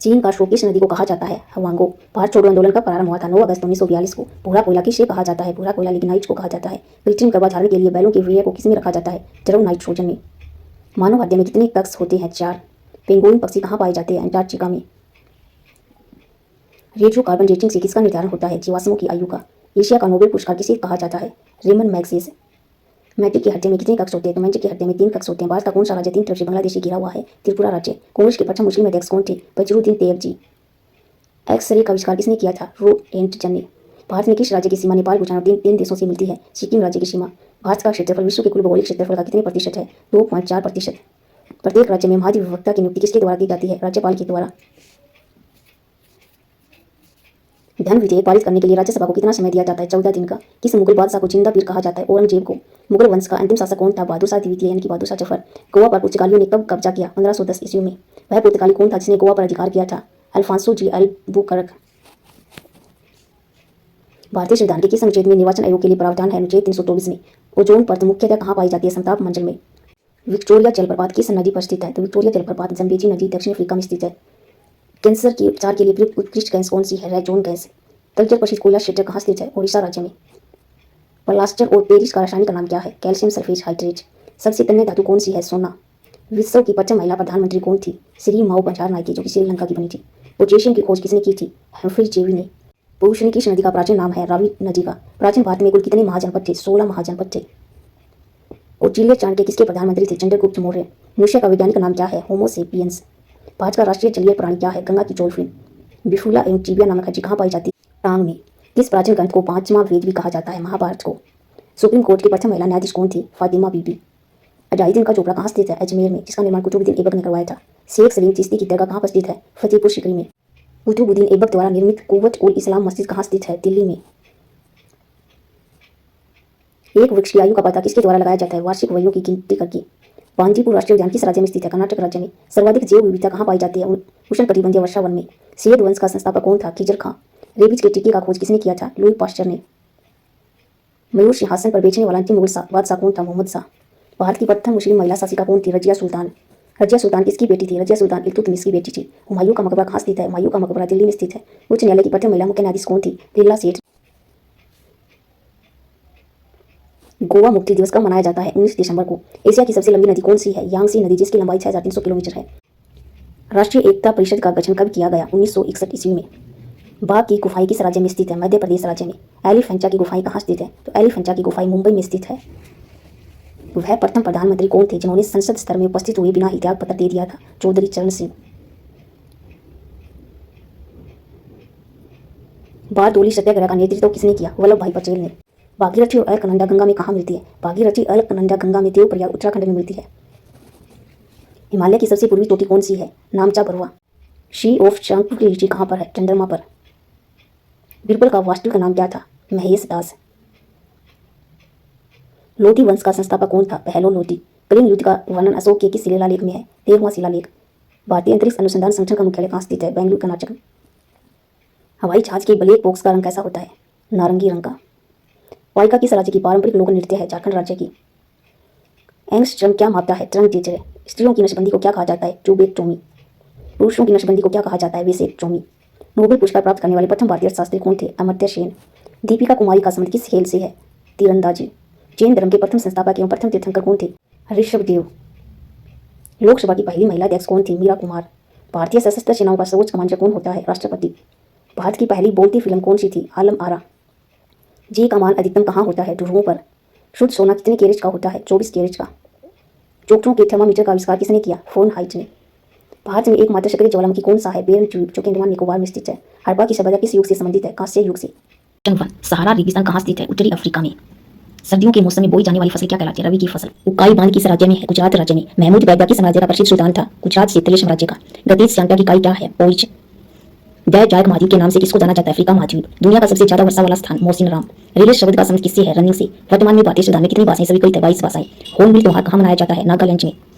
चीन का शोक किस नदी को कहा जाता है? हवांगो। भारत छोड़ो आंदोलन का प्रारंभ हुआ था 9 अगस्त 1942 को। भूरा कोयला किसे कहा जाता है? भूरा कोयला लिग्नाइट को कहा जाता है। कृत्रिम गर्भाधारण के लिए बैलों के वीर्य को किसमें रखा जाता है? जर्म नाइट्रोजन में। मानव हृदय में कितने कक्ष होते हैं? 4। पेंगुइन पक्षी कहाँ पाए जाते हैं? अंटार्कटिका में। रेडियो कार्बन डेटिंग से किसका निर्धारण होता है? जीवाश्मों की आयु का। एशिया का नोबेल पुरस्कार किसे कहा जाता है? Ramon Magsaysay. मैट्रिक के हड्डे में कितने कक्ष होते हैं? तो मैट्रिक के हड्डे में 3 कक्ष होते हैं। भारत का कौन सा राज्य 3 तरफ से बांग्लादेश से घिरा हुआ है? त्रिपुरा राज्य। कांग्रेस के प्रथम मुस्लिम अध्यक्ष कौन थे? बजरुद्दीन तैयबजी। एक्सरे का आविष्कार किसने किया था? रोएंटजन ने। भारत में किस राज्य की सीमा नेपाल, भूटान और तीन देशों से मिलती है? सिक्किम राज्य की सीमा। भारत का क्षेत्रफल विश्व के कुल भौगोलिक क्षेत्रफल का कितने प्रतिशत है? 2.4%। प्रत्येक राज्य में महाधिवक्ता की नियुक्ति किसके द्वारा की जाती है? राज्यपाल के द्वारा। धन विधेयक पारित करने के लिए राज्यसभा को कितना समय दिया जाता है? 14 दिन का। किस मुगल बादशाह को जिंदा पीर कहा जाता है? औरंगजेब को। मुगल वंश का अंतिम शासक कौन था? बहादुर शाह द्वितीय यानी कि बहादुर शाह जफर। गोवा पर पुर्तगालियों ने कब कब्जा किया? 1510 ईस्वी में। वह पुर्तगाली कौन था जिसने गोवा पर अधिकार किया था? अल्फांसो जी अल्बुकर्क। भारतीय संविधान के किस अनुच्छेद में निर्वाचन आयोग के लिए प्रावधान है? अनुच्छेद 324 में। ओजोन परत मुख्यतः कहाँ पाई जाती है? समताप मंडल में। विक्टोरिया जलप्रपात किस नदी पर स्थित है? तो विक्टोरिया जलप्रपात जम्बेजी नदी दक्षिण अफ्रीका में स्थित है। कैंसर के उपचार के लिए प्रयुक्त उत्कृष्ट गैस कौन सी है? रैजोन गैस। तलचर प्रसिद्ध कोयला क्षेत्र कहाँ स्थित है? ओडिशा राज्य में। प्लास्टर और पेरिस का रासायनिक नाम क्या है? Calcium sulphate hydrate. सबसे तन्य धातु कौन सी है? सोना। विश्व की प्रथम महिला प्रधानमंत्री कौन थी? श्री माओ बंजार नायके, जो कि श्रीलंका की बनी थी। पोटेशियम की खोज किसने की थी? हम्फ्री जेवी ने। पुरुषनी किस नदी का प्राचीन नाम है? रावी नदी का। प्राचीन भारत में कुल कितने महाजनपद थे? 16 महाजनपद थे। कौटिल्य चाणक्य किसके प्रधानमंत्री थे? चंद्रगुप्त मौर्य। मनुष्य का वैज्ञानिक नाम क्या है? होमो सेपियंस। भारत का राष्ट्रीय जलीय प्राणी क्या है? गंगा की डॉल्फिन। बिफुला एवं टीबिया नामक हड्डी कहाँ पाई जाती है? टांग में। किस प्राचीन ग्रंथ को 5वां वेद भी कहा जाता है? महाभारत को। सुप्रीम कोर्ट की प्रथम महिला न्यायाधीश कौन थी? फातिमा बीबी। अजाउद्दीन का चोपड़ा कहाँ स्थित है? अजमेर में, जिसका निर्माण कुतुबुद्दीन ऐबक ने करवाया था। शेख सलीम चिश्ती की दरगाह कहाँ पर स्थित है? फतेहपुर सीकरी में। कुतुबुद्दीन ऐबक द्वारा निर्मित कुव्वत उल इस्लाम मस्जिद कहाँ स्थित है? दिल्ली में। एक वृक्ष की आयु का पता किसके द्वारा लगाया जाता है? वार्षिक वयों की गिनती करके। बांदीपुर राष्ट्रीय उद्यान किस राज्य में स्थित है? कर्नाटक राज्य में। सर्वाधिक जैव विविधता कहाँ पाई जाती है? उष्णकटिबंधीय वर्षा वन में। सैयद वंश का संस्थापक कौन था? खिजर खां। रेबीज के टीके का खोज किसने किया था? लुई पास्चर ने। मयूर सिंहासन पर बेचने वाला अंतिम मुगल बादशाह कौन था? मोहम्मद शाह। भारत की प्रथम मुस्लिम महिला शासिका कौन थी? रजिया सुल्तान। रजिया सुल्तान किसकी बेटी थी? रजिया सुल्तान इल्तुतमिश की बेटी थी। हुमायूं का मकबरा कहाँ स्थित है? हुमायूं का मकबरा दिल्ली में स्थित है। उच्च न्यायालय की प्रथम महिला मुख्य न्यायाधीश कौन थी? बिरला सेठ। गोवा मुक्ति दिवस कब मनाया जाता है? 19 दिसंबर को। एशिया की सबसे लंबी नदी कौन सी है? यांगसी नदी, जिसकी लंबाई 6300 किलोमीटर है। राष्ट्रीय एकता परिषद का गठन कब किया गया? 1961 ईस्वी में। बाघ की गुफाएं किस राज्य में स्थित है? मध्य प्रदेश राज्य में। एलिफेंटा की गुफाएं कहाँ स्थित है? तो एलिफेंटा की गुफाएं मुंबई में स्थित है। वह प्रथम प्रधानमंत्री कौन थे जिन्होंने संसद स्तर में उपस्थित हुए बिना ही त्याग पत्र दे दिया था? चौधरी चरण सिंह। बारडोली सत्याग्रह का नेतृत्व किसने किया? वल्लभ भाई पटेल ने। भागीरथी और अलकनंदा गंगा में कहाँ मिलती है? भागीरथी अलकनंदा गंगा में देवप्रयाग उत्तराखंड में मिलती है। हिमालय की सबसे पूर्वी चोटी कौन सी है? नामचा बरुआ। शी ऑफ चांगपुर की लीची कहाँ पर है? चंद्रमा पर। बीरबल का वास्तविक नाम क्या था? महेश दास। लोधी वंश का संस्थापक कौन था? पहलो लोधी। कलिंग युद्ध का वर्णन अशोक के किस शिलालेख में है? 13वां शिलालेख। भारतीय अंतरिक्ष अनुसंधान संगठन का मुख्यालय कहाँ स्थित है? बेंगलुरु, कर्नाटक में। हवाई जहाज के ब्लैक बॉक्स का रंग कैसा होता है? नारंगी रंग का। वाइका किस राज्य की पारंपरिक लोक नृत्य है? झारखंड राज्य की। एंगस्ट्रम क्या मापता है? टर्न। स्त्रियों की नसबंदी को क्या कहा जाता है? ट्यूबेक्टोमी। पुरुषों की नसबंदी को क्या कहा जाता है? वेसेक्टोमी। नोबेल पुरस्कार प्राप्त करने वाले प्रथम भारतीय अर्थशास्त्री कौन थे? अमर्त्य सेन। दीपिका कुमारी का संबंध किस खेल से है? तीरंदाजी। जैन धर्म के प्रथम संस्थापक एवं प्रथम तीर्थंकर कौन थे? ऋषभदेव। लोकसभा की पहली महिला अध्यक्ष कौन थी? मीरा कुमार। भारतीय सशस्त्र सेनाओं का सर्वोच्च कमांडर कौन होता है? राष्ट्रपति। भारत की पहली बोलती फिल्म कौन सी थी? आलम आरा। जी का मान अधिकतम कहाँ होता है? ध्रुवों पर। शुद्ध सोना कितने कैरेट का होता है? 24 कैरेट का। चोकटों के थर्मामीटर का आविष्कार किसने किया? फ़ारेनहाइट ने। भारत में एकमात्र सक्रिय ज्वालामुखी कौन सा है? बेरन ट्यूब, जो कि अंडमान निकोबार में स्थित है। हड़प्पा की सभ्यता किस युग से संबंधित है? कांस्य युग से। सहारा रेगिस्तान कहाँ स्थित है? उत्तरी अफ्रीका में। सर्दियों के मौसम में बोई जाने वाली फसल क्या कहलाती है? रबी की फसल। उकाई बांध किस राज्य में है? गुजरात राज्य में। महमूद बैदा किस साम्राज्य का प्रसिद्ध सुल्तान था? गुजरात क्षेत्रीय साम्राज्य का। गतिज श्यानता की इकाई क्या है? पोइज। द जायक महाद्वीप के नाम से किसको जाना जाता है? अफ्रीका महाद्वीप। दुनिया का सबसे ज्यादा वर्षा वाला स्थान? मोसिनराम। रेलिस शब्द का संबंध किससे है? रनिंग से। वर्तमान में भारतीय संविधान में कितनी भाषाएं स्वीकृत है? 22 भाषाएं। होर्नबिल त्योहार कहाँ मनाया जाता है? नागालैंड में।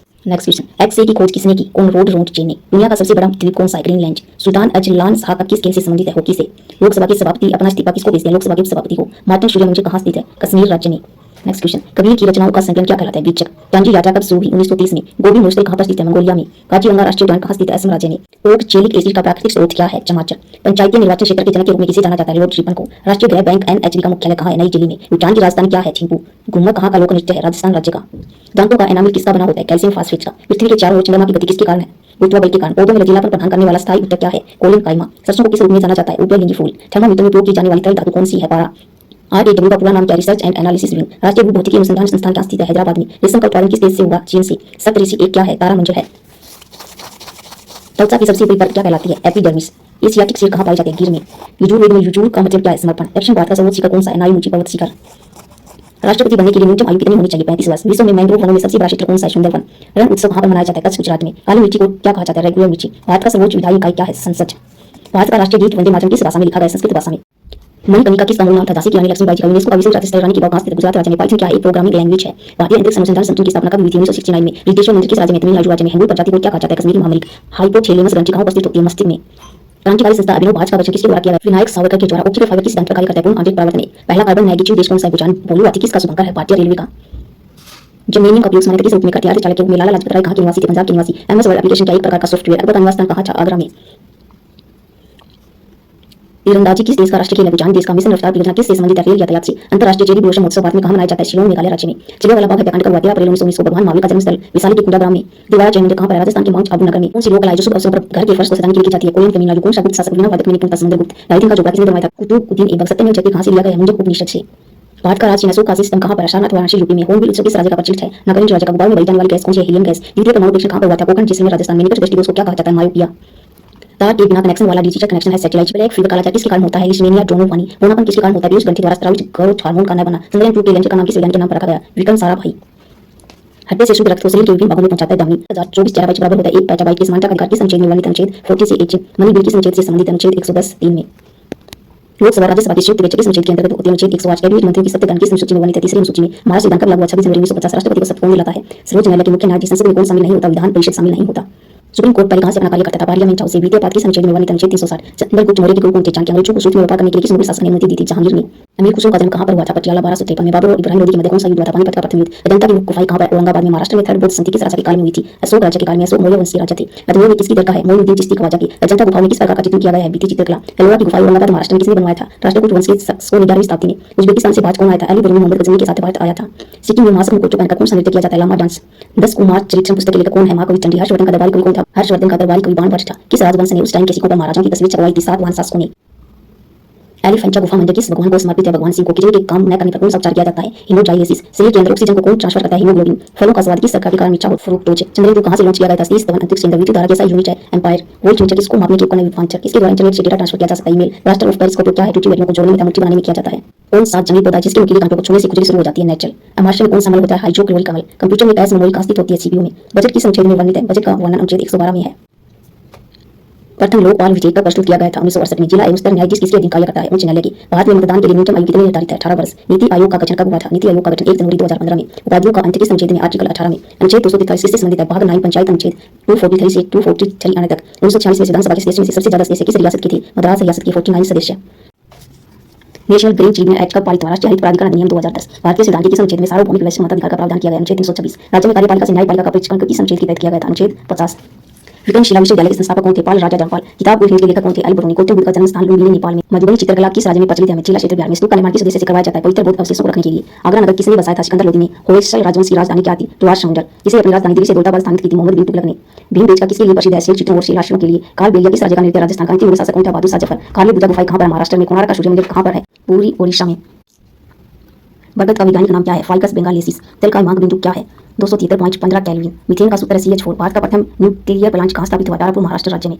नेक्स्ट क्वेश्चन, एक्स-रे की खोज किसने की? कॉनराड रोन्टजे ने। दुनिया का सबसे बड़ा द्वीप कौन सा है? ग्रीनलैंड। सुल्तान अजलान शाह का किस खेल से संबंधित है? हॉकी से। लोकसभा के सभापति अपना इस्तीफा किसको भेजते हैं? लोकसभा के सभापति को। मार्टिन सूर्य मंदिर कहाँ स्थित है? कश्मीर राज्य में। नेक्स्ट क्वेश्चन, कबीर की रचनाओं का संकलन क्या कहलाता है? बीचक। तांजी यात्रा कब शुरू हुई? 1930 में। गोबी मोस्टल कहाँ पर स्थित है? मंगोलिया में। काजीरंगा राष्ट्रीय उद्यान कहाँ स्थित है? असम राज्य में। ओक्जेलिक एसिड का प्राकृतिक स्रोत क्या है? टमाटर। पंचायती निर्वाचन क्षेत्र के जनक के रूप में किसे जाना जाता है? लॉर्ड रिपन को। राष्ट्रीय गृह बैंक एनएचबी का मुख्यालय कहाँ है? नई दिल्ली में। भूटान की राजधानी क्या है? थिम्पू। घुमर कहाँ का लोक नृत्य है? राजस्थान राज्य का। दांतों का एनामिल किसका बना होता है? कैल्शियम फास्फेट का। पृथ्वी के चारों ओर चंद्रमा की गति किसके कारण है? गुरुत्वाकर्षण के कारण। पौधों में लचीलापन प्रदान करने वाला स्थायी ऊतक क्या है? कोलिन काइमा। सरसों को किस रूप में जाना जाता है? उभयलिंगी फूल। थर्मामीटर में उपयोग की जाने वाली तरल धातु कौन सी है? पारा। RAW का पूरा नाम क्या है? Research and analysis wing. राष्ट्रीय भूभौतिकी अनुसंधान संस्थान क्या स्थित है? हैदराबाद में। रेशम का उत्पादन किस देश से होगा? चीन से। सप्तऋषि एक क्या है? तारामंडल है। त्वचा की सबसे बड़ी परत क्या कहलाती है? एपिडर्मिस। एशियाटिक सील कहाँ पाई जाती है? गिर में। यजुर्वेद में यजुर का मतलब क्या है? समर्पण। दक्षिण भारत का सर्वोच्च शिखर कौन सा है? नायुमुची पर्वत शिखर। राष्ट्रपति बनने के लिए न्यूनतम आयु कितनी होनी चाहिए? 35 वर्ष। विश्व में मैंग्रोव वनों में सबसे बड़ा क्षेत्र कौन सा है? सुंदरवन। रण उत्सव कहाँ पर मनाया जाता है? कच्छ, गुजरात में। काली मिर्ची को क्या कहा जाता है? रेगुलर मिर्ची। भारत का सर्वोच्च विधायी इकाई क्या है? संसद। भारत का राष्ट्रीय गीत वंदे मातरम किस भाषा में लिखा गया? संस्कृत भाषा में। मणिकर्णिका किसका मूल नाम था? झांसी की रानी लक्ष्मीबाई जी का। यूनेस्को का विश्व राज्य स्तरीय रानी की बाग कहाँ स्थित है? गुजरात राज्य में। पाइथन क्या है? एक प्रोग्रामिंग लैंग्वेज है। भारतीय अंतरिक्ष अनुसंधान संगठन की स्थापना कब हुई थी? 1969 में। रितेश्वर मंदिर किस राज्य में? तमिलनाडु राज्य में। हिंदू प्रजाति को क्या कहा जाता है? कश्मीरी महामरिक। हाइपोथैलेमस ग्रंथि कहाँ उपस्थित होती है? मस्तिष्क में। क्रांतिकारी संस्था अभिनव भाज का गठन किसके द्वारा किया गया? विनायक सावरकर के द्वारा। ऑप्टिकल फाइबर किस सिद्धांत पर कार्य करता है? पूर्ण आंतरिक परावर्तन। पहला कार्बन नेगेटिव देश कौन सा है? भूटान। भोलू किसका शुभंकर है? भारतीय रेलवे का। जर्मेनियम का उपयोग सामान्यतः किस रूप में करते हैं? चालक के रूप में। लाला लाजपत राय कहाँ के निवासी थे? पंजाब के निवासी। MS वर्ड एप्लीकेशन का एक प्रकार का सॉफ्टवेयर। अकबर का निवास स्थान कहाँ था? आगरा में। तीरंदाजी किस देश का राष्ट्रीय खेल है? भूटान देश का। मिशन रफ्तार परियोजना किससे संबंधित है? रेल यातायात से। अंतर्राष्ट्रीय चेरी ब्लॉसम महोत्सव भारत में कहाँ मनाया जाता है? शिलोंग, मेघालय राज्य में। जलियांवाला बाग हत्याकांड कब हुआ? 13 अप्रैल 1919 को। भगवान महावीर का जन्मस्थल वैशाली के कुंडाग्राम में। दोबारा जैन मंदिर कहाँ पर है? राजस्थान के माउंट आबू नगर में। कौन सी लोक कला है जो शुभ अवसरों पर घर के फर्श को सजाने के लिए की जाती है? कोरियन तमिलनाडु। कौन सा गुप्त शासक बिना वादक में निपुण था? समुद्रगुप्त। रायथिन का झोपड़ा किसने बनवाया था? कुतुबुद्दीन ऐबक। सत्यमेव जयते कहाँ से लिया गया है? मुंडक उपनिषद से। भारत का राज्य अशोक का सिस्टम कहाँ पर है? सारनाथ, वाराणसी, यूपी में। होर्नबिल उत्सव किस राज्य का प्रचलित है? नागालैंड राज्य का। गुब्बारों में बही जाने वाली गैस कौन सी है? Helium gas. द्वितीय परमाणु परीक्षण कहाँ पर हुआ था? पोखरण, जैसलमेर, राजस्थान में। निकट दृष्टिदोष को क्या कहा जाता है? मायोपिया। तार के बिना कनेक्शन वाला डिजिटल कनेक्शन है सैटेलाइट। ब्लैक फीवर कालाजार किसके कारण होता है? लिशमेनिया ड्रोनोफानी। मोनापन किसके कारण होता है? पीयूष ग्रंथि द्वारा स्रावित ग्रोथ हार्मोन का न बना। चंद्रयान 2 के लॉन्चर का नाम किस वैज्ञानिक के नाम पर रखा गया? विक्रम साराभाई। हड्डी से शुद्ध रक्त को शरीर के विभिन्न भागों में पहुंचाता है धमनी। 1024 टेराबाइट बराबर होता है 1 पेटाबाइट के। समानता का अधिकार किस अनुच्छेद में वर्णित? अनुच्छेद 40 से 8। मनी बिल किस अनुच्छेद से संबंधित? अनुच्छेद 110(3) में। लोकसभा राज्यसभा के संयुक्त बैठक किस अनुच्छेद के अंतर्गत होती है? अनुच्छेद 108। कैबिनेट मंत्रियों की सत्तागण किस अनुसूची में वर्णित है? तीसरी अनुसूची में। महाराष्ट्र विधान कब लागू हुआ? 26 जनवरी 1950। राष्ट्रपति को शपथ कौन दिलाता है? सर्वोच्च न्यायालय के मुख्य न्यायाधीश। संसद में कौन शामिल नहीं होता? विधान परिषद शामिल नहीं होता। सुप्रीम कोर्ट पहले कहाँ से अपना कार्य करता था? पार्लियामेंट हाउस से। द्वितीय पाद किस अनुच्छेद में वर्णित? अनुच्छेद 360। चंद्रगुप्त मौर्य के गुरु कौन थे? चाणक्य। अंग्रेजों को सूक्ष्म व्यापार करने के लिए किस मुगल शासक ने अनुमति दी थी? जहांगीर ने। अमीर खुसरो का जन्म कहाँ पर हुआ था? पटियाला 1253 में। बाबर और इब्राहिम लोदी के मध्य कौन सा युद्ध हुआ था? पानीपत का प्रथम युद्ध। अजंता की गुफाएं कहाँ पर? औरंगाबाद में। महाराष्ट्र में थर्ड बौद्ध संधि किस राजा के काल में हुई थी? अशोक राज्य के काल में। अशोक मौर्य वंश के राजा थे। अजमेर में किसकी दरगाह है? मोइनुद्दीन चिश्ती ख्वाजा की। अजंता गुफाओं में किस प्रकार का चित्रण किया गया है? भित्ति चित्रकला। एलोरा की गुफाएं औरंगाबाद महाराष्ट्र में किसने बनवाया था? राष्ट्रकूट वंश के 11वीं शताब्दी में। उज्बेकिस्तान से बाज कौन आया था? अली बरूनी मोहम्मद गजनी के साथ भारत आया था। सिक्किम में मास्क मुकुट पहनकर कौन सा नृत्य किया जाता है? लामा डांस। 10 कुमार चरित्रम पुस्तक के लेखक कौन है? महाकवि चंडी। हर्षवर्धन का दरबारी कवि कौन था? हर्षवर्धन का दरबारी कवि बाणभट्ट था। किस राजवंश ने उस टाइम के सिक्कों पर महाराजाओं की तस्वीर छपवाई थी? सातवाहन शासकों ने। एलिफेंटा गुफा मंदिर किस भगवान को समर्पित है? भगवान शिव को। किडनी के काम न करने पर कौन सा उपचार किया जाता है? हीमोडायलिसिस। शरीर के अंदर ऑक्सीजन को कौन ट्रांसफर करता है? हीमोग्लोबिन। फलों का स्वाद किस सरकार के कारण मीठा और फ्रुक्टोज। चंद्रयान 2 कहाँ से लॉन्च किया गया था? सतीश धवन अंतरिक्ष केंद्र। विद्युत धारा जैसा यूनिट है एम्पायर। वोल्ट मीटर किसको मापने के उपकरण है? विभवांतर। किसके द्वारा इंटरनेट से डेटा ट्रांसफर किया जा सकता है? ईमेल। रास्टर ऑफ पेरिस का उपयोग क्या है? टूटी वेलियों को जोड़ने में मूर्ति बनाने में किया जाता है। कौन सा जंगली पौधा जिसके नुकीले कांटों को छूने से खुजली शुरू हो जाती है? नेचुरल। अमाशय में कौन सा अम्ल होता है? हाइड्रोक्लोरिक अम्ल। कंप्यूटर में कैश मेमोरी कहाँ स्थित होती है? CPU में। बजट किस अनुच्छेद में वर्णित है? बजट का वर्णन अनुच्छेद 112 में है। प्रथम लोकपाल विधेयक का प्रस्तुत किया गया था 1968 में। जिला एवं स्तर न्यायाधीश किसके अधीन कार्य करता है? उच्च न्यायालय की। भारत में मतदान के लिए न्यूनतम आयु कितनी निर्धारित है? 18 वर्ष। नीति आयोग का गठन कब हुआ था? नीति आयोग का गठन 1 जनवरी 2015 में। उपाधियों का अंत किस अनुच्छेद में? आर्टिकल 18 में। अनुच्छेद 243 किससे संबंधित है? भाग 9 पंचायत अनुच्छेद 243 से 243 आने तक। 1946 में विधानसभा के सदस्यों में से सबसे ज्यादा सदस्य किस रियासत की थी? मद्रास रियासत की 49 सदस्य। नेशनल ग्रीन ट्रिब्यूनल एक्ट कब पारित हुआ? राष्ट्रीय हरित प्राधिकरण अधिनियम 2010। भारतीय संविधान के किस अनुच्छेद में सार्वभौमिक वैश्विक मताधिकार का प्रावधान किया गया? अनुच्छेद 326। राज्य में कार्यपालिका से न्यायपालिका का परीक्षण किस अनुच्छेद के तहत किया गया था? अनुच्छेद 50। ब्रिटेन शिला विश्वविद्यालय के संस्थापक कौन थे? पाल राजा जयपाल। किताब और हिंदी के लेखक कौन थे? अल बरूनी। गौतम बुद्ध का जन्म स्थान लुम्बिनी नेपाल में। मधुबनी चित्रकला किस राज्य में प्रचलित है? मिथिला क्षेत्र बिहार में। स्तूप का निर्माण किस उद्देश्य से करवाया जाता है? पवित्र बौद्ध अवशेषों को रखने के लिए। आगरा नगर किसने बसाया था? सिकंदर लोदी ने। होयसल राजवंश की राजधानी क्या थी? द्वार समुद्र। इसे अपनी राजधानी दिल्ली से दौलताबाद स्थापित की थी मोहम्मद बिन तुगलक ने। भीमबेटका किसके लिए प्रसिद्ध है? शिव चित्रों और शिलाश्रयों के लिए। काल बेलिया किस राज्य का नृत्य? राजस्थान का। अंतिम मुगल शासक कौन था? बहादुर शाह जफर। काली बुद्धा गुफा कहाँ पर है? महाराष्ट्र में। कोणार्क का सूर्य मंदिर कहाँ पर है? पूरी ओडिशा में। बरगद का वैज्ञानिक नाम क्या है? फाइकस बेंगालेसिस। तेल का हिमांक बिंदु क्या है? 273.15 केल्विन। मीथेन का सूत्र CH4। भारत का प्रथम न्यूक्लियर प्लांट कहाँ स्थापित हुआ? तारापुर महाराष्ट्र राज्य में।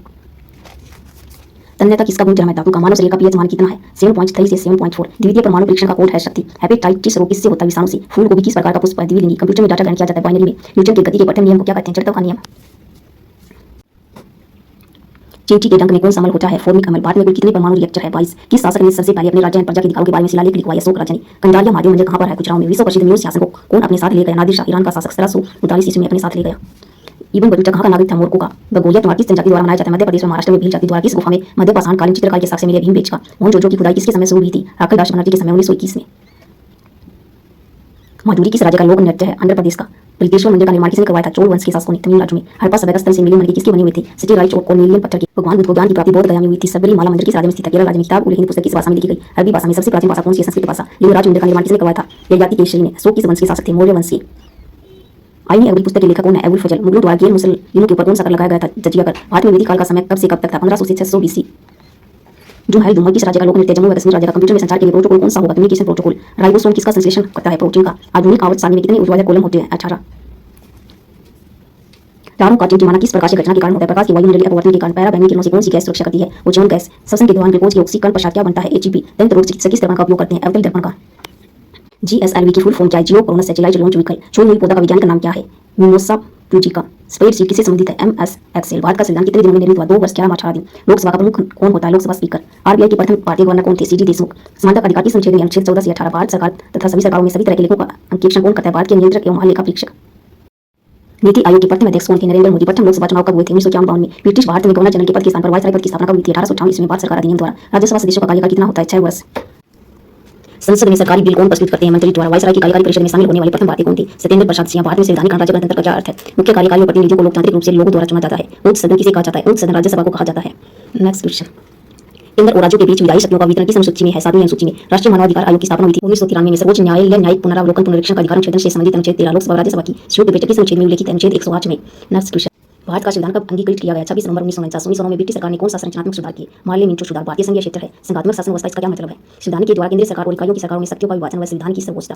तन्यता किसका गुण जन्म है? धातु का। मानव शरीर का pH मान कितना है? 7.3 से 7.4। द्वितीय परमाणु परीक्षण का कोड है शक्ति। हेपेटाइटिस रोग किससे होता है? विषाणु से। फूल गोभी किस प्रकार का पुष्प है? द्विलिंगी। कंप्यूटर में डाटा ग्रहण किया जाता है बाइनरी में। न्यूटन की गति के प्रथम नियम को क्या कहते हैं? जड़त्व का नियम। चींटी के डंक में कौन सा अम्ल होता है? फॉर्मिक अम्ल। भारत में कुल कितने परमाणु रिएक्टर है? 22। किस शासक ने सबसे पहले अपने राज्य प्रजा के अधिकारों के बारे में शिलालेख लिखवाया? अशोक राजा ने। कंडारिया महादेव मंदिर कहाँ पर है? गुजरात में। विश्व प्रसिद्ध म्यूज शासन को कौन अपने साथ ले गया? नादिर शाह। ईरान का शासक 1739 ईस्वी में अपने साथ ले गया। इब्न बतूता कहाँ का नागरिक था? मोरक्को का। बगोलिया त्योहार किस जनजाति द्वारा मनाया जाता है? मध्य प्रदेश में। महाराष्ट्र में भील जाति द्वारा। किस गुफा में मध्य पाषाण कालीन चित्रकारी के साक्ष्य मिले? भीमबेटका। मोहनजोदड़ो की खुदाई किसके समय शुरू हुई थी? राखल दास बनर्जी के समय 1921 में। माधुरी किस राज्य का लोक नृत्य है? आंध्र प्रदेश का। बृहदेश्वर मंदिर का निर्माण किसने करवाया था? चोल वंश के शासकों ने। तमिलनाडु में। हड़प्पा सभ्यता स्थल से मिली मंदिर किसकी बनी हुई थी? सिटी राइच और कोर्नेलियन पत्थर की। भगवान बुद्ध को ज्ञान की प्राप्ति बोध गया में हुई थी। सबरीमाला मंदिर किस राज्य में स्थित है? केरल राज्य में। किताब और हिंदी पुस्तक किस भाषा में लिखी गई? अरबी भाषा में। सबसे प्राचीन भाषा कौन सी है? संस्कृत भाषा। लिंगराज मंदिर का निर्माण किसने करवाया था? ययाति केशरी ने। अशोक किस वंश के शासक थे? मौर्य वंश के। आईनी अगली पुस्तक के लेखक कौन है? अबुल फजल। मुगलों द्वारा गैर मुसलमानों के ऊपर कौन सा कर लगाया गया था? जजिया कर। भारत में वैदिक काल का समय कब से कब तक था? 1500 से 600 BC। जुमहल दुमल किस राज्य का लोक नृत्य? जम्मू व कश्मीर राज्य का। कंप्यूटर में संचार के लिए प्रोटोकॉल कौन सा होगा? Communication protocol. राइबोसोम किसका संश्लेषण करता है? प्रोटीन का। आधुनिक आवर्त सारणी में कितने ऊर्ध्वाधर कॉलम होते हैं? 18। तारों का टिमटिमाना किस प्रकार की घटना के कारण होता है? प्रकाश की वायुमंडलीय अपवर्तन के कारण। पराबैंगनी किरणों से कौन सी गैस सुरक्षा करती है? Ozone gas. श्वसन के दौरान ग्लूकोज के ऑक्सीकरण पश्चात क्या बनता है? ATP। दंत रोग चिकित्सक किस दर्पण का उपयोग करते हैं? अवतल दर्पण का। GSLV की फुल फॉर्म क्या है? जियो कोरोना सैटेलाइट लॉन्च व्हीकल। छोलमुई पौधा का वैज्ञानिक नाम क्या है? मिमोसा प्यूजिका। स्प्रेडशीट किससे संबंधित है? MS Excel. भारत का संविधान कितने दिनों में निर्मित हुआ? 2 वर्ष 11 माह 18 दिन। लोकसभा का प्रमुख कौन होता है? लोकसभा स्पीकर। RBI के प्रथम भारतीय गवर्नर कौन थे? CG देशमुख। समानता का अधिकार किस अनुच्छेद में? अनुच्छेद 14 से 18। भारत सरकार तथा सभी सरकारों में सभी तरह के लेखों का अंकेक्षण कौन करता है? भारत के नियंत्रक एवं महालेखा परीक्षक। नीति आयोग के प्रथम अध्यक्ष कौन थे? नरेंद्र मोदी। प्रथम लोकसभा चुनाव कब हुए थे? 1951 में। ब्रिटिश भारत में गवर्नर जनरल के पद के स्थान पर वायसराय पद की स्थापना कब हुई थी? 1858 ईस्वी में। भारत सरकार अधिनियम द्वारा राज्यसभा सदस्यों का कार्यकाल कितना होता है? 6 वर्ष। संसद में सरकारी बिल कौन प्रस्तुत करते हैं? मंत्री द्वारा। वायसराय की कार्यकारी परिषद में शामिल होने वाले प्रथम भारतीय कौन थे? सत्येंद्र प्रसाद सिंह। भारत में संवैधानिक गणराज्य गणतंत्र का क्या अर्थ है? मुख्य कार्यकारी और प्रतिनिधियों को लोकतांत्रिक रूप से लोगों द्वारा चुना जाता है। उच्च सदन किसे कहा जाता है? उच्च सदन राज्यसभा को कहा जाता है। Next question. केंद्र और राज्यों के बीच विधायी शक्तियों का वितरण किस अनुसूची में है? 7वीं अनुसूची में। राष्ट्रीय मानवाधिकार आयोग की स्थापना हुई थी 1993 में। सर्वोच्च न्यायालय न्यायिक पुनरावलोकन पुनरीक्षण का अधिकार अनुच्छेद से संबंधित अनुच्छेद 13। लोकसभा और राज्यसभा की संयुक्त बैठक किस अनुच्छेद में उल्लेखित है? अनुच्छेद 108 में। Next question. भारत का संविधान कब अंगीकृत किया गया? 26 नवंबर 1949। 1909 में ब्रिटिश सरकार ने कौन सा संरचनात्मक सुधार किए? मार्ले मिंटो सुधार। भारतीय संघीय क्षेत्र है। संघात्मक शासन व्यवस्था इसका क्या मतलब है? संविधान के द्वारा केंद्रीय सरकार और इकाइयों की सरकारों में शक्तियों का विभाजन व संविधान की सर्वोच्चता।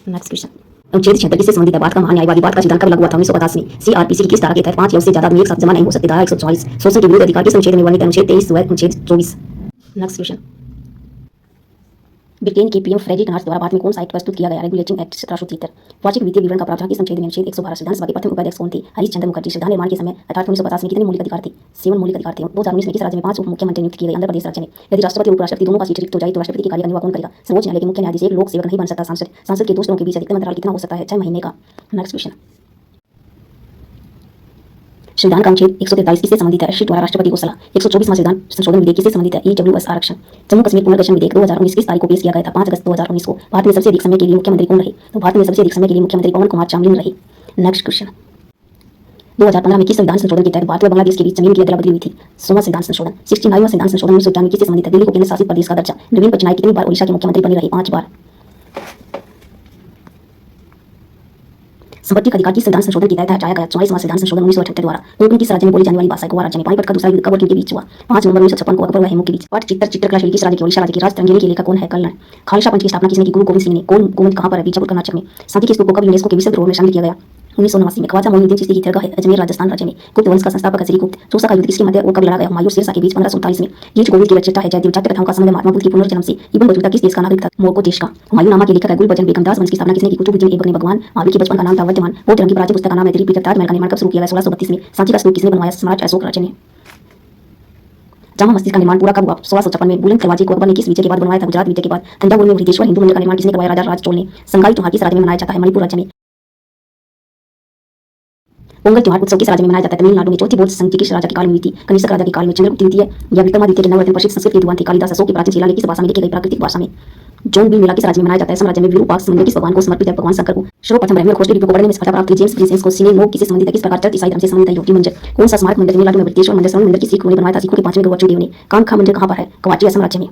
Next question. अनुच्छेद 76 किससे संबंधित है? भारत का महान्यायवादी। भारत का संविधान कब लागू हुआ था? 1950 में। CRPC की किस धारा के तहत 5 या उससे ज्यादा आदमी एक साथ जमा नहीं हो सकते? धारा 144। शोषण के विरुद्ध अधिकार किस अनुच्छेद में वर्णित है? अनुच्छेद 23 व अनुच्छेद 24। Next question. ब्रिटेन के PM फ्रेडरिक नाथ द्वारा भारत में कौन सा एक्ट प्रस्तुत किया गया? Regulating act 1773। वार्षिक वित्तीय विवरण का प्रावधान किस अनुच्छेद में? अनुच्छेद 112। विधानसभा के प्रथम उपाध्यक्ष कौन थे? हरीशचंद्र मुखर्जी। संविधान निर्माण के समय अर्थात 1950 में कितने मौलिक अधिकार थे? 7 मौलिक अधिकार थे। 2019 में किस राज्य में 5 उप मुख्यमंत्री नियुक्त किए गए? आंध्र प्रदेश राज्य में। यदि राष्ट्रपति और उपराष्ट्रपति दोनों का सीट रिक्त हो जाए तो राष्ट्रपति के कार्य का निर्वाह कौन करेगा? सर्वोच्च न्यायालय के मुख्य न्यायाधीश। एक लोक सेवक नहीं बन सकता सांसद के 2 सदनों के बीच अधिकतम अंतराल कितना हो सकता है? 6 महीने का। Next question. संविधान का अनुच्छेद 143 किससे संबंधित है? राष्ट्रपति द्वारा राष्ट्रपति को सलाह। 124वां संविधान संशोधन विधेयक किससे संबंधित है? EWS आरक्षण। जम्मू कश्मीर पुनर्गठन विधेयक 2019 किस तारीख को पेश किया गया था? 5 अगस्त 2019 को। भारत में सबसे अधिक समय के लिए मुख्यमंत्री कौन रहे? तो भारत में सबसे अधिक समय के लिए मुख्यमंत्री पवन कुमार चामलिंग रहे। Next question. 2015 में किस संविधान संशोधन के तहत भारत व बांग्लादेश के बीच जमीन की अदला बदली हुई थी? 16वां संविधान संशोधन। 69वां संविधान संशोधन 1991 किससे संबंधित है? दिल्ली को केंद्र शासित प्रदेश का दर्जा। नवीन पटनायक कितनी बार ओडिशा के मुख्यमंत्री बने रहे? 5 बार। संपत्ति का अधिकार किस संविधान संशोधन के तहत हटाया गया? 44वां संविधान संशोधन 1978 द्वारा। कोंकण किस राज्य में बोली जाने वाली भाषा है? गोवा राज्य में। पानीपत का दूसरा युद्ध कब और किनके बीच हुआ? 5 नवंबर 1956 को अकबर व हेमू के बीच। पट चित्रकला शैली किस राज्य की? ओडिशा राज्य की। राज तरंगिणी के लेखक कौन है? कल्हण। खालसा पंथ की स्थापना किसने की? गुरु गोविंद सिंह ने। गोविंद कहाँ पर है? बीजापुर कर्नाटक में। शांति के स्तूप को कब यूनेस्को के विश्व धरोहर में शामिल किया गया? 1989 में। ख्वाजा मोइनुद्दीन चिश्ती की दरगाह है अजमेर राजस्थान राज्य में। गुप्त वंश का संस्थापक है श्रीगुप्त। चौसा का युद्ध किसके मध्य और कब लड़ा गया? हुमायूं और शेरशाह के बीच 1547 में। गीच गोविंद की रचयिता है जयदेव। जाट कथाओं का संबंध महात्मा बुद्ध की पुनर्जन्म से। इब्न बतूता किस देश का नागरिक था? मोरक्को देश का। हुमायूं नामा के लेखक है गुलबचन बेगम। दास वंश की स्थापना किसने की? कुतुबुद्दीन ऐबक ने। भगवान महावीर के बचपन का नाम था वर्धमान। बौद्ध धर्म की प्राचीन पुस्तक का नाम है त्रिपिटक। ताजमहल का निर्माण कब शुरू किया गया? 1632 में। सांची का स्तूप किसने बनवाया? सम्राट अशोक राज्य ने। जामा मस्जिद का निर्माण पूरा कब हुआ? 1656 में। बुलंद दरवाजे को अकबर ने किस विजय के बाद बनवाया था? गुजरात विजय के बाद। तंजावुर में बृहदेश्वर हिंदू मंदिर का निर्माण किसने करवाया? राजा राज चोल ने। संगाई त्योहार किस राज्य में मनाया जाता है? मणिपुर राज्य में। पोंगल त्योहार उत्सव किस राज्य में मनाया जाता है? तमिलनाडु में। चौथी बौद्ध संधि किस राजा के काल में हुई थी? कनिष्क राजा के काल में। चंद्रगुप्त द्वितीय या विक्रमादित्य के नवरत्न प्रसिद्ध संस्कृत विद्वान थे? कालिदास। अशोक की प्राचीन शिलालेख किस भाषा में लिखी गई? प्राकृतिक भाषा में। जोनबिल मेला किस राज्य में मनाया जाता है? असम राज्य में। विरूपाक्ष मंदिर किस भगवान को समर्पित है? भगवान शंकर को। सर्वप्रथम ब्रह्मी और खोजली लिपियों को पढ़ने में सफलता प्राप्त की जेम्स प्रिंसेस को सिनेमोग किससे संबंधित है? किस प्रकार चर्च ईसाई धर्म से संबंधित है? योगी मंदिर। कौन सा स्मारक मंदिर तमिलनाडु में? बृहदेश्वर मंदिर। स्वर्ण मंदिर किस सिख ने बनवाया था? सिखों के 5वें गुरु अर्जुन देव ने। कामाख्या मंदिर कहाँ पर है? गुवाहाटी असम राज्य में।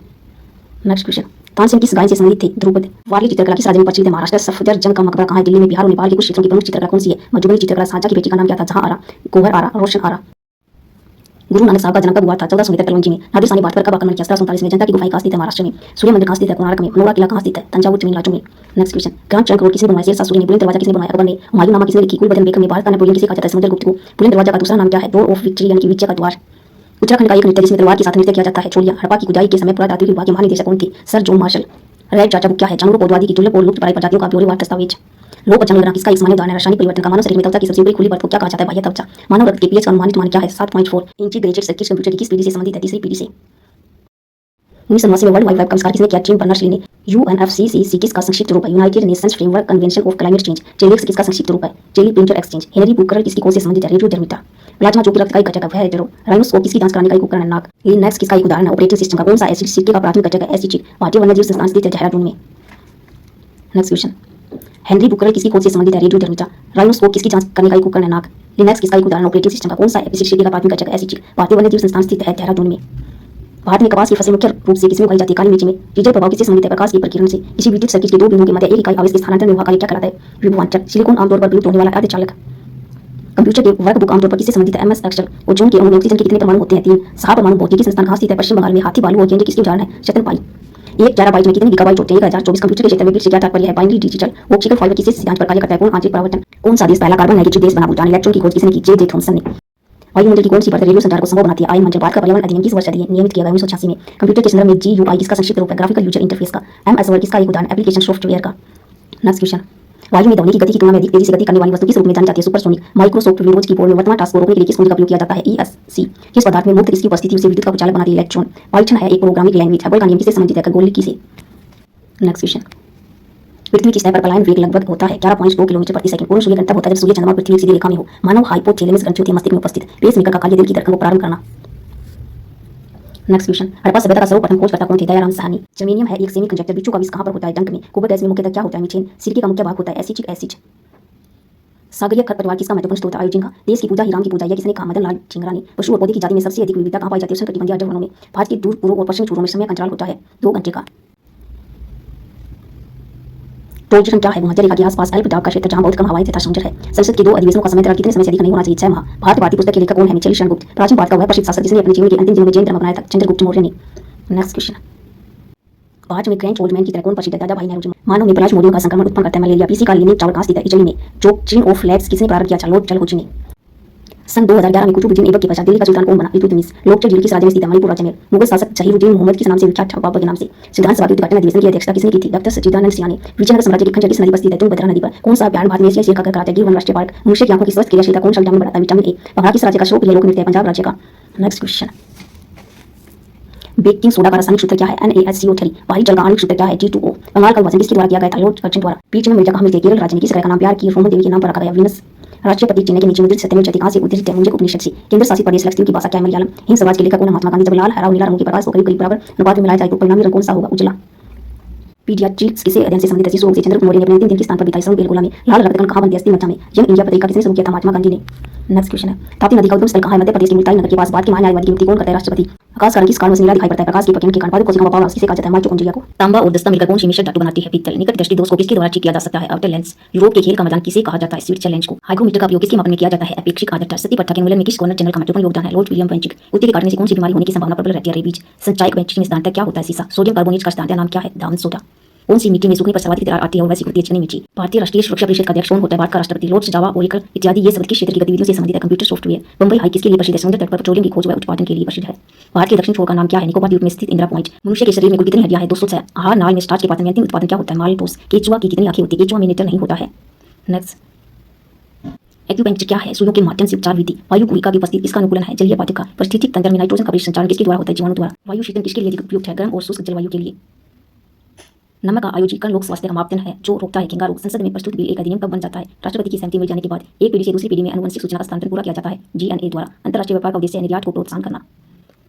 नेक्स्ट क्वेश्चन, तानसेन किस गायन से संबंधित थे? ध्रुपद। वारली चित्रकला किस राज्य में प्रचलित है? महाराष्ट्र। सफदरजंग का मकबरा कहाँ है? दिल्ली में। बिहार और नेपाल के कुछ क्षेत्रों की प्रमुख चित्रकला कौन सी है? मधुबनी चित्रकला। साझा की बेटी का नाम क्या था? जहां आरा, गोहर आरा, रोशन आरा। गुरु नानक साहब का जन्म कब हुआ था? 1469 कलवंजी में। नादिर शाह ने भारत पर कब आक्रमण किया? 1747 में। जनता की गुफाएं कहाँ स्थित है? महाराष्ट्र में। सूर्य मंदिर कहाँ स्थित है? कोणार्क में। मनोरा किला कहाँ स्थित है? तंजावुर तमिलनाडु में। Next question, grand trunk road किसने बनवाया? शेरशाह सूरी ने। बुलंद दरवाजा किसने बनवाया? अकबर ने। हुमायूंनामा किसने लिखी? कुलवतन बेगम ने। भारत का नेपोलियन किसे कहा जाता है? समुद्रगुप्त को। बुलंद दरवाजा का दूसरा नाम क्या है? डोर ऑफ विक्ट्री यानी कि विजय का द्वार। उत्तराखंड का एक नृत्य जिसमें तलवार के साथ नृत्य किया जाता है? चोलिया। हड़प्पा की खुदाई के समय पुरातात्विक विभाग के महानिदेशक कौन थे? Sir John Marshall. रेड चाचा बुक क्या है? जानवरों पौधवादी की दुर्लभ और लुप्त प्राय प्रजातियों का ब्यौरेवार दस्तावेज। लोक पंचांग किसका एक सामान्य उदाहरण है? रासायनिक परिवर्तन का। मानव शरीर में त्वचा की सबसे ऊपरी खुली परत को क्या कहा जाता है? बाह्य त्वचा। मानव रक्त के पीएच का अनुमानित मान क्या है? 7.4। इंटीग्रेटेड सर्किट्स कंप्यूटर की किस पीढ़ी से संबंधित है? तीसरी पीढ़ी से। 1989 में वर्ल्ड वाइड वेब का आविष्कार किसने किया? टीम बर्नर्स-ली ने। यूएनएफसीसीसी किसका संक्षिप्त रूप है? United Nations framework convention of climate change. Telex किसका संक्षिप्त रूप है? Teleprinter exchange. Henri Becquerel किसकी खोज से संबंधित है? रेडियोधर्मिता। प्लाज्मा जो कि रक्त का एक घटक है वह है टेरो। राइनोस्कोप किसकी जांच कराने का एक उपकरण है? नाक। लिनक्स किसका एक उदाहरण है? ऑपरेटिंग सिस्टम का। कौन सा एसिड सिरके का प्राथमिक घटक है? एसिटिक। भारतीय वन्यजीव संस्थान स्थित है देहरादून में। नेक्स्ट क्वेश्चन, हेनरी बुकरल किसकी खोज से संबंधित है? रेडियोधर्मिता। राइनोस्कोप किसकी जांच करने का एक उपकरण है? नाक। लिनक्स किसका एक उदाहरण? ऑपरेटिंग सिस्टम का। कौन सा एसिड सिरके का प्राथमिक घटक है? एसिटिक। भारतीय वन्यजीव संस्थान स्थित है देहरादून में। भारत में कपास की फसल मुख्य रूप से किसमें उगाई जाती है? काली मिर्च में। रीजल प्रभाव किससे संबंधित है? प्रकाश के प्रकीर्णन से। किसी विद्युत सर्किट के दो बिंदुओं के मध्य एक इकाई आवेश के स्थानांतरण में हुआ कार्य क्या कहलाता है? विभवांतर। सिलिकॉन आमतौर पर प्रयुक्त होने वाला अर्धचालक। कंप्यूटर के वर्कबुक आमतौर पर किससे संबंधित है? MS Excel. ओजोन के अणु में ऑक्सीजन के कितने परमाणु होते हैं? 3। सहपरमाणु भौतिकी संस्थान कहाँ स्थित है? पश्चिम बंगाल में। हाथी, भालू और गेंडे किसके उदाहरण है? शतनपाई। एक टेराबाइट में कितने गीगाबाइट होते हैं? 1024। कंप्यूटर के क्षेत्र में बिट से क्या तात्पर्य है? Binary digital. ऑप्टिकल फाइबर किसके सिद्धांत पर कार्य करता है? कौन आंतरिक परावर्तन। कौन सा देश पहला कार्बन नेगेटिव देश बना? भूटान। इलेक्ट्रॉन की खोज किसने की? जे थॉमसन ने। वायुमंडल की कौन सी परत रेडियो संचार को संभव बनाती है? आयनमंडल। भारत का पर्यावरण अधिनियम किस वर्ष नियमित किया गया? 1986 में। कंप्यूटर के संदर्भ में जीयूआई किसका संक्षिप्त रूप है? ग्राफिकल यूजर इंटरफेस का। एमएस वर्ड किसका एक उदाहरण? एप्लीकेशन सॉफ्टवेयर का। नेक्स्ट क्वेश्चन, वायु में ध्वनि की गति की तुलना में अधिक तेजी से गति करने वाली वस्तु किस रूप में जानी जाती है? सुपरसोनिक। माइक्रोसॉफ्ट विंडोज कीबोर्ड में वर्तमान टास्क को रोकने के लिए किस कुंजी का उपयोग किया जाता है? ईएससी। किस पदार्थ में मुक्त इसकी उपस्थिति से विद्युत का प्रचालक बनाती है? इलेक्ट्रॉन। पाइथन है एक प्रोग्रामिंग लैंग्वेज। हबल का नियम किससे संबंधित है? खगोलिकी से। नेक्स्ट क्वेश्चन, पृथ्वी की सतह पर पलायन वेग लगभग होता है 11.2 किलोमीटर प्रति सेकंड। पूर्ण सूर्य ग्रहण तब होता है जब सूर्य चंद्रमा पृथ्वी की सीधी रेखा में हो। मानव हाइपोथैलेमस ग्रंथि होती है मस्तिष्क में उपस्थित। पेसमेकर का कार्य दिल की धड़कन को प्रारंभ करना। नेक्स्ट क्वेश्चन, हड़प्पा सभ्यता का सर्वप्रथम खोजकर्ता कौन थे? दयाराम साहनी। जर्मेनियम है एक सेमीकंडक्टर। बिच्छू का विष कहाँ पर होता है? डंक में। कुबत गैस में मुख्यतः क्या होता है? मीथेन। सिरके का मुख्य भाग होता है एसिटिक एसिड। सागरीय खरपतवार किसका महत्वपूर्ण स्रोत है? आयोडीन का। देश की पूजा ही राम की पूजा। यह किसने कहा? मदन लाल झिंगरा ने। पशु और पौधे की जाति में सबसे अधिक विविधता कहाँ पाई जाती है? उष्णकटिबंधीय अर्धवनों में। भारत के दूर पूर्व और पश्चिम छोरों में समय अंतराल होता है 2 घंटे का। टोलजन क्या है? भूमध्य रेखा के आसपास अल्प दाब का क्षेत्र जहां बहुत कम हवाएं तथा समुद्र है। संसद के 2 अधिवेशनों का समय कितने समय से अधिक नहीं होना चाहिए? 6 माह। भारत भारतीय पुस्तक के लेखक कौन है? मिचेल शरणगुप्त। प्राचीन भारत का वह प्रसिद्ध शासक जिसने अपने जीवन के अंतिम दिनों में जैन धर्म अपनाया था? चंद्रगुप्त मौर्य ने। नेक्स्ट क्वेश्चन, भारत में ग्रैंड ओल्ड मैन की तरह कौन प्रसिद्ध है? दादा भाई नेहरू। मानव में पलाश मोडियों का संक्रमण उत्पन्न करता है मलेरिया। पीसी का लिनिक टावर कहाँ स्थित है? इटली में। डॉक्ट्रिन ऑफ लैग्स किसने प्रारंभ किया था? लॉर्ड डलहौजी ने। सन 2011 में कुतुबुद्दीन ऐबक के पश्चात दिल्ली का सुल्तान कौन बना? इल्तुतमिश। लोकचल झील किस राज्य में स्थित है? मणिपुर राज्य में। मुगल शासक जहीरुद्दीन मोहम्मद किस नाम से विख्यात था? बाबर के नाम से। संविधान सभा के उद्घाटन अधिवेशन की अध्यक्षता किसने की थी? डॉक्टर सच्चिदानंद सिन्हा ने। विजयनगर साम्राज्य के खंड किस नदी पर स्थित है? तुंगभद्रा नदी पर। कौन सा अभ्यारण्य भारत में एशिया से खाकर कराता है? गिर वन राष्ट्रीय पार्क। मनुष्य की आंखों की स्वस्थ क्रियाशीलता कौन सा विटामिन बढ़ाता है? Vitamin A. बंगाल किस राज्य का सर्वप्रिय लोक नृत्य है? पंजाब राज्य का। नेक्स्ट क्वेश्चन, बेकिंग सोडा का रासायनिक सूत्र क्या है? NaHCO3। बाहरी जल का आणविक सूत्र क्या है? G2O। बंगाल का विभाजन किसके द्वारा किया गया था? लॉर्ड कर्जन द्वारा। बीच में मिर्जा कहाँ मिलती है? केरल राज्य में। किस ग्रह का नाम प्यार की रोमन देवी के नाम पर रखा गया? वीनस। राष्ट्रीय प्रतीक चिन्ह के नीचे मुद्रित सत्यमेव जयते कहाँ से उद्धृत है? मुंडक उपनिषद से। केंद्र शासित प्रदेश लक्षद्वीप की भाषा क्या है? मलयालम। हिंद समाज के लेखक कौन है? महात्मा गांधी। जब लाल, हरा और नीला रंगों के प्रकाश को करीब करीब बराबर अनुपात में मिलाया जाए तो परिणामी रंग कौन सा होगा? उजला। पीडियाट्रिक्स किसे अध्ययन से संबंधित है? शिशु रोग से। चंद्रगुप्त मौर्य ने अपने अंतिम दिन किस स्थान पर बिताए? सौर बेलगोला में। लाल रक्तकण कहाँ बनते हैं? अस्थि मज्जा में। यंग इंडिया पत्रिका किसने शुरू किया था? महात्मा गांधी ने। नेक्स्ट क्वेश्चन है, ताप्ती नदी का उद्गम स्थल कहाँ है? मध्य प्रदेश के मुल्ताई नगर के पास। बाद के महान्यायवादी की नियुक्ति कौन करता है? राष्ट्रपति। आकाश कारण किस कारण से नीला दिखाई पड़ता है? प्रकाश के प्रकीर्णन के कारण। पादप कोशिकाओं का पावर किसे कहा जाता है? माइटोकॉन्ड्रिया को। तांबा और दस्ता मिलकर कौन सी मिश्र धातु बनाती है? पीतल। निकट दृष्टि दोष को किसके द्वारा ठीक किया जा सकता है? Outer lens. यूरोप के खेल का मैदान किसे कहा जाता है? स्विट्जरलैंड को। हाइग्रोमीटर का उपयोग किसके मापन में किया जाता है? अपेक्षिक आर्द्रता। सती प्रथा के उन्मूलन में किस गवर्नर जनरल का महत्वपूर्ण योगदान है? Lord William Bentinck. कुत्ते के काटने से कौन सी बीमारी होने की संभावना प्रबल रहती है? रेबीज। संचायक बेंचिंग सिद्धांत क्या होता है? सीसा। सोडियम कार्बोनेट का सिद्धांत नाम क्या है? धावन सोडा। कौन सी मिट्टी में सूखने पर सर्वाधिक दरार आती है और वैसी होती है? चीनी मिट्टी। भारतीय राष्ट्रीय सुरक्षा परिषद का अध्यक्ष कौन होता है? भारत का राष्ट्रपति। लॉर्ड्स, जावा, ओरेकल इत्यादि ये शब्द किस क्षेत्र की गतिविधियों से संबंधित है? Computer software. बंबई हाई किसके लिए प्रसिद्ध है? समुद्र तट पर पेट्रोलियम की खोज व उत्पादन के लिए प्रसिद्ध है। भारत के दक्षिण छोर का नाम क्या है? निकोबार द्वीप में स्थित इंदिरा पॉइंट। मनुष्य के शरीर में कुल कितनी हड्डियां हैं? 206। आहार नाल में स्टार्च के पात्र में अंतिम उत्पादन क्या होता है? माल्टोस। केचुआ की कितनी आंखें होती है? केचुआ में नेत्र नहीं होता है। नेक्स्ट, एक्यूपेंक्चर क्या है? सुइयों के माध्यम से उपचार विधि। वायु गुहिका की उपस्थिति इसका अनुकूलन है। जलीय पाठ्यक्रम परिस्थितिक तंत्र में नाइट्रोजन का संचारण किसके द्वारा होता है? जीवाणु द्वारा। वायु शीतन किसके लिए अधिक उपयुक्त है? गर्म और शुष्क जलवायु के लिए। नमक का आयोजीकरण लोक स्वास्थ्य का मापदंड है जो रोकता है खींगा रोग। संसद में प्रस्तुत बिल एक अधिनियम कब बन जाता है? राष्ट्रपति की सहमति मिल जाने के बाद। एक पीढ़ी से दूसरी पीढ़ी में आनुवंशिक सूचना का स्थानांतरण पूरा किया जाता है जीएनए द्वारा। अंतर्राष्ट्रीय व्यापार का उद्देश्य है निर्यात को प्रोत्साहन करना।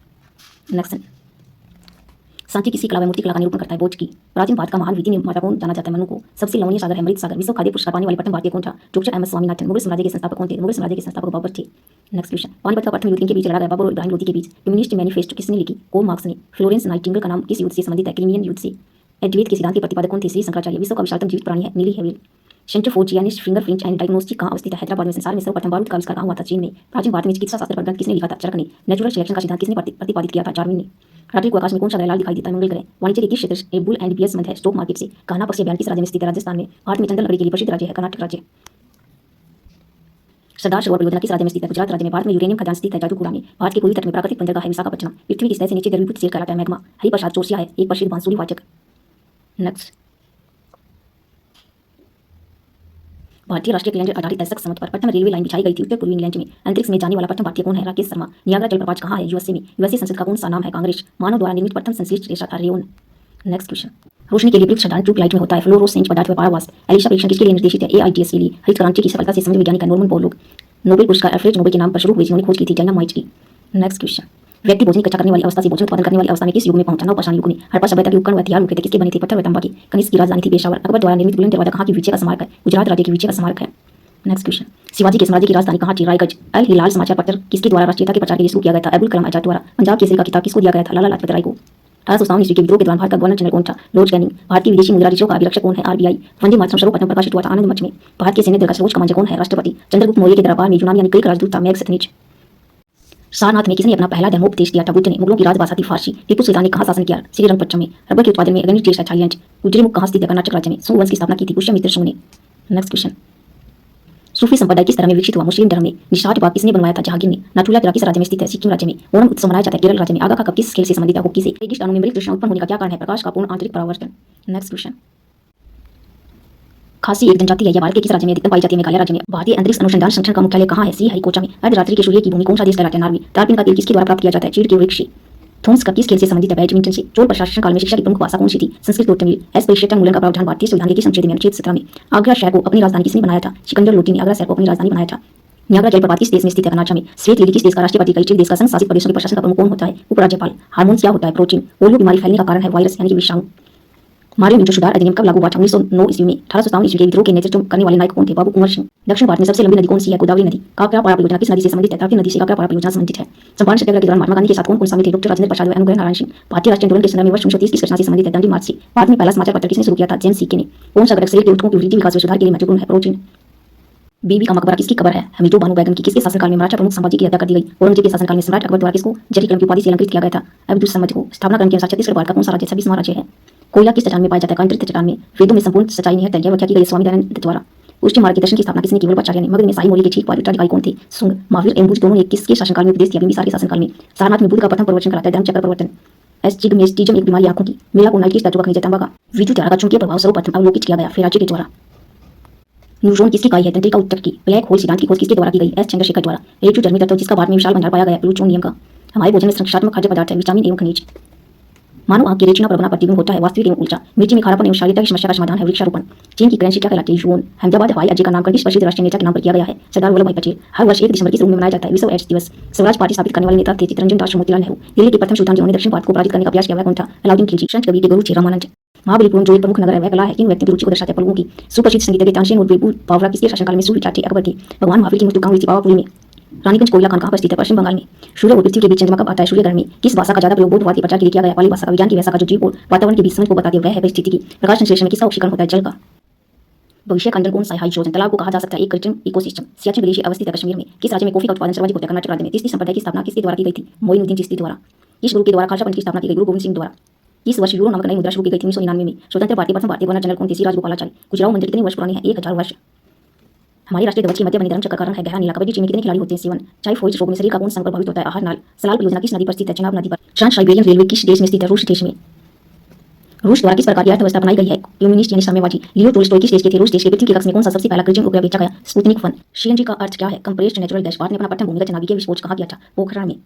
नेक्स्ट, सांची किसी कला व मूर्ति कला का निरूपण करता है? बोच की। प्राचीन भारत का महान विधि निर्माता कौन जाना जाता है? मनु को। सबसे लवणीय सागर है मृत सागर। विश्व खाद्य पुरस्कार पाने वाले प्रथम भारतीय कौन था? डॉक्टर एम एस स्वामीनाथन। मुगल साम्राज्य के संस्थापक कौन थे? मुगल साम्राज्य के संस्थापक बाबर थे। नेक्स्ट क्वेश्चन, पानीपत का प्रथम युद्ध किनके बीच लड़ा गया? बाबर और इब्राहिम लोदी के बीच। कम्युनिस्ट मैनिफेस्टो किसने लिखी? कार्ल मार्क्स ने। फ्लोरेंस नाइटिंगेल का नाम किस युद्ध से संबंधित है? क्रीमियन युद्ध से। अद्वैत के सिद्धांत के प्रतिपादक कौन थे? श्री शंकराचार्य। विश्व का विशालतम जीवित प्राणी है? नीली हेविल। सेंटर फॉर जीएनएस फिंगरप्रिंट एंड डायग्नोस्टिक कहाँ अवस्थित है? हैदराबाद में। संसार में सर्वप्रथम बारूद का आविष्कार कहाँ हुआ था? चीन में। प्राचीन भारत में चिकित्सा शास्त्र पर ग्रंथ किसने लिखा था? चरक ने। नेचुरल सिलेक्शन का सिद्धांत किसने प्रतिपादित किया था? डार्विन ने। रात्रि को आकाश में कौन सा ग्रह लाल दिखाई देता है? मंगल ग्रह। वाणिज्य के किस क्षेत्र से बुल एंड बियर संबंध है? स्टॉक मार्केट से। कान्हा पक्ष अभ्यारण्य किस राज्य में स्थित है? राजस्थान में। भारत में चंदन लकड़ी के लिए प्रसिद्ध राज्य है? कर्नाटक राज्य। सरदार सरोवर परियोजना किस राज्य में स्थित है? गुजरात राज्य में। भारत में यूरेनियम खदान स्थित है? जादूपुरा में। भारत के पूर्वी तट में प्राकृतिक बंदरगाह है? विशाखापट्टनम। पृथ्वी की सतह से नीचे द्रवीभूत शेल कहलाता है? मैग्मा। हरिप्रसाद चौरसिया है एक प्रसिद्ध बांसुरी वाचक। नेक्स्ट, भारतीय राष्ट्रीय कैलेंडर आधारित दशक समझ पर प्रथम रेलवे लाइन बिछाई गई थी उत्तर पूर्वी इंग्लैंड में। अंतरिक्ष में जाने वाला प्रथम भारतीय कौन है? राकेश शर्मा। नियाग्रा जलप्रपात कहाँ है? यूएसए में। यूएसए संसद का कौन सा नाम है? कांग्रेस। मानव द्वारा निर्मित प्रथम संश्लिष्ट रेशा था रेयोन। नेक्स्ट क्वेश्चन, रोशनी के लिए प्रयुक्त साधन ट्यूब लाइट में होता है? फ्लोरोसेंट पदार्थ व पारावास। एलिशा परीक्षण किसके लिए निर्देशित है? एआईटीएस के लिए। हरित क्रांति की सफलता से समृद्ध वैज्ञानिक नॉर्मन बोरलॉग। नोबेल पुरस्कार अल्फ्रेड नोबेल के नाम पर शुरू हुई जिन्होंने खोज की थी? डायनामाइट की। नेक्स्ट क्वेश्चन, व्यक्ति भोजन इकट्ठा करने वाली अवस्था से भोजन उत्पादन करने वाली अवस्था में किस युग में पहुंचा? नवपाषाण युग में। हड़प्पा सभ्यता के उपकरण व हथियार मुख्यतः किसके बने थे? पत्थर व तांबा के। कनिष्क की राजधानी थी पेशावर। अकबर द्वारा निर्मित बुलंद दरवाजा कहाँ की विजय का स्मारक है? गुजरात राज्य की विजय का स्मारक है। नेक्स्ट क्वेश्चन, शिवाजी के साम्राज्य की राजधानी कहाँ थी? रायगढ़। अल हिलाल समाचार पत्र किसके द्वारा राष्ट्रीयता के प्रचार के लिए शुरू किया गया था? अबुल कलाम आजाद द्वारा। पंजाब केसरी का खिताब किसको दिया गया था? लाला लाजपत राय को। 1857 ईस्वी के विद्रोह के दौरान भारत का गवर्नर जनरल कौन था? Lord Canning. भारत की विदेशी मुद्रा रिजर्व का अभिरक्षक कौन है? आरबीआई। वंदे मातरम सर्वप्रथम प्रकाशित हुआ था आनंद मठ में। भारत के सैन्य दल का सर्वोच्च कमांडर कौन है? राष्ट्रपति। चंद्रगुप्त मौर्य के दरबार में यूनानी यानी ग्रीक राजदूत था मैगस्थनीज। सारनाथ में किसने अपना पहला धर्मोपदेश दिया था? बुद्ध ने। मुगलों की राजभाषा थी फारसी। टीपू सुल्तान ने कहाँ शासन किया? श्रीरंगपट्टनम में। रबर के उत्पादन में अग्रणी देश है थाईलैंड। कुद्रेमुख कहाँ स्थित है? कर्नाटक राज्य में। सूर्य वंश की स्थापना की थी पुष्यमित्र शोक ने। नेक्स्ट क्वेश्चन, सूफी संप्रदाय किस तरह में विकसित हुआ? मुस्लिम धर्म में। निषाद बाग किसने बनवाया था? जहांगीर ने। नाथुला किला किस राज्य में स्थित है? सिक्किम राज्य में। ओणम उत्सव मनाया जाता है केरल राज्य में। आगा का कप किस खेल से संबंधित है? हॉकी से। रेगिस्तानों में मृत कृष्ण उत्पन्न होने का क्या कारण है? प्रकाश का पूर्ण आंतरिक परावर्तन। नेक्स्ट क्वेश्चन, खासी एक जनजाति है? यह भारत के किस राज्य में अधिकतम पाई जाती है? मेघालय राज्य में। भारतीय अंतरिक्ष अनुसंधान संगठन का मुख्यालय कहाँ है? श्रीहरिकोटा में। अर्धरात्रि के सूर्य की भूमि कौन सा देश कहलाता है? नॉर्वे। तारपीन का तेल किसके द्वारा प्राप्त किया जाता है? चीड़ के वृक्ष से। थॉम्स का किस खेल से संबंधित है? बैडमिंटन से। चोल प्रशासन काल में शिक्षा की प्रमुख भाषा कौन सी थी? संस्कृत और तमिल। एस परिषद मूल्यांकन का प्रावधान भारतीय संविधान के किस अनुच्छेद में? अनुच्छेद 17 में। आगरा शहर को अपनी राजधानी किसने बनाया था? सिकंदर लोदी ने आगरा शहर को अपनी राजधानी बनाया था। नियाग्रा जलप्रपात किस देश में स्थित है? कर्नाटक में। श्वेत लिली किस देश का राष्ट्रीय प्रतीक है? इटली देश का। संघ शासित प्रदेशों के प्रशासन का प्रमुख कौन होता है? उपराज्यपाल। हार्मोन्स क्या होता है? प्रोटीन। पोलियो बीमारी फैलने का कारण है वायरस यानी कि विषाणु। मारियो मिंटो सुधार अधिनियम कब लागू हुआ था? 1909 ईस्वी में। 1857 ईस्वी के विद्रोह के नेतृत्व करने वाले नायक कौन थे? बाबू कुंवर सिंह। दक्षिण भारत में सबसे लंबी नदी कौन सी है? गोदावरी नदी। काकरा परियोजना किस नदी से संबंधित है? ताप्ती नदी से काकरा परियोजना संबंधित है। चंपारण सत्याग्रह के दौरान महात्मा गांधी के साथ कौन कौन शामिल थे? डॉक्टर राजेंद्र प्रसाद व अनुग्रह नारायण सिंह। भारतीय राष्ट्रीय आंदोलन के संदर्भ में वर्ष 1930 की घटना से संबंधित है? दांडी मार्च से। भारत में पहला समाचार पत्र किसने शुरू किया था? जेम्स सीके ने। कौन सा घटक शरीर के ऊतकों की वृद्धि विकास व सुधार के लिए महत्वपूर्ण है? प्रोटीन। बीबी का मकबरा किसकी कब्र है? हमीदो बानो बैगम की। किसके शासनकाल में मराठा प्रमुख संभाजी की हत्या कर दी गई? औरंगजेब के शासनकाल में सम्राट अकबर द्वारा किसको जरी कलम की उपाधि से अलंकृत किया गया था? अब्दुल समद को। स्थापना क्रम के अनुसार छत्तीसगढ़ भारत का कौन सा राज्य 26वां राज्य है? कोयला किस चट्टान में पाया जाता है? कांकृत चट्टान में। वेदों में संपूर्ण सच्चाई निहित है, यह व्याख्या की गई स्वामी दयानंद द्वारा। उच्च मार्ग के दर्शन की स्थापना किसने की? वल्लभाचार्य ने। मगध में शाही मौर्य के ठीक बाद उत्तराधिकारी कौन थे? सुंग। महावीर एवं बुद्ध दोनों ने किसके शासनकाल में उपदेश दिया? बिंबिसार के शासनकाल में। सारनाथ में बुद्ध का प्रथम प्रवचन कराता है धर्मचक्र प्रवर्तन। एस्टिग्मेटिज्म एक बीमारी आंखों की। मेला को नाइट की तत्व का खनिज तांबा का। विद्युत धारा का चुंबकीय प्रभाव सर्वप्रथम अवलोकित किया गया फेराचे के द्वारा। न्यूट्रॉन किसकी इकाई है? तंत्रिका उत्तर की। ब्लैक होल सिद्धांत की खोज किसके द्वारा की गई? एस चंद्रशेखर द्वारा। रेडियोधर्मी तत्व जिसका भारत में विशाल भंडार पाया गया? प्लूटोनियम नियम का। हमारे भोजन में संरक्षणात्मक खाद्य पदार्थ है विटामिन एवं खनिज। मानव आंख की रेटिना पर बना प्रतिबिंब होता है वास्तविक एवं उल्टा। मिर्ची में खारापन एवं क्षारीयता की समस्या का समाधान है वृक्षारोपण। चीन की करेंसी क्या कहलाती है? युआन। अहमदाबाद हवाई अड्डे का नामकरण किस प्रसिद्ध राष्ट्रीय नेता के नाम पर किया गया है? सरदार वल्लभ भाई पटेल। हर वर्ष 1 दिसंबर किस रूप में मनाया जाता है? विश्व एड्स दिवस। स्वराज पार्टी स्थापित करने वाले नेता थे चित्तरंजन दास मोतीलाल नेहरू। दिल्ली के प्रथम सुल्तान जिन्होंने दक्षिण भारत को पराजित करने का प्रयास किया कौन था? अलाउद्दीन खिलजी। संत कबीर के गुरु थे रामानंद। महाबलीपुरम जो एक प्रमुख नगर है वह कला है। किन व्यक्ति की रुचि को दर्शाते हैं? पलवों की। सुप्रसिद्ध संगीतज्ञ तानसेन और बेबू बावरा किसके शासनकाल में सुविख्यात थे? अकबर थे। भगवान महावीर की मूर्ति कहाँ हुई थी? पावापुरी में। रानीगंज कोयला खान कहाँ पर स्थित है? पश्चिम बंगाल में। सूर्य और पृथ्वी के बीच चंद्रमा कब आता है? सूर्यग्रहण में। किस भाषा का ज्यादा प्रयोग बौद्धवाद के प्रचार के लिए किया गया? पाली भाषा का। विज्ञान की भाषा का जो जीव और वातावरण के बीच समझ को बताती है वह है परिस्थिति की। प्रकाश संश्लेषण में किसका ऑक्सीकरण होता है? जल का। भविष्य का ईंधन कौन सा है? हाइड्रोजन। तालाब को कहा जा सकता है एक कृत्रिम इकोसिस्टम। सियाचिन ग्लेशियर अवस्थित है कश्मीर में। किस राज्य में कॉफी का उत्पादन सर्वाधिक होता है? कर्नाटक राज्य में। तीसरी संप्रदाय की स्थापना किसके द्वारा की गई थी? मोइनुद्दीन चिश्ती द्वारा। इस गुरु के द्वारा खालसा पंथ की स्थापना की गई? गुरु गोविंद सिंह द्वारा। इस वर्ष यूरो नामक नई मुद्रा शुरू की गई थी 1999 में। स्वतंत्र भारतीय प्रथम भारतीय गवर्नर जनरल कौन थे? श्री राजगोपालाचारी। खजुराहो मंदिर कितने वर्ष पुराने हैं? 1000 वर्ष। हमारे राष्ट्रीय ध्वज के मध्य बनी धर्म चक्र का रंग है गहरा नीला। कबड्डी टीम में कितने खिलाड़ी होते हैं? 7। टाइफॉइड रोग में शरीर का कौन सा अंग प्रभावित होता है? आहार नाल। सलाल परियोजना किस नदी पर स्थित है? चनाब नदी पर। ट्रांस साइबेरियन रेलवे किस देश में स्थित है? रूस देश में। रूस द्वारा किस प्रकार की अर्थव्यवस्था बनाई गई है? कम्युनिस्ट यानी साम्यवादी। लियो टोल्स्टॉय किस देश के थे? रूस देश के। पृथ्वी के कक्ष में कौन सा सबसे पहला कृत्रिम उपग्रह भेजा गया? स्पुतनिक 1। सीएनजी का अर्थ क्या है? Compressed natural gas. भारत ने अपना प्रथम भूमिगत नाभिकीय विस्फोट कहाँ किया था? पोखरण में।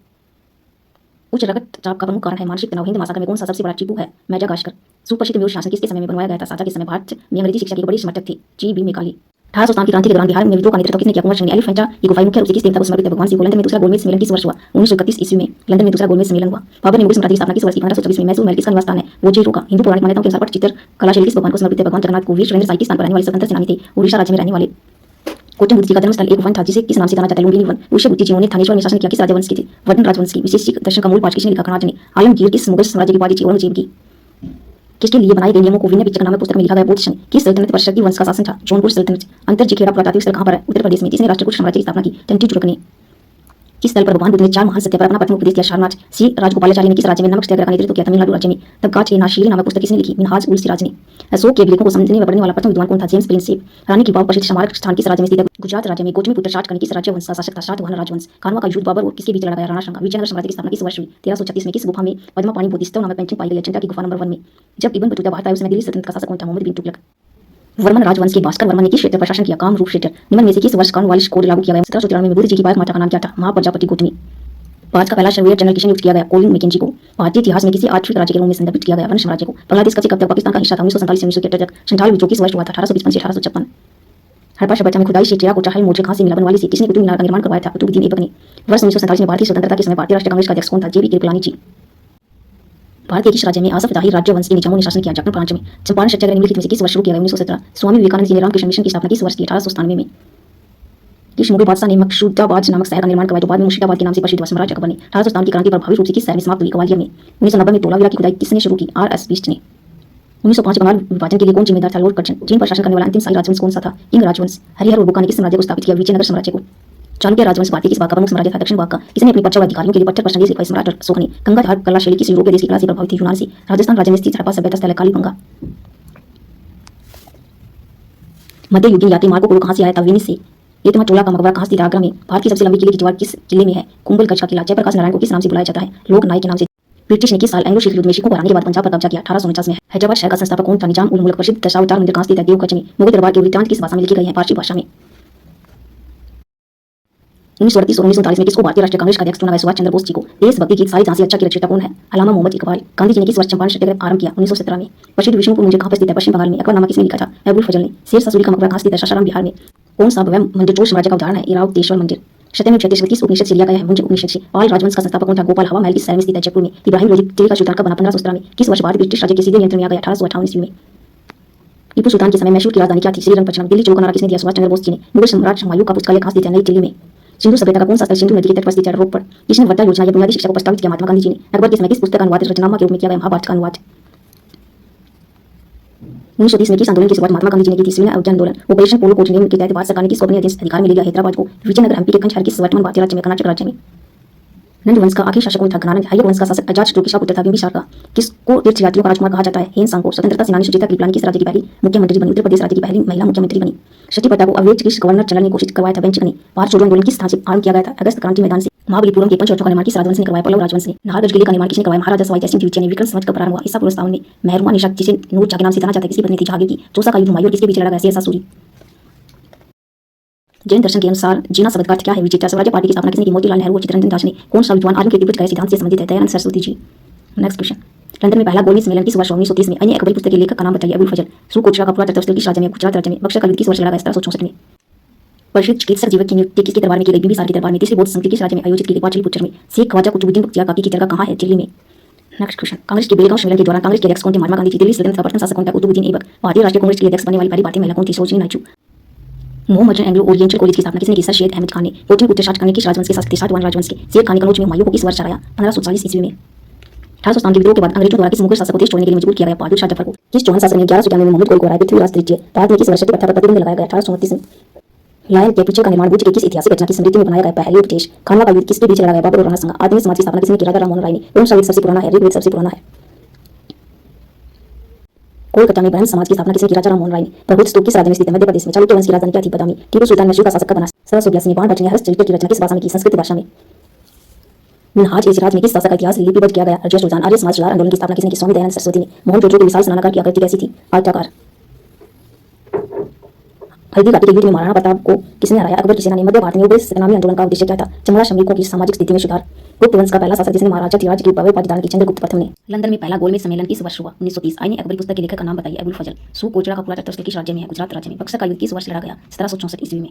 उच्च रक्तचाप का प्रमुख कारण है मानसिक तनाव। हिंद महासागर में कौन सा सबसे बड़ा टीपू है? मैडागास्कर। सुप्रसिद्ध मयूर शासन किसके समय में बनवाया गया था? शाजा के समय। भारत में अंग्रेजी शिक्षा की बड़ी समर्थक थे जी.बी. मेकाले। 1800 की क्रांति के दौरान बिहार में विद्रोह का नेतृत्व किसने किया? कुंवर सिंह ने। एलिफेंटा की गुफाएं मुख्य रूप से किस देवता को समर्पित है? भगवान शिव को। लंदन में दूसरा गोलमेज सम्मेलन किस वर्ष हुआ? 1931 ईस्वी में लंदन में दूसरा गोलमेज सम्मेलन हुआ। बाबर ने मुगल साम्राज्य की स्थापना किस वर्ष की? 1526 में। मैसूर महल किसका निवास स्थान है? वोजेरो का। हिंदू पौराणिक मान्यताओं के अनुसार पटचित्र कला शैली किस भगवान को समर्पित है? भगवान जगन्नाथ को। वीर सुरेंद्र साई किस स्थान पर रहने वाले स्वतंत्र सेनानी थे? उड़ीसा राज्य में रहने वाले। गौतम बुद्ध जी का जन्मस्थल एक वन था जिसे किस नाम से जाना जाता है? लुम्बिनी वन। ऋषि बुद्धि जी ने थानेश्वर में शासन किया किस राजवंश के थे? वर्धन राजवंश की। विशेषिक दर्शन का मूल पाठ किसने लिखा? कणाद ने। आलमगीर किस मुगल साम्राज्य की उपाधि थी? औरंगजेब की। किसके लिए बनाए गए नियमों को विनय पिटक नामक पुस्तक में लिखा गया? बोध शनि। किस सल्तनत पर शकी वंश का शासन था? जौनपुर सल्तनत। अंतरजिखेड़ा पुरातात्विक स्थल कहाँ पर है? उत्तर प्रदेश में। जिसने राष्ट्रकूट साम्राज्य की स्थापना की? टंटी तुर्क ने। किस स्थल पर भगवान बुद्ध ने 4 महान सत्य पर अपना प्रथम उपदेश दिया? सारनाथ। सी राजगोपालाचार्य ने किस राज्य में नमक सत्याग्रह का नेतृत्व किया? तमिलनाडु राज्य में। तबकाच ए नाशीरी नामक पुस्तक किसने लिखी? मिन्हाज उल सिराज ने। अशोक के अभिलेखों को समझने में पढ़ने वाला प्रथम विद्वान कौन था? James Prinsep. रानी की वाव प्रसिद्ध स्मारक स्थान किस राज्य में स्थित है? गुजरात राज्य में। गौतमीपुत्र शातकर्णी किस राज्य वंश का शासक था? सातवाहन राजवंश। खानवा का युद्ध बाबर और किसके बीच लड़ा गया? राणा सांगा। विजयनगर साम्राज्य की स्थापना किस वर्ष हुई? 1336 में। किस गुफा में पद्मापाणि बोधिसत्व नामक पेंटिंग पाई गई है? अजंता की गुफा नंबर 1 में। जब इब्न बतूता भारत आए उस समय दिल्ली सल्तनत का शासक कौन था? मोहम्मद बिन तुगलक। वर्मन राजवंश के भास्कर वर्मन ने किस क्षेत्र पर शासन किया? कामरूप क्षेत्र। निम्न में से किस वर्ष कॉर्नवालिस कोड लागू किया गया? 1793 में। बुद्ध जी की बालक माता का नाम क्या था? महाप्रजापति गौतमी। भारत का पहला सर्वेयर जनरल किसने नियुक्त किया गया? कोलिन मैकेंजी को। भारतीय इतिहास में किसी आर्थिक राज्य के रूप में संदर्भित किया गया? वंश साम्राज्य को। बांग्लादेश कब से कब तक पाकिस्तान का हिस्सा था? 1947 से 1973 तक। संथाल विद्रोह किस वर्ष हुआ था? 1855 से 1856। हड़प्पा सभ्यता में खुदाई से टेराकोटा हल मोजे कहाँ से मिला? बनवाली से। किसने कुतुब मीनार का निर्माण करवाया था? कुतुबुद्दीन ऐबक ने। वर्ष 1947 में भारतीय स्वतंत्रता के समय भारतीय राष्ट्रीय कांग्रेस का अध्यक्ष कौन था? जे.बी. कृपलानी जी। भारत के किस राज्य में आसफ जाही राज्यवंश के निजामों ने शासन किया? झारखंड प्रांत में। चंपारण सत्याग्रह निम्नलिखित में से किस वर्ष शुरू किया गया? 1917। स्वामी विवेकानंद जी ने रामकृष्ण मिशन की स्थापना किस वर्ष की? 1897 में। किस मुगल बादशाह ने मकसूदाबाद नामक शहर का निर्माण करवाया? तो बाद में मुर्शिदाबाद के नाम से प्रसिद्ध हुआ? सम्राट अकबर ने। 1857 की क्रांति प्रभावी रूप से किस शहर में समाप्त हुई? ग्वालियर में। 1990 में धोलावीरा की खुदाई किसने शुरू की? आर.एस. बिष्ट ने। 1905 बंगाल विभाजन के लिए कौन जिम्मेदार था? Lord Curzon. चीन पर शासन करने वाला अंतिम शाही राजवंश कौन सा था? किंग राजवंश। हरिहर और बुक्का ने किस साम्राज्य को स्थापित किया? विजयनगर साम्राज्य को। चालुक्य राजवंश भारतीय किस भाग का प्रमुख साम्राज्य था? दक्षिण भाग का। किसने अपने पच्चव अधिकारियों के लिए पत्थर पर संदेश लिखवाए? सम्राट अशोक ने। गंगाधार कला शैली किस यूरोपीय देश की कला से प्रभावित थी? यूनान से। राजस्थान राज्य में स्थित हड़प्पा सभ्यता स्थल है कालीबंगा। मध्य युगीन यात्री मार्को पोलो कहाँ से आया था? वेनिस से। ये चोला का मकबरा कहाँ स्थित है? आगरा में। भारत की सबसे लंबी किले की दीवार किस जिले में है? कुंभलगढ़ का किला। जयप्रकाश नारायण को किस नाम से बुलाया जाता है? लोक नायक के नाम से। ब्रिटिश ने किस साल एंग्लो सिख युद्ध में सिखों को हराने के बाद पंजाब पर कब्जा किया? 1849 में। हैदराबाद शहर का संस्थापक कौन था? निजाम उल मुल्क। प्रसिद्ध दशावतार मंदिर कहाँ स्थित है? देवगढ़ में। मुगल दरबार के वृत्तांत किस भाषा में लिखे गए हैं? फारसी भाषा में। 1938 और 1939 में किसको भारतीय राष्ट्रीय कांग्रेस का अध्यक्ष चुना गया? सुभाष चंद्र बोस जी को। देशभक्ति गीत सारी झांसी अच्छा की रचयिता कौन है? अल्लामा मोहम्मद इकबाल। गांधी जी ने किस वर्ष चंपारण सत्याग्रह आरंभ किया? 1917 में। प्रसिद्ध विष्णुपुर मंदिर कहाँ पर स्थित है? पश्चिम बंगाल में। अकबरनामा किसने लिखा था? अबुल फजल ने। शेर सूरी का मकबरा कहाँ स्थित है? सासाराम बिहार में। कौन सा भव्य मंदिर चोल साम्राज्य का उदाहरण है? इरावतेश्वर मंदिर। सत्यमेव जयते किस उपनिषद से लिया गया है? मुंज उपनिषद से। पाल राजवंश का संस्थापक कौन था? गोपाल। हवा महल किस शहर में स्थित है? जयपुर में। इब्राहिम लोधी दिल्ली का सुल्तान कब बना? 1517 में। किस वर्ष भारत ब्रिटिश राज्य के सीधे नियंत्रण में आ गया? 1858 ईस्वी में। टीपू सुल्तान के समय मैसूर की राजधानी क्या थी? श्रीरंगपट्टनम। दिल्ली चोल का नारा किसने दिया? सुभाष चंद्र बोस जी ने। मुगल सम्राट हुमायूं का पुस्तकालय कहाँ स्थित है? नई दिल्ली में। सिंधु सभ्यता का कौन सा स्थल सिंधु नदी के तट पर स्थित है? रोपड़। किसने वर्धा योजना या बुनियादी शिक्षा को प्रस्तावित किया? महात्मा गांधी जी ने। अकबर के समय किस पुस्तक का अनुवाद रचनामा के रूप में किया गया? महाभारत का अनुवाद। 1930 में किस आंदोलन की शुरुआत महात्मा गांधी जी ने की थी? सिविल अवज्ञा आंदोलन। ऑपरेशन पोलो कोच नियम के तहत भारत सरकार ने किस को अपने अधिकार में ले लिया? हैदराबाद को। विजयनगर एमपी के कंचहर किस वर्तमान भारतीय राज्य में? कर्नाटक राज्य में। नंद वंश का आखिरी शासक कौन था? घनानंद। हय्यर वंश का शासक अजातशत्रु किसका पुत्र था? बिंबिसार का। किसको तीर्थयात्रियों का राजकुमार कहा जाता है? हेन सांग को। स्वतंत्रता सेनानी सुचेता कृपलानी किस राज्य की पहली मुख्यमंत्री बनी? उत्तर प्रदेश राज्य की पहली महिला मुख्यमंत्री बनी। सती प्रथा को अवैध किस गवर्नर जनरल ने घोषित करवाया था? बेंचक ने। भारत छोड़ो आंदोलन किस स्थान से आरंभ किया गया था? अगस्त क्रांति मैदान से। महाबलीपुरम के पंचरथों का निर्माण किस राजवंश ने करवाया? पल्लव राजवंश ने। नाहरगढ़ किले का निर्माण किसने करवाया? महाराजा सवाई जयसिंह द्वितीय ने। विक्रम संवत का प्रारंभ हुआ? ईसा पूर्व 57 में। मेहरुमा निशा जिसे नूर जहां के नाम से जाना जाता है किसकी पत्नी थी? जहांगीर की। चौसा का युद्ध हुमायूं और किसके बीच लड़ा गया? शेरशाह सूरी। जैन दर्शन के अनुसार जीना शब्द का अर्थ क्या है? विजेता। स्वराज्य पार्टी की स्थापना किसने की? मोतीलाल नेहरू और चित्तरंजन दास ने। कौन सा विद्वान आर्यों के तिब्बत गए सिद्धांत से संबंधित है? Dayanand Saraswati ji. Next question. London में पहला गोलमेज सम्मेलन किस वर्ष? 1930 में। अन्य अकबरी पुस्तक के लेखक का नाम बताइए? अबुल फजल। सुकोटरा का पुरातत्व स्थल किस राज्य में? गुजरात राज्य में। बक्सर का युद्ध किस वर्ष लड़ा गया? 1764 में। प्रसिद्ध चिकित्सक जीवक की नियुक्ति किसके दरबार में की गई? बिंबिसार के दरबार में। तीसरी बौद्ध संस्कृति किस राज्य में आयोजित की गई? पाटलिपुत्र में। शेख ख्वाजा कुतुबुद्दीन बख्तियार काकी की दरगाह कहाँ है? दिल्ली में। Next question. कांग्रेस के बेलगांव सम्मेलन के दौरान कांग्रेस के अध्यक्ष कौन थे? महात्मा गांधी थी। दिल्ली सल्तनत का प्रथम शासक कौन था? कुतुबुद्दीन ऐबक। भारतीय राष्ट्रीय कांग्रेस के अध्यक्ष बनने वाली पहली भारतीय महिला कौन थी? Sarojini Naidu. Mohammedan Anglo oriental college की स्थापना किसने की? सर सैयद अहमद खान ने। गौतमीपुत्र शातकर्णी किस राजवंश के शासक थे? सातवाहन राजवंश के। शेर खान ने कनौज में हुमायूं को किस वर्ष हराया? 1540 ईस्वी में। 1857 के विद्रोह के बाद अंग्रेजों द्वारा किस मुगल शासक को देश छोड़ने के लिए मजबूर किया गया? बहादुर शाह जफर को। किस चौहान शासक ने 1191 में मोहम्मद गोल को हराया? पृथ्वीराज तृतीय। भारत में किस वर्ष सती प्रथा पर प्रतिबंध लगाया गया? 1829 में। लायन के पीछे का निर्माण बुद्ध के किस ऐतिहासिक घटना की स्मृति में बनाया गया? पहले उपदेश। खानवा का युद्ध किसके बीच लड़ा गया? बाबर और राणा सांगा। आधुनिक समाज की स्थापना किसने की? राजा राममोहन राय ने। कौन सा वेद सबसे पुराना है? ऋग्वेद सबसे पुराना है। कोलकाता में ब्राह्मण समाज की स्थापना किसने की? राजा राममोहन राय ने। प्रबुद्ध स्तूप किस राज्य में स्थित है? मध्य प्रदेश में। चालुक्य वंश की राजधानी क्या थी? बदामी। टीपू सुल्तान मैसूर का शासक कब बना? 1782 में। बाणभट्ट ने हर्षचरित्र की रचना किस भाषा में की? संस्कृत भाषा में। मिन्हाज एजराज में किस शासक का इतिहास लिपिबद्ध किया गया? रजिया सुल्तान। आर्य समाज सुधार आंदोलन की स्थापना किसने की? स्वामी दयानंद सरस्वती ने। मोहनजोदड़ो के विशाल स्नानागार की आकृति कैसी थी? आयताकार। हल्दी घाटी के युद्ध में महाराणा प्रताप को किसने हराया? अकबर की सेना ने। मध्य भारत में उग्र सतनामी आंदोलन का उद्देश्य क्या था? चमड़ा श्रमिकों की सामाजिक स्थिति में सुधार। गुप्त वंश का पहला शासक जिसने महाराजा धिराज की भव्य उपाधि धारण की? चंद्रगुप्त प्रथम ने। लंदन में पहला गोलमेज सम्मेलन किस वर्ष हुआ? 1930। आईने अकबरी पुस्तक के लेखक का नाम बताइए? अबुल फजल। सुकोचड़ा का पूरा चरित्र किस राज्य में है? गुजरात राज्य में। बक्सर का युद्ध किस वर्ष लड़ा गया? 1764 ईस्वी में।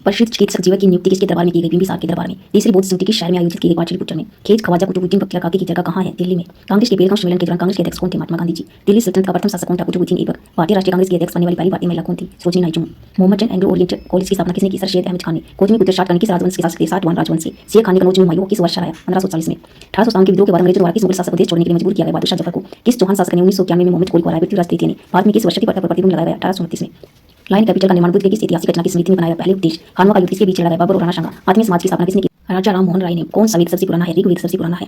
प्रसिद्ध चिकित्सक जीवक की नियुक्ति किसके दरबार में की गई? बिंबिसार के दरबार में। तीसरी बौद्ध समिति किस शहर में आयोजित की गई? पाटलिपुत्र में। खेज ख्वाजा कुतुबुद्दीन बख्तियार काकी की जगह कहाँ है? दिल्ली में। कांग्रेस के पहले सम्मेलन के दौरान कांग्रेस के अध्यक्ष कौन थे? महात्मा गांधी जी। दिल्ली सल्तनत का प्रथम शासक कौन था? कुतुबुद्दीन ऐबक। भारतीय राष्ट्रीय कांग्रेस की अध्यक्ष बनने वाली पहली भारतीय महिला कौन थी? सरोजिनी नायडू। मोहम्मद जन एंग्लो ओरिएंटल कॉलेज की स्थापना किसने की? सर सैयद अहमद खान ने। खोज में गुजरात करने किस राजवंश के शासक थे? सातवाहन राजवंश से। शेख खान ने कनौज में हुमायूं को किस वर्ष हराया? 1540 में। 1857 के विद्रोह के बाद अंग्रेजों द्वारा किस मुगल शासक को देश छोड़ने के लिए मजबूर किया गया? बहादुर शाह जफर को। किस चौहान शासक ने 1991 में मोहम्मद गोरी को हराया? पृथ्वीराज तृतीय ने। भारत में किस वर्ष सती प्रथा पर प्रतिबंध लगाया गया? 1829 में। लायन कैपिटल का निर्माण बुद्ध के किस ऐतिहासिक घटना की स्मृति में बनाया? पहले उपदेश। खानवा का युद्ध किसके बीच लड़ा गया? बाबर और राणा सांगा। आत्मीय समाज की स्थापना किसने की? राजा राम मोहन राय ने। कौन सा वेद सबसे पुराना है? ऋग्वेद सबसे पुराना है।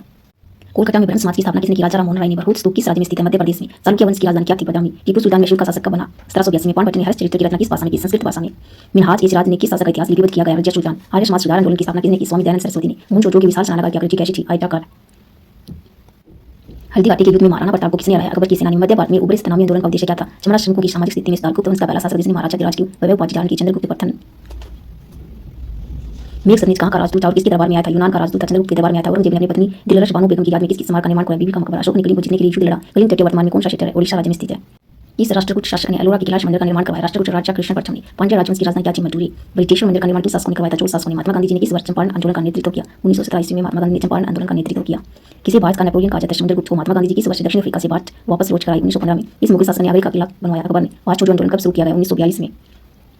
कोलकाता में ब्रह्म समाज की स्थापना किसने की? राजा राम मोहन राय ने। बरहुत स्तूप किस राज्य में स्थित है? मध्य प्रदेश में। चालुक्य वंश की राजधानी क्या थी? बदामी। टीपू सुल्तान मैसूर का शासक कब बना? 1782 में। पाणिपट्टी ने हर्ष चरित्र की रचना किस भाषा में की? संस्कृत भाषा में। मिन्हाज एजराज ने किस शासक का इतिहास लिपिबद्ध किया गया? रजिया सुल्तान। आर्य समाज सुधार आंदोलन की स्थापना किसने की? स्वामी दयानंद सरस्वती ने। मोहनजोदड़ो के विशाल स्नानागार की आकृति कैसी थी? आयताकार। हल्दी घाटी के युद्ध में महाराणा प्रताप को किसने हराया? अकबर की सेना ने। मध्य भारत में उग्र सतनामी आंदोलन का उद्देश्य क्या था? चमड़ा श्रमिकों की सामाजिक स्थिति में सुधार। गुप्त वंश का पहला शासक जिसने महाराजा धिराज की भव्य उपाधि धारण की? चंद्रगुप्त प्रथम। मेघ सतनीज कहाँ का राजदूत था और किसके दरबार में आया था? यूनान का राजदूत था। चंद्रगुप्त के दरबार में आया था। औरंगजेब ने अपनी पत्नी दिलरश बानो बेगम की याद में किस स्मारक का निर्माण कराया? बीबी का मकबरा। अशोक ने कलिंग को जीतने के लिए युद्ध लड़ा। कलिंग तटीय वर्तमान में कौन सा क्षेत्र है? ओडिशा राज्य में स्थित है। इस राष्ट्रकूट शासक ने एलोरा के कैलाश मंदिर का निर्माण करवाया? राष्ट्रकूट राजा कृष्ण प्रथम ने। पांड्य राजवंश की राजधानी क्या थी? मदुरै। बृहदेश्वर मंदिर का निर्माण किस शासकों ने करवाया था? चोल शासकों ने। महात्मा गांधी जी ने किस वर्ष चंपारण आंदोलन का नेतृत्व किया? 1917 ईस्वी में महात्मा गांधी ने चंपारण आंदोलन का नेतृत्व किया। किसी भारत का नेपोलियन कहा जाता है? समुद्रगुप्त को। महात्मा गांधी जी किस वर्ष दक्षिण अफ्रीका से भारत वापस लौट कर आए? 1915 में। इस मुगल शासक ने आगरे का किला बनवाया? अकबर ने। भारत छोड़ो आंदोलन कब शुरू किया गया? 1942 में।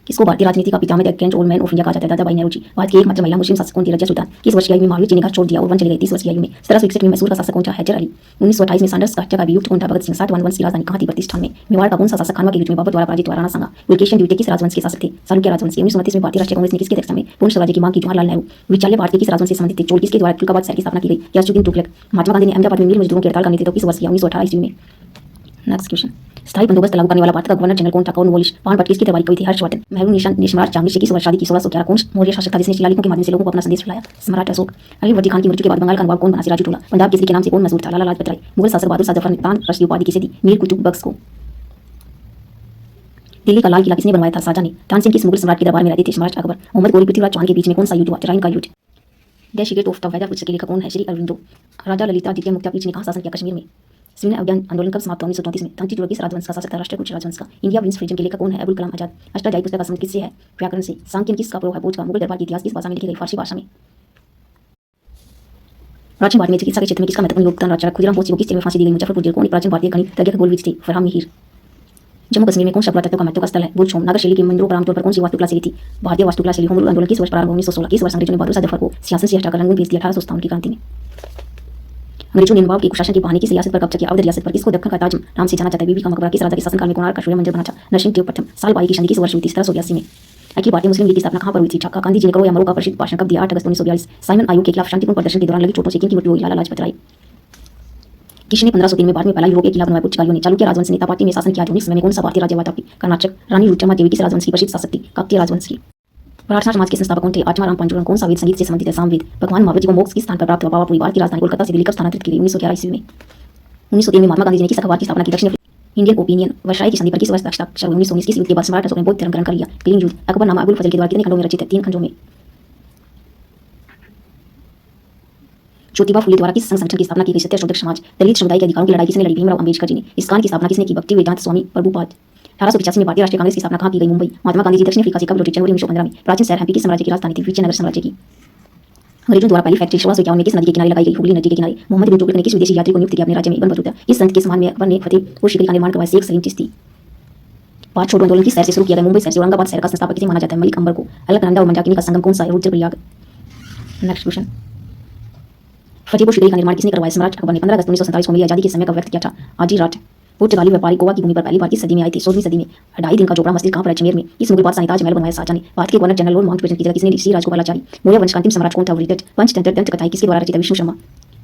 किसको भारतीय राजनीति का पितामह great old man of India कहा जाता है? दादाभाई नेहरू जी। भारत की एकमात्र महिला मुस्लिम शासक कौन थी? रजिया सुल्तान। किस वर्ष की आयु में महावीर जी ने घर छोड़ दिया और वन चले गए? 30 वर्ष की आयु में। 1761 में मैसूर का शासक कौन था? हैदर अली। 1928 में सांडर्स का जगह अभियुक्त कौन था? भगत सिंह। सातवाहन वंश की राजधानी कहाँ थी? प्रतिष्ठान में। मेवाड़ का कौन सा शासक खानवा के युद्ध में बाबर द्वारा पराजित हुआ? राणा सांगा। पुलकेशिन द्वितीय किस राजवंश के शासक थे? चालुक्य राजवंश के। 1929 में भारतीय राष्ट्रीय कांग्रेस ने किसकी अध्यक्षता में पूर्ण स्वराज्य की मांग की? जवाहरलाल नेहरू। विचाल्य भारत के किस राजवंश से संबंधित थे? चोल। किसके द्वारा तुर्काबाद शहर की स्थापना की गई? यासुद्दीन तुगलक। महात्मा गांधी ने अहमदाबाद में मिल मजदूरों की हड़ताल का नेतृत्व किस वर्ष किया? 1918 ईस्वी में। Next question. स्थायी बंदोबस्त लागू करने वाला भारत का गवर्नर जनरल कौन था? कॉर्नवालिस। पानपट किसकी दरबारी कवि थी? हर्षवर्धन। मेहरू निशान चांगली से किस वर्ष शादी की? 1611। कौन मौर्य शासक था जिसने शिलालेखों के माध्यम से लोगों को अपना संदेश फैलाया? सम्राट अशोक। अली वर्दी खान की मृत्यु के बाद बंगाल का नवाब कौन बना? सिराजुद्दौला। पंजाब केसरी के नाम से कौन मशहूर था? लाला लाजपत राय। मुगल शासक बहादुर शाह जफर ने तान रश्दी उपाधि किसे दी? मीर कुतुब बख्श को। दिल्ली का लाल किला किसने बनवाया था? शाहजहां ने। तानसेन किस मुगल सम्राट के दरबार में रहते थे? सम्राट अकबर। मोहम्मद गोरी पृथ्वीराज चौहान के बीच में कौन सा युद्ध हुआ? तराइन का युद्ध। The secret of the weather पुस्तक के लेखक कौन है? श्री अरविंदो। राजा ललिता द्वितीय मुक्तापीठ ने कहाँ शासन किया? कश्मीर में। सिविल अभियान आंदोलन कब समाप्त हुआ? 1934 में। तंगची किस राजवंश का शासक था? राष्ट्रकूट राजवंश का। इंडिया विंस फ्रीजन के लेखक कौन है? अबुल कलाम आजाद। अष्टाध्यायी पुस्तक का संबंध किससे है? व्याकरण से। सांख्यन किसका प्रयोग है? बोध का। मुगल दरबार की इतिहास किस भाषा में लिखी गई? फारसी भाषा में। प्राचीन भारत में चिकित्सा के क्षेत्र में किसका महत्वपूर्ण योगदान रहा? खुदीराम बोस को किस जेल में फांसी दी गई? मुजफ्फरपुर जेल। कौन प्राचीन भारतीय गणितज्ञ गोलवीज थे? फरहान मिहिर। जम्मू कश्मीर में कौन सा पुरातत्व का महत्व का स्थल है? बुर्ज होम। नागर शैली के मंदिरों पर आमतौर पर कौन सी वास्तुकला शैली थी? भारतीय वास्तुकला शैली। होम रूल आंदोलन किस वर्ष प्रारंभ हुआ? 1916। किस वर्ष अंग्रेजों ने बहादुर शाह जफर को सियासत से हटाकर रंगून भेज दिया? 1857 की क्रांति में। अंग्रेजों ने नवाब के कुशासन की बहाने किस रियासत पर कब्जा किया? अवध रियासत पर। किसको दक्कन का ताज नाम से जाना जाता है? बीबी का मकबरा। किस राजा के शासनकाल में कोणार्क का सूर्य मंदिर बना था? नरसिंहदेव प्रथम। साल बाई की संधि किस वर्ष हुई थी? 1782 में। अखिल भारतीय मुस्लिम लीग की स्थापना कहाँ पर हुई थी? ढाका। गांधी जी ने करो या मरो का प्रसिद्ध भाषण कब दिया? 8 अगस्त 1942। साइमन आयोग के खिलाफ शांतिपूर्ण प्रदर्शन के दौरान लगी चोटों से किनकी मृत्यु हुई? लाला लाजपत राय। किसने 1503 में भारत में पहला यूरोपीय किला बनवाया? पुर्तगालियों ने। चालुक्य राजवंश ने तापाती में शासन किया? आधुनिक समय में कौन सा भारतीय राज्य हुआ था? कर्नाटक। रानी रुद्रमा देवी किस राजवंश की प्रसिद्ध शासक थी? काकतीय राजवंश की। प्रार्थना समाज के संस्थापक कौन थे? आत्माराम पंजुरन। कौन सा वेद संगीत से संबंधित है? सामवेद। भगवान महावीर जी को मोक्ष किस स्थान पर प्राप्त हुआ? पावापुरी। भारत की राजधानी कोलकाता से दिल्ली कब स्थानांतरित की गई? 1911 ईस्वी में। 1903 में महात्मा गांधी जी ने किस अखबार की स्थापना की? दक्षिण इंडियन ओपिनियन। वर्षाई की संधि पर किस वर्ष हस्ताक्षर हुए? 1919। किस युद्ध के बाद सम्राट अशोक ने बौद्ध धर्म ग्रहण कर लिया? कलिंग युद्ध। अकबरनामा अबुल फजल के द्वारा कितने खंडों में रचित है? 3 खंडों में। ज्योतिबा फुले द्वारा किस संगठन की स्थापना की गई? सत्यशोधक समाज। दलित समुदाय के अधिकारों की लड़ाई किसने लड़ी? भीमराव अम्बेडकर जी ने। इस्कान की स्थापना किसने की? भक्ति वेदांत स्वामी प्रभुपाद। 1885 में भारतीय राष्ट्रीय कांग्रेस की स्थापना कहाँ की गई? मुंबई। महात्मा गांधी जी दक्षिण अफ्रीका से कब लौटे? जनवरी 1915 में। प्राचीन शहर हम्पी किस साम्राज्य की राजधानी थी? विजयनगर साम्राज्य की। अंग्रेजों द्वारा पहली फैक्ट्री 1651 में किस नदी के किनारे लगाई गई? हुगली नदी के किनारे। मोहम्मद बिन तुगलक ने किस विदेशी यात्री को नियुक्त किया अपने राज्य में? Ibn Battuta. इस संत के सम्मान में अकबर ने फतेहपुर सीकरी का निर्माण करवाया? शेख सलीम चिश्ती। भारत छोड़ो आंदोलन किस शहर से शुरू किया गया? मुंबई शहर से। औरंगाबाद शहर का संस्थापक किसे माना जाता है? मलिक अंबर को। अलकनंदा और मंदाकिनी का संगम कौन सा है? रुद्रप्रयाग। Next question. फतेहपुर सीकरी का निर्माण किसने करवाया? सम्राट अकबर ने। 15 अगस्त 1947 को मिली आजादी के समय का व्यक्त किया था? आजी राट। पुर्तगाली व्यापारी गोवा की भूमि पर पहली बार किस सदी में आए थे? 16वीं सदी में। 2.5 दिन का जोपड़ा मस्जिद कहाँ पर है? अजमेर में। इस मुगल बादशाह ने ताजमहल बनवाया? शाहजहां ने। भारत के गवर्नर जनरल लॉर्ड माउंटबेटन की जगह किसने ली? श्री राजगोपालाचारी। मौर्य वंश का अंतिम सम्राट कौन था? वृद्धट। पंचतंत्र दंत कथाएं किसके द्वारा रचित है? विष्णु शर्मा।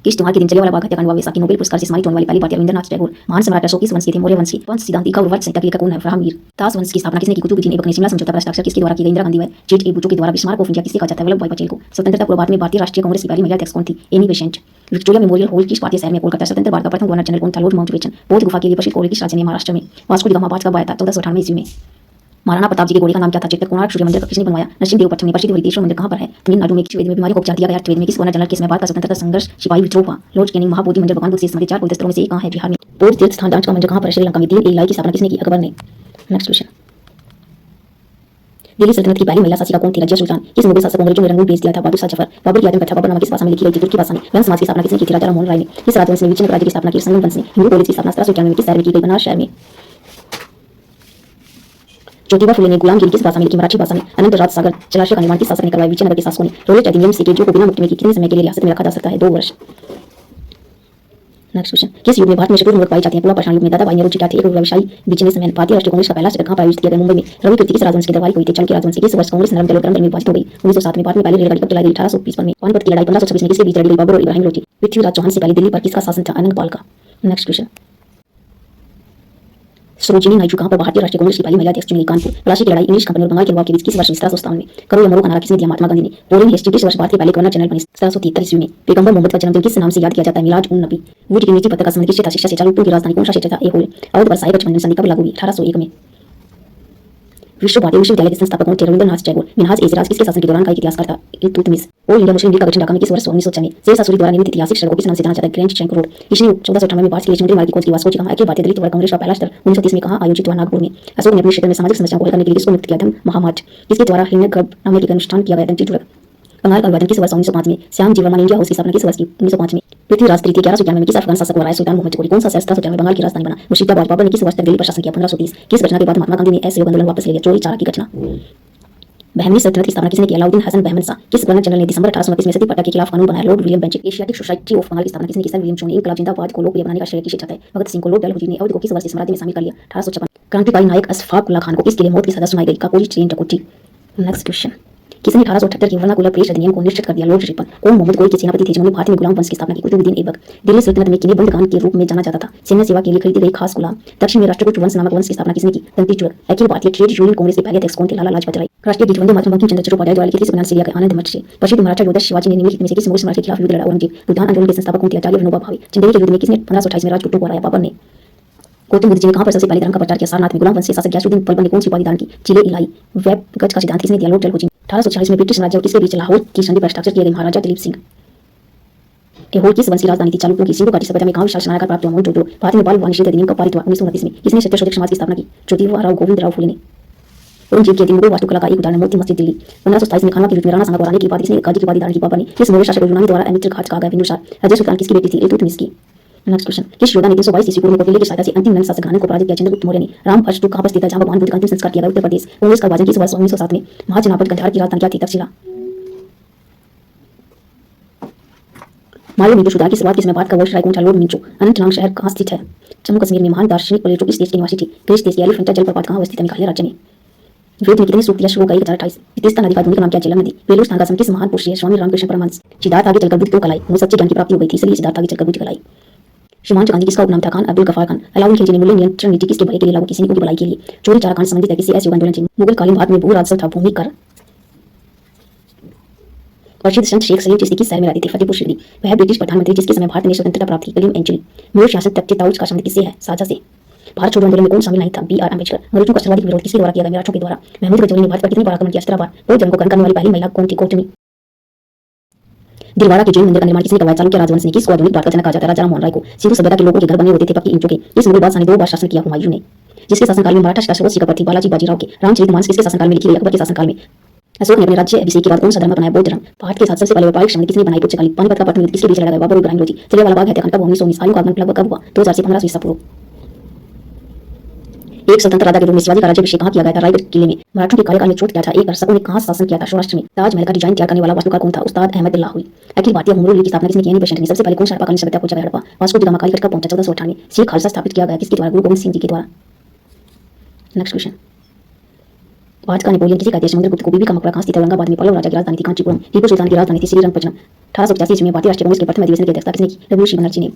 किस त्योहार की दिनचर्या वाला भाग हत्याकांड व वैसाखी नोबेल पुरस्कार से सम्मानित होने वाले पहली भारतीय रविंद्रनाथ टैगोर। महान सम्राट अशोक किस वंश के थे? मौर्य वंश के। पंच सिद्धांत का उर्वरक संहिता के लेखक कौन है? वराहमिहिर। ताश वंश की स्थापना किसने की? कुतुबुद्दीन ऐबक ने। शिमला समझौता पर हस्ताक्षर किसके द्वारा किया गया? इंदिरा गांधी व जेट ए भुट्टो के द्वारा। बिस्मार्क ऑफ इंडिया किससे कहा जाता है? वल्लभ भाई पटेल को। स्वतंत्रता पूर्व भारत में भारतीय राष्ट्रीय कांग्रेस की पहली महिला अध्यक्ष कौन थी? Annie Besant. Victoria memorial hall किस भारतीय शहर में? कोलकाता। स्वतंत्र भारत का प्रथम गवर्नर जनरल कौन था? Lord Mountbatten. बौद्ध गुफा के लिए प्रसिद्ध कॉलेज किस राज्य में? महाराष्ट्र में। वास्को डी गामा भारत कब आया था? 1498 ईस्वी में। महाराणा प्रताप जी के घोड़े का नाम क्या था? चेतक। कोणार्क सूर्य मंदिर किसने बनवाया? नरसिंहदेव में। प्रसिद्ध हरितेश्वर मंदिर कहाँ पर है? तमिलनाडु में। किस वेद में बीमारी को उपचार दिया गया? वेद में। किस गवर्नर जनरल के समय भारत का स्वतंत्रता संघर्ष सिपाही विद्रोह हुआ? Lord Canning. महाबोधि मंदिर भगवान बुद्ध से संबंधित 4 पवित्र स्थलों में से एक कहाँ है? बिहार में। बौद्ध तीर्थ स्थान जांच का मंदिर कहाँ पर है? श्रीलंका में। 3 इलाई की स्थापना किसने की? अकबर ने। Next question. दिल्ली सल्तनत की पहली महिला शासिका कौन थी? रजिया सुल्तान। किस मुगल शासक को अंग्रेजों ने रंगून भेज दिया था? बहादुर शाह जफर। बाबर की आत्मकथा बाबर नामा किस भाषा में लिखी गई थी? तुर्की भाषा में। ब्रह्म समाज की स्थापना किसने की थी? राजा राममोहन राय ने। किस राजवंश ने विजयनगर राज्य की स्थापना की? संगम वंश ने। हिंदू कॉलेज की स्थापना 1791 में किस शहर में की गई? बनारस शहर में। ज्योतिबा फुले ने गुलामगिरी किस भाषा में लिखी? मराठी भाषा में। अनंत राज सागर जलाशय का निर्माण किस शासक ने करवाया? विजयनगर के शासकों ने। रोलेट अधिनियम से कैदियों को बिना मुक्ति में कितने समय के लिए रियासत में रखा जा सकता है? 2 वर्ष। Next question. किस युग में भारत में शतुर्थ मुल्क पाई जाती है? पूरा पाषाण युग में। दादाभाई नौरोजी क्या थे? एक व्यवसायी बिजनेसमैन। भारतीय राष्ट्रीय कांग्रेस का पहला शिविर कहाँ पर आयोजित किया गया? मुंबई में। रवि कीर्ति किस राजवंश की दरबारी हुई थी? चालुक्य राजवंश। किस वर्ष कांग्रेस नर्मदा जलोत्तरन में विभाजित हो गई? 1907 में। भारत में पहली रेलगाड़ी कब चलाई गई? 1855 में। पानीपत की लड़ाई 1526 में किसके बीच लड़ी गई? बाबर और इब्राहिम लोधी। पृथ्वीराज चौहान से पहले दिल्ली पर किसका शासन था? अनंगपाल का। Next question. सरोजिनी नायडू कहाँ पर भारतीय राष्ट्रीय कांग्रेस की पहली महिला अध्यक्ष चुनी गई? कानपुर। प्लासी की लड़ाई इंग्लिश कंपनी और बंगाल के नवाब के बीच किस वर्ष? 1757 में। करो या मरो का नारा किसने दिया? महात्मा गांधी ने। पोलिंग हिस्ट्री किस वर्ष भारत के पहले गवर्नर जनरल बने? 1773 ईस्वी में। पैगंबर मोहम्मद का जन्मदिन किस नाम से याद किया जाता है? मिलाद उन नबी। वुड की निजी पत्रकार संबंध किससे था? शिक्षा से। चालुक्यों की राजधानी कौन सा क्षेत्र था? एहोल। अवध पर सहायक गठबंधन संधि कब लागू हुई? 1801 में। विश्व भारती विश्वविद्यालय के संस्थापक कौन थे? रविंद्रनाथ टैगोर। मिनहाज ए सिराज किसके शासन के दौरान का इतिहासकार था? Iltutmish. All India Muslim league का गठन ढाका में किस वर्ष? 1906 में। शेरशाह सूरी द्वारा निर्मित ऐतिहासिक सड़क को किस नाम से जाना जाता है? Grand trunk road. इसने 1498 में भारत के लिए समुद्री मार्ग की खोज की। Vasco D gamma Akhil Bharatiya दलित वर्ग कांग्रेस का पहला स्तर 1930 में कहाँ आयोजित हुआ? नागपुर में। अशोक ने अपने क्षेत्र में सामाजिक समस्याओं को हल करने के लिए किसको नियुक्त किया? धर्म महामार्च। किसके द्वारा हिरण्यगर्भ नाम के अनुष्ठान किया गया? दंतीचूड़क। बंगाल का विभाजन किस वर्ष? 1905 में। श्याम जी वर्मा ने इंडिया हाउस की स्थापना किस वर्ष की? 1905 में। पृथ्वीराज तृतीय 1191 में किस अफगान शासक को हराया? सुल्तान मोहम्मद जोहरी। कौन सा शहर 1791 में बंगाल की राजधानी बना? मुर्शिदाबाद। बाबर ने किस वर्ष तक दिल्ली पर शासन किया? 1530। किस घटना के बाद महात्मा गांधी ने असहयोग आंदोलन वापस ले लिया? चोरी चारा की घटना। बहमनी सल्तनत की स्थापना किसने की? अलाउद्दीन हसन बहमन शाह। किस गवर्नर जनरल ने दिसंबर 1829 में सती प्रथा के खिलाफ कानून बनाया? Lord William Bentinck. Asiatic society of Bengal की स्थापना किसने की? सर विलियम शो ने। इनकलाब जिंदाबाद को लोकप्रिय बनाने का श्रेय किसे जाता है? भगत सिंह को। लॉर्ड डलहौजी ने अवध को किस वर्ष स्मृति में शामिल कर लिया? 1856। क्रांतिकारी नायक अशफाक उल्लाह खान को किसके लिए मौत की सजा सुनाई गई? काकोरी ट्रेन टकोटी। Next question. किसने 1878 के वर्नाकुलर प्रेस अधिनियम को निश्चित कर दिया? Lord Ripon. कौन मोहम्मद गोरी के सेनापति थे जिन्होंने भारत में गुलाम वंश की स्थापना की? कुतुबुद्दीन ऐबक। दिल्ली सल्तनत में किन्हें बंदगान के रूप में जाना जाता था? सैन्य सेवा के लिए खरीदी गई खास गुलाम। दक्षिण में राष्ट्रकूट वंश नामक वंश की स्थापना किसने की? दंतीचूड़क। अखिल भारतीय ट्रेड यूनियन कांग्रेस के पहले अध्यक्ष कौन थे? लाला लाजपत राय। राष्ट्रीय गीत वंदे मातरम बंकिम चंद्र चट्टोपाध्याय द्वारा लिखित किस बयान से लिया गया? आनंद मठ से। प्रसिद्ध मराठा योद्धा शिवाजी ने निम्नलिखित में से किस मुगल सम्राट के खिलाफ युद्ध लड़ा? औरंगजेब। बुद्धान आंदोलन के संस्थापक कौन थे? आचार्य विनोबा भावे। चंदेरी के युद्ध में किसने 1528 में राजपूतों को हराया? बाबर ने। गौतम बुद्ध जी ने कहाँ पर सबसे पहले धर्म का प्रचार किया? सारनाथ में। गुलाम वंश के शासक गयासुद्दीन बलबन ने कौन सी उपाधि दान की? चिले इलाई। वेब गज का सिद्धांत किसने दिया? लॉर्ड डलहौजी। 1840 में ब्रिटिश साम्राज्य और किसके बीच लाहौर की संधि पर हस्ताक्षर किए गए? महाराजा दिलीप सिंह। एहोल किस वंश की राजधानी थी? चालुक्यों की। सिंधु घाटी सभ्यता में कहाँ विशाल स्नानघाट प्राप्त हुआ? मोहनजोदड़ो। भारत में बाल विवाह निषेध अधिनियम कब पारित हुआ? 1929 में। किसने सत्य शोधक समाज की स्थापना की? ज्योतिबा राव गोविंद राव फुले ने। औरंगजेब की मुगल वास्तुकला का एक उदाहरण मोती मस्जिद दिल्ली। 1527 में खानवा के युद्ध में राणा सांगा को हराने के बाद इसने गाजी की उपाधि धारण की। बाबर ने। किस मौर्य शासक को यूनानी द्वारा अमित्र घाट कहा गया? बिंदुसार। रजिया सुल्तान किसकी बेटी थी? इल्तुतमिश की। Next question. किस योद्धा ने 322 ईस्वी पूर्व में कौटिल्य की सहायता से अंतिम नंद शासक घाना को पराजित किया? चंद्रगुप्त मौर्य ने। रामफल स्तूप कहाँ पर स्थित है? जहाँ भगवान बुद्ध का अंतिम संस्कार किया गया? उत्तर प्रदेश। कांग्रेस का विभाजन किस वर्ष? 1907 में। महाजनापद गंधार की राजधानी क्या थी? तक्षशिला। मालवा शुदा की शुरुआत के समय भारत का वर्ष कौन था? लॉर्ड मिंचो। अनंतनाग शहर कहाँ स्थित है? जम्मू कश्मीर में। महान दार्शनिक प्लेटो किस देश के निवासी थे? ग्रीस देश के। एलिफेंटा जलप्रपात कहाँ अवस्थित है? मेघालय राज्य में। वेद में कितने सूक्त या श्लोक? 1028। तीस्ता नदी का आधुनिक नाम क्या? झेलम नदी। बेलूचिस्तान का किस महान पुरुष है? स्वामी रामकृष्ण परमहंस। सिद्धार्थ आगे चलकर बुद्धि क्यों कहलाई? उन्हें सच्चे ज्ञान की प्राप्ति हो गई थी, इसलिए सिद्धार्थ आगे चलकर बुद्धि कहलाई। शिवांश गांधी किसका उपनाम था? खान अब्दुल गफ्फार खान। अलाउद्दीन खिलजी ने मूल्य नियंत्रण नीति किसके भलाई के लिए लागू की? सैनिकों की भलाई के लिए। चोरी चारा कांड संबंधित है किससे? असहयोग आंदोलन से। मुगल कालीन भारत में भू राजस्व था भूमि कर। प्रसिद्ध संत शेख सलीम चिश्ती किस शहर में रहते थे? फतेहपुर सीकरी। वह ब्रिटिश प्रधानमंत्री जिसके समय भारत ने स्वतंत्रता प्राप्त की? विलियम एंचुरी। मेयर शासन तख्ते ताउज का संबंध किससे है? साझा से। भारत छोड़ो आंदोलन में कौन शामिल नहीं था? बी.आर. अम्बेडकर। अंग्रेजों का सर्वाधिक विरोध किसके द्वारा किया गया? मराठों के द्वारा। महमूद गजनवी ने भारत पर कितनी बार आक्रमण किया? 17 बार। बौद्ध धर्म को ग्रहण करने वाली पहली महिला कौन थी? गौतमी। दिलवाड़ा के जैन मंदिर का निर्माण किसने करवाया? चालुक्य राजवंश ने। किसको आधुनिक भारत का जनक कहा जाता है? राजा राममोहन राय को। सिंधु सभ्यता के लोगों के घर बने होते थे पक्की ईंटों के। इस मुगल बादशाह ने 2 बार शासन किया? हुमायूं ने। जिसके शासनकाल में मराठा का सर्वोच्च शिखर पर थी? बालाजी बाजीराव के। रामचरितमानस किसके शासनकाल में लिखी गई? अकबर के शासनकाल में। अशोक ने अपने राज्य अभिषेक के बाद कौन सा धर्म बनाया? बौद्ध धर्म। भारत के साथ सबसे पहले व्यापारिक संधि किसने बनाई? पुर्तगाली। पानीपत का प्रथम युद्ध किसके बीच लड़ा गया? बाबर और इब्राहिम लोधी। जलियांवाला बाग हत्याकांड कब हुआ? 1919। आयु का आगमन लगभग कब हुआ? 2000 से 1500 ईसा पूर्व। एक स्वतंत्र राजा के रूप में शिवाजी का राज्याभिषेक कहाँ किया गया था? रायगढ़ किले में। मराठों के कार्यकाल में छूट क्या था? एक शासकों ने कहाँ शासन किया था? सौराष्ट्र में। ताजमहल का डिजाइन तैयार करने वाला वास्तुकार कौन था? उस्ताद Ahmad Lahori. Akhil Bharatiya home rule league की स्थापना किसने की? एनी बेसेंट ने। सबसे पहले कौन सा हड़प्पा कालीन सभ्यता पहुंचा गया? Harappa. Vasco D gamma Calicut कब पहुंचा? 1498। सिख खालसा स्थापित किया गया किसके द्वारा? गुरु गोविंद सिंह जी के द्वारा। Next question. भारत का नेपोलियन किसे कहते हैं? समुद्रगुप्त को। बीबी का मकबरा कहाँ स्थित है? औरंगाबाद में। पल्लव राजा की राजधानी थी कांचीपुरम। टीपू सुल्तान की राजधानी थी श्रीरंगपट्टनम। 1885 में भारतीय राष्ट्रीय कांग्रेस के प्रथम अधिवेशन की अध्यक्षता किसने की? रघुवंशी बनर्जी ने।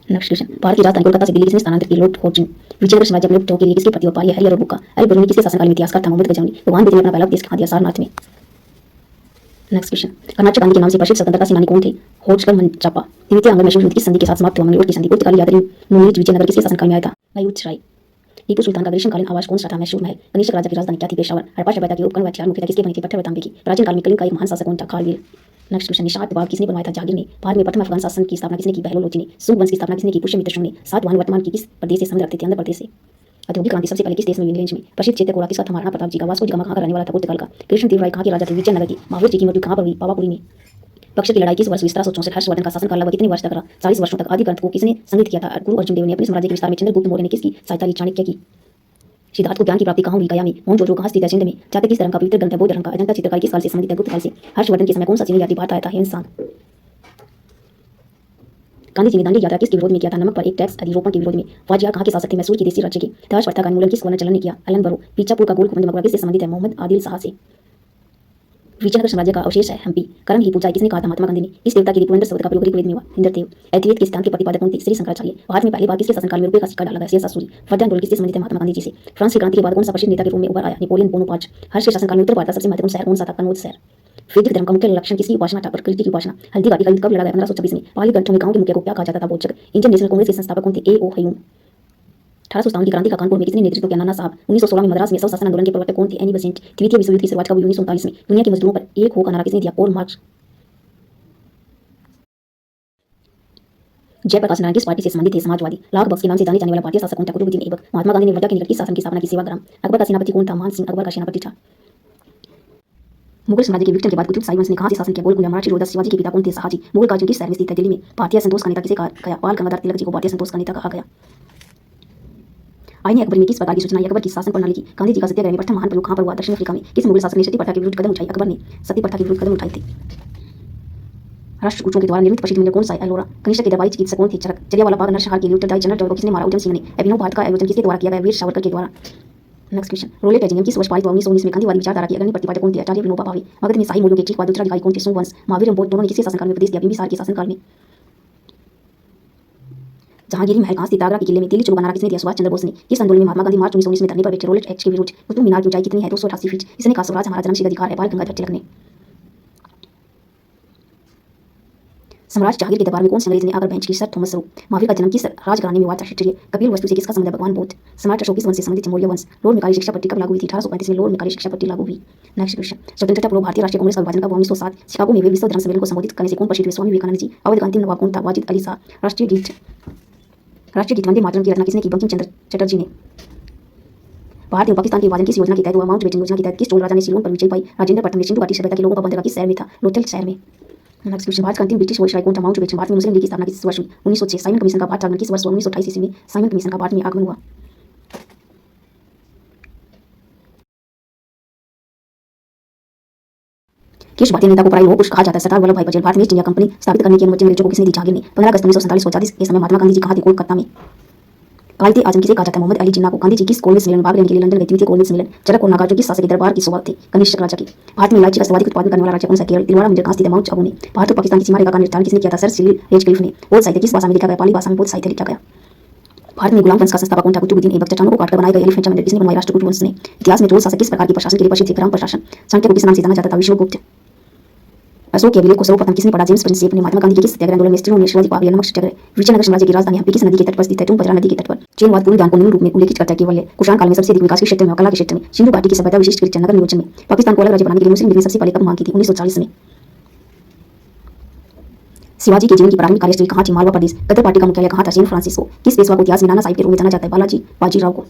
नेक्स्ट क्वेश्चन, भारत की राजधानी कोलकाता से दिल्ली किसने स्थानांतरित की? लॉर्ड हॉर्टिंग। विजयनगर साम्राज्य में लुप्त होने के लिए किसके प्रति और पारी? हरिहर और बुक्का। अल बरूनी किसके शासनकाल में इतिहासकार था? मोहम्मद गजनवी। भगवान बुद्ध ने अपना पहला उपदेश कहाँ दिया? सारनाथ में। नेक्स्ट क्वेश्चन, कर्नाटक गांधी के नाम से प्रसिद्ध स्वतंत्रता सेनानी कौन थे? होर्स्टल मंचाप्पा। द्वितीय आंग्ल मैसूर युद्ध किस संधि के साथ समाप्त हुआ? मंगलोर की संधि। पुर्तगाली यात्री मुनीज विजयनगर किसके शासनकाल में आया था? अयूब राय। टीपू सुल्तान का ग्रीष्मकालीन आवास कौन सा था? मैसूर महल। कनिष्क राजा की राजधानी क्या थी? पेशावर। हड़प्पा सभ्यता के उपकरण व हथियार मुख्यतः किसके बने थे? पत्थर व तांबे की। प्राचीन काल में कलिंग का एक महान शासक कौन था? खारवेल। नेक्स्ट क्वेश्चन, निषाद बाग किसने बनवाया था? जहांगीर ने। भारत में प्रथम अफगान शासन की स्थापना किसने की? बहलोल ने। सूक वंश की स्थापना किसने की? पुष्यमित्र शुंग ने। सातवाहन वर्तमान की किस प्रदेश से संबंध रखते थे? आंध्र प्रदेश से। औद्योगिक क्रांति सबसे पहले किस देश में हुई? इंग्लैंड में। प्रसिद्ध क्षेत्र कोड़ा किसका था? महाराणा प्रताप जी का। वास्को डी गामा कहाँ का रहने वाला था? पुर्तगाल का। कृष्णदेव राय कहाँ के राजा थे? विजयनगर की। महावीर जी की मृत्यु कहाँ पर हुई? पावापुरी में। बक्सर की लड़ाई किस वर्ष हुई? 1764। हर्षवर्धन का शासनकाल लगभग कितने वर्ष तक रहा? 40 वर्षों तक। आदि ग्रंथ को किसने संग्रहित किया था? गुरु अर्जुन देव ने। अपने साम्राज्य के विस्तार में चंद्रगुप्त मौर्य ने किसकी सहायता ली? चाणक्य की। सिद्धार्थ को ज्ञान की प्राप्ति कहाँ हुई? गया में। मोहनजोदड़ो कहाँ स्थित है? सिंध में। जातक किस धर्म का पवित्र ग्रंथ है? बौद्ध धर्म का। अजंता चित्रकारी किस काल से संबंधित है? गुप्त काल से। हर्षवर्धन के समय कौन सा चीनी यात्री भारत आया था? हेनसांग। गांधी जी ने दांडी यात्रा किसके विरोध में किया था? नमक पर एक टैक्स अधिरोपण के विरोध में। वाजियार कहाँ के शासक थे? मैसूर की देशी राज्य के। दास प्रथा का उन्मूलन किस गवर्नर जनरल ने किया? एलन बरो। बीजापुर का गोलकुंड मकबरा किससे संबंधित है? मोहम्मद आदिल शाह से। विजयनगर साम्राज्य का अवशेष है हम्पी। कर्म की पूजा किसने कहा था? महात्मा गांधी ने। इस देवता के लिए पुरंदर शब्द का प्रयोग ऋग्वेद में हुआ? इंद्रदेव। अद्वैत के सिद्धांत के प्रतिपादक कौन थे? श्री शंकराचार्य। भारत में पहली बार किसके शासनकाल में रुपये का सिक्का डाला गया? शेरशाह सूरी। वर्धन आंदोलन किससे संबंधित है? महात्मा गांधी जी से। फ्रांस की क्रांति के बाद कौन सा प्रसिद्ध नेता के रूप में उभर आया? Napoleon Bonaparte. हर्ष के शासनकाल में उत्तर भारत का सबसे महत्वपूर्ण शहर कौन सा था? कनौज शहर। वैदिक धर्म का मुख्य लक्षण किसकी उपासना था? प्रकृति की उपासना। हल्दी घाटी का युद्ध कब लड़ा गया? 1526 में। पाली ग्रंथों में गांव के मुखिया को क्या कहा जाता था? बोचक। इंडियन नेशनल कांग्रेस के संस्थापक कौन थे? ए ओ हयूम। 1857 की क्रांति का कानपुर में किसने नेतृत्व किया? नाना साहब। 1916 में मद्रास में स्वशासन आंदोलन के प्रवर्तक कौन थे? Annie Besant. द्वितीय विश्व युद्ध की शुरुआत कब हुई? 1939 में। दुनिया के मजदूरों पर एक हो का नारा किसने दिया? Karl Marx. जयप्रकाश नारायण किस पार्टी से संबंधित थे? समाजवादी। लाख बख्श के नाम से जाने जाने वाला भारतीय शासक कौन था? कुतुबुद्दीन ऐबक। महात्मा गांधी ने वर्धा के निकट किस शासन की स्थापना की? सेवाग्राम। अकबर का सेनापति कौन था? मान सिंह। अकबर का सेनापति था। मुगल साम्राज्य के विघटन के बाद कुतुब शाही वंश ने कहाँ से शासन किया? गोलकुंडा। मराठी रोहिदास। शिवाजी के पिता कौन थे? शाहजी। मुगल काजी किस शहर में स्थित है? दिल्ली में। भारतीय संतोष का नेता किसे कहा गया? बाल गंगाधर तिलक जी को भारतीय संतोष का नेता कहा गया। आईने अकबर में किस प्रकार की सूचना अकबर की शासन प्रणाली की? गांधी जी का सत्याग्रह में प्रथम महान प्रयोग कहाँ पर हुआ? दक्षिण अफ्रीका में। किस मुगल शासक ने सती प्रथा के विरुद्ध कदम उठाई? अकबर ने सती प्रथा के विरुद्ध कदम उठाए थे। राष्ट्रकूटों के द्वारा निर्मित प्रसिद्ध मंदिर कौन सा है? एलोरा। कनिष्क के दवाई चिकित्सक कौन थे? चरक। जलियांवाला बाग नरसंहार के लिए उत्तरदायी जनरल डायर को किसने मारा? उधम सिंह ने। अभिनव भारत का आयोजन किसके द्वारा किया गया? वीर सावरकर के द्वारा। नेक्स्ट क्वेश्चन, रोलेट एजिंगम किस वर्ष पारित हुआ? 1919 में। गांधीवादी विचारधारा के अग्रणी प्रतिपादक कौन थे? आचार्य विनोबा भावे। मगध में शाही मूल्यों के ठीक बाद उत्तराधिकारी कौन थे? सोमवंश। महावीर और बौद्ध दोनों ने किसके शासनकाल में उपदेश दिया? बिंबिसार के शासनकाल में। जहांगीरी महल कहाँ स्थित? आगरा के किले में। दिल्ली चुप बनाना किसने दिया? सुभाष चंद्र बोस ने। किस आंदोलन में महात्मा गांधी मार्च 1919 में धरने पर बैठे? रोलेट एक्ट के विरुद्ध। कुतुब मीनार की ऊंचाई कितनी है? 288 फीट। इसने कहा स्वराज हमारा जन्मसिद्ध अधिकार है? बाल गंगाधर तिलक ने। सम्राट जहांगीर के दरबार में कौन से अंग्रेज ने आकर बेंच की? Sir Thomas Roe. महावीर का जन्म किस राजघराने में हुआ था? क्षत्रिय। कपिल वस्तु से किसका संबंध है? भगवान बुद्ध। सम्राट अशोक किस वंश से संबंधित है? मौर्य वंश। लोर में काली शिक्षा पट्टी कब लागू हुई थी? 1835 में लोर में काली शिक्षा पट्टी लागू हुई। नेक्स्ट क्वेश्चन, स्वतंत्रता पूर्व भारतीय राष्ट्रीय कांग्रेस का विभाजन कब? 1907। शिकागो में हुए विश्व धर्म सम्मेलन को संबोधित करने से कौन प्रसिद्ध हुए? स्वामी विवेकानंद जी। अवध का अंतिम नवाब कौन था? वाजिद अली शाह। राष्ट्रीय गीत वंदे मातरम की रचना किसने की? बंकिम चंद्र चटर्जी ने। भारत एवं पाकिस्तान के विभाजन किस योजना के तहत हुआ? माउंटबेटन योजना के तहत। किस चोल राजा ने सिलोन पर विजय पाई? राजेंद्र प्रथम ने। सिंधु घाटी सभ्यता के लोगों का बंदरगाह किस शहर में था? लोथल शहर में। नेक्स्ट क्वेश्चन, भारत का अंतिम ब्रिटिश वायसराय कौन था? माउंटबेटन। भारत में मुस्लिम लीग की स्थापना किस वर्ष हुई? 1906। साइमन कमीशन का भारत आगमन किस वर्ष हुआ? 1928 ईस्वी में। साइमन कमीशन का भारत में आगमन हुआ। किस भारतीय नेता को पराई लोह पुरुष कहा जाता है? सरदार वल्लभ भाई पटेल। भारत में ईस्ट इंडिया कंपनी स्थापित करने की अनुमति अंग्रेजों को किसने दी? जहांगीर ने। 15 अगस्त 1947 को आजादी के समय महात्मा गांधी जी कहाँ थे? कोलकाता में। कायदे आजम किसे कहा जाता है? मोहम्मद अली जिन्ना को। गांधी जी किस कॉलेज सम्मेलन में भाग लेने के लिए लंदन गए? द्वितीय कॉलेज सम्मेलन। चरक और नागार्जुन किस शासक के दरबार की शोभा थी? कनिष्क राजा की। भारत में इलायची का सर्वाधिक उत्पादन करने वाला राज्य कौन सा? केरल। तिलवाड़ा मंदिर कहाँ स्थित है? माउंट आबू ने। भारत और पाकिस्तान की सीमा रेखा का निर्धारण किसने किया था? सर सिरिल रेडक्लिफ ने। बौद्ध साहित्य किस भाषा में लिखा गया? पाली भाषा में बौद्ध साहित्य लिखा गया। भारत में गुलाम वंश का संस्थापक कौन था? कुतुबुद्दीन ऐबक। चट्टानों को काटकर बनाए गए एलिफेंटा मंदिर किसने बनवाया? राष्ट्रकूट वंश ने। इतिहास में चोल शासक किस प्रकार की प्रशासन के लिए प्रसिद्ध थे? ग्राम प्रशासन। चाणक्य को किस नाम से जाना जाता था? विश्वगुप्त। अशोक के अभिलेख को सर्वप्रथम किसने पढ़ा? जेम्स प्रिंसेप ने। महात्मा गांधी के किस सत्याग्रह आंदोलन में स्त्रियों ने शिवाजी को आग लिया? नमक सत्याग्रह। विजयनगर साम्राज्य की राजधानी हम्पी किस नदी के तट पर स्थित है? तुंगभद्रा नदी के तट पर। चीनवाद पूर्व दान को निम्न रूप में उल्लेखित करता है? केवल कुषाण काल में सबसे अधिक विकास के क्षेत्र में, कला के क्षेत्र में। सिंधु घाटी की सभ्यता विशिष्ट कृत नगर नियोजन में। पाकिस्तान को अलग राज्य बनाने के लिए मुस्लिम लीग ने सबसे पहले कब मांग की थी? 1940 में। शिवाजी के जीवन की प्रारंभिक कार्यस्थली कहाँ थी? मालवा प्रदेश। गदर पार्टी का मुख्यालय कहाँ था? San Francisco. किस पेशवा को इतिहास में नाना साहिब के रूप में जाना जाता है? बालाजी बाजीराव को।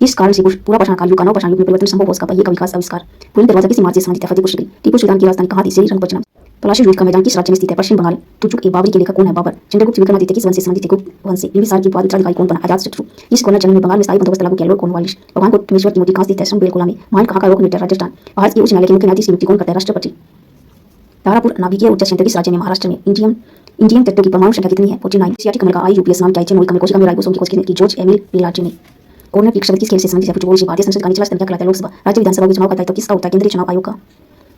इस कारण से पूरा पाषाण काल युग का नवपाषाण युग में परिवर्तन संभव हो सका। पहिए का विकास आविष्कार। पुलिन दरवाजा किस इमारत से संबंधित है? फतेहपुर सीकरी। टीपू सुल्तान की राजधानी कहाँ थी? श्रीरंगपट्टनम। पलाशी युद्ध का मैदान किस राज्य में स्थित है? पश्चिम बंगाल। तुजुक ए बाबरी के लेखक कौन है? बाबर। चंद्रगुप्त विक्रमादित्य किस वंश से संबंधित है? गुप्त वंश से। बिंबिसार के बाद उत्तराधिकारी कौन बना? अजातशत्रु। इस गवर्नर जनरल ने बंगाल में स्थायी बंदोबस्त लागू किया? Lord Cornwallis. भगवान गौतमेश्वर की मूर्ति कहाँ स्थित है? श्रृंगबेलगोला में। मान कहाँ का लोक नृत्य? राजस्थान। भारत के उच्च न्यायालय के मुख्य न्यायाधीश की नियुक्ति कौन करता है? राष्ट्रपति। तारापुर नाभिकीय ऊर्जा संयंत्र किस राज्य में? महाराष्ट्र में। इंडियन तत्वों की परमाणु संख्या कितनी है? 49। एशियाटिक कमल का IUPAC नाम क्या है? चेन कमल। कोशिका में राइबोसोम की खोज किसने की? जॉर्ज एमिल पिलाटी ने। कॉर्नर की शब्द किस खेल से संबंधित है? फुटबॉल। भारतीय संसद का निचला सदन क्या कहलाता है? लोकसभा। राज्य विधानसभा के चुनाव का दायित्व किसका होता है? केंद्रीय चुनाव आयोग का।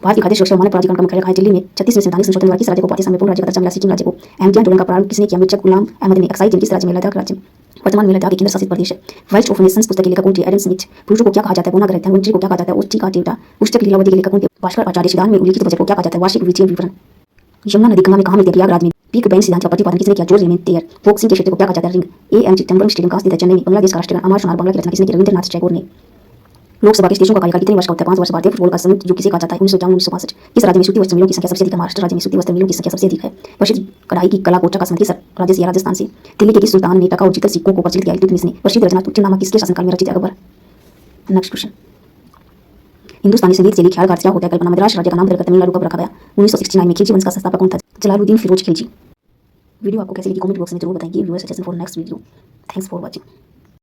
भारत की खाद्य सुरक्षा और मानक प्राधिकरण का मुख्यालय दिल्ली में 36वें संवैधानिक संशोधन द्वारा किस राज्य को भारतीय संविधान में पूर्ण राज्य का दर्जा मिला? सिक्किम राज्य को। अहमदिया आंदोलन का प्रारंभ किसने किया? मिर्जा गुलाम अहमद ने। अक्साई जिला किस राज्य में? लद्दाख राज्य में। वर्तमान में लद्दाख एक केंद्र शासित प्रदेश है। वेल्थ ऑफ नेशंस पुस्तक के लेखक कौन थे? Adam Smith. पुरुषों को क्या कहा जाता है? बोना ग्रह। धन्वंतरि को क्या कहा जाता है? उष्टी का देवता। पुस्तक लीलावती के लेखक कौन थे? भास्कर आचार्य। सिद्धांत में उल्लिखित बजट को क्या कहा जाता है? वार्षिक वित्तीय विवरण। यमुना नदी गंगा में कहाँ मिलती है? प्रयागराज में। बिग बैंग सिद्धांत का प्रतिपादन किसने किया? जॉर्ज लेमेंटियर। बॉक्सिंग के क्षेत्र को क्या कहा जाता है? रिंग। एएमजी चिदंबरम स्टेडियम कहाँ स्थित है? चेन्नई में। बांग्लादेश का राष्ट्रीय गान अमर सोनार बांग्ला की रचना किसने की? रविंद्रनाथ टैगोर ने। लोकसभा के स्टेशनों का कार्यकाल कितने वर्ष का होता है? 5 वर्ष। भारतीय फुटबॉल का संयुक्त युग किसे कहा जाता है? 1955-1962। किस राज्य में सूती वस्त्र मिलों की संख्या सबसे अधिक है? महाराष्ट्र राज्य में सूती वस्त्र मिलों की संख्या सबसे अधिक है। प्रसिद्ध कढ़ाई की कला कोटा का संबंध किस राज्य से? राजस्थान से। दिल्ली के किस सुल्तान ने टका और जीतल सिक्कों को प्रचलित किया? इल्तुतमिश ने। प्रसिद्ध रचना तुर्कनामा किसके शासनकाल में रचित है? अकबर। Next question. हिंदुस्तानी संगीत शैली ख्याल का अर्थ क्या होता है? कल्पना। मद्रास राज्य का नाम बदलकर तमिलनाडु कब रखा गया? 1969 में। खिलजी वंश का संस्थापक कौन था? जलालुद्दीन फिरोज खिलजी। वीडियो आपको कैसी लगी? कमेंट बॉक्स में जरूर बताएं। Give your suggestion for next video. Thanks for watching.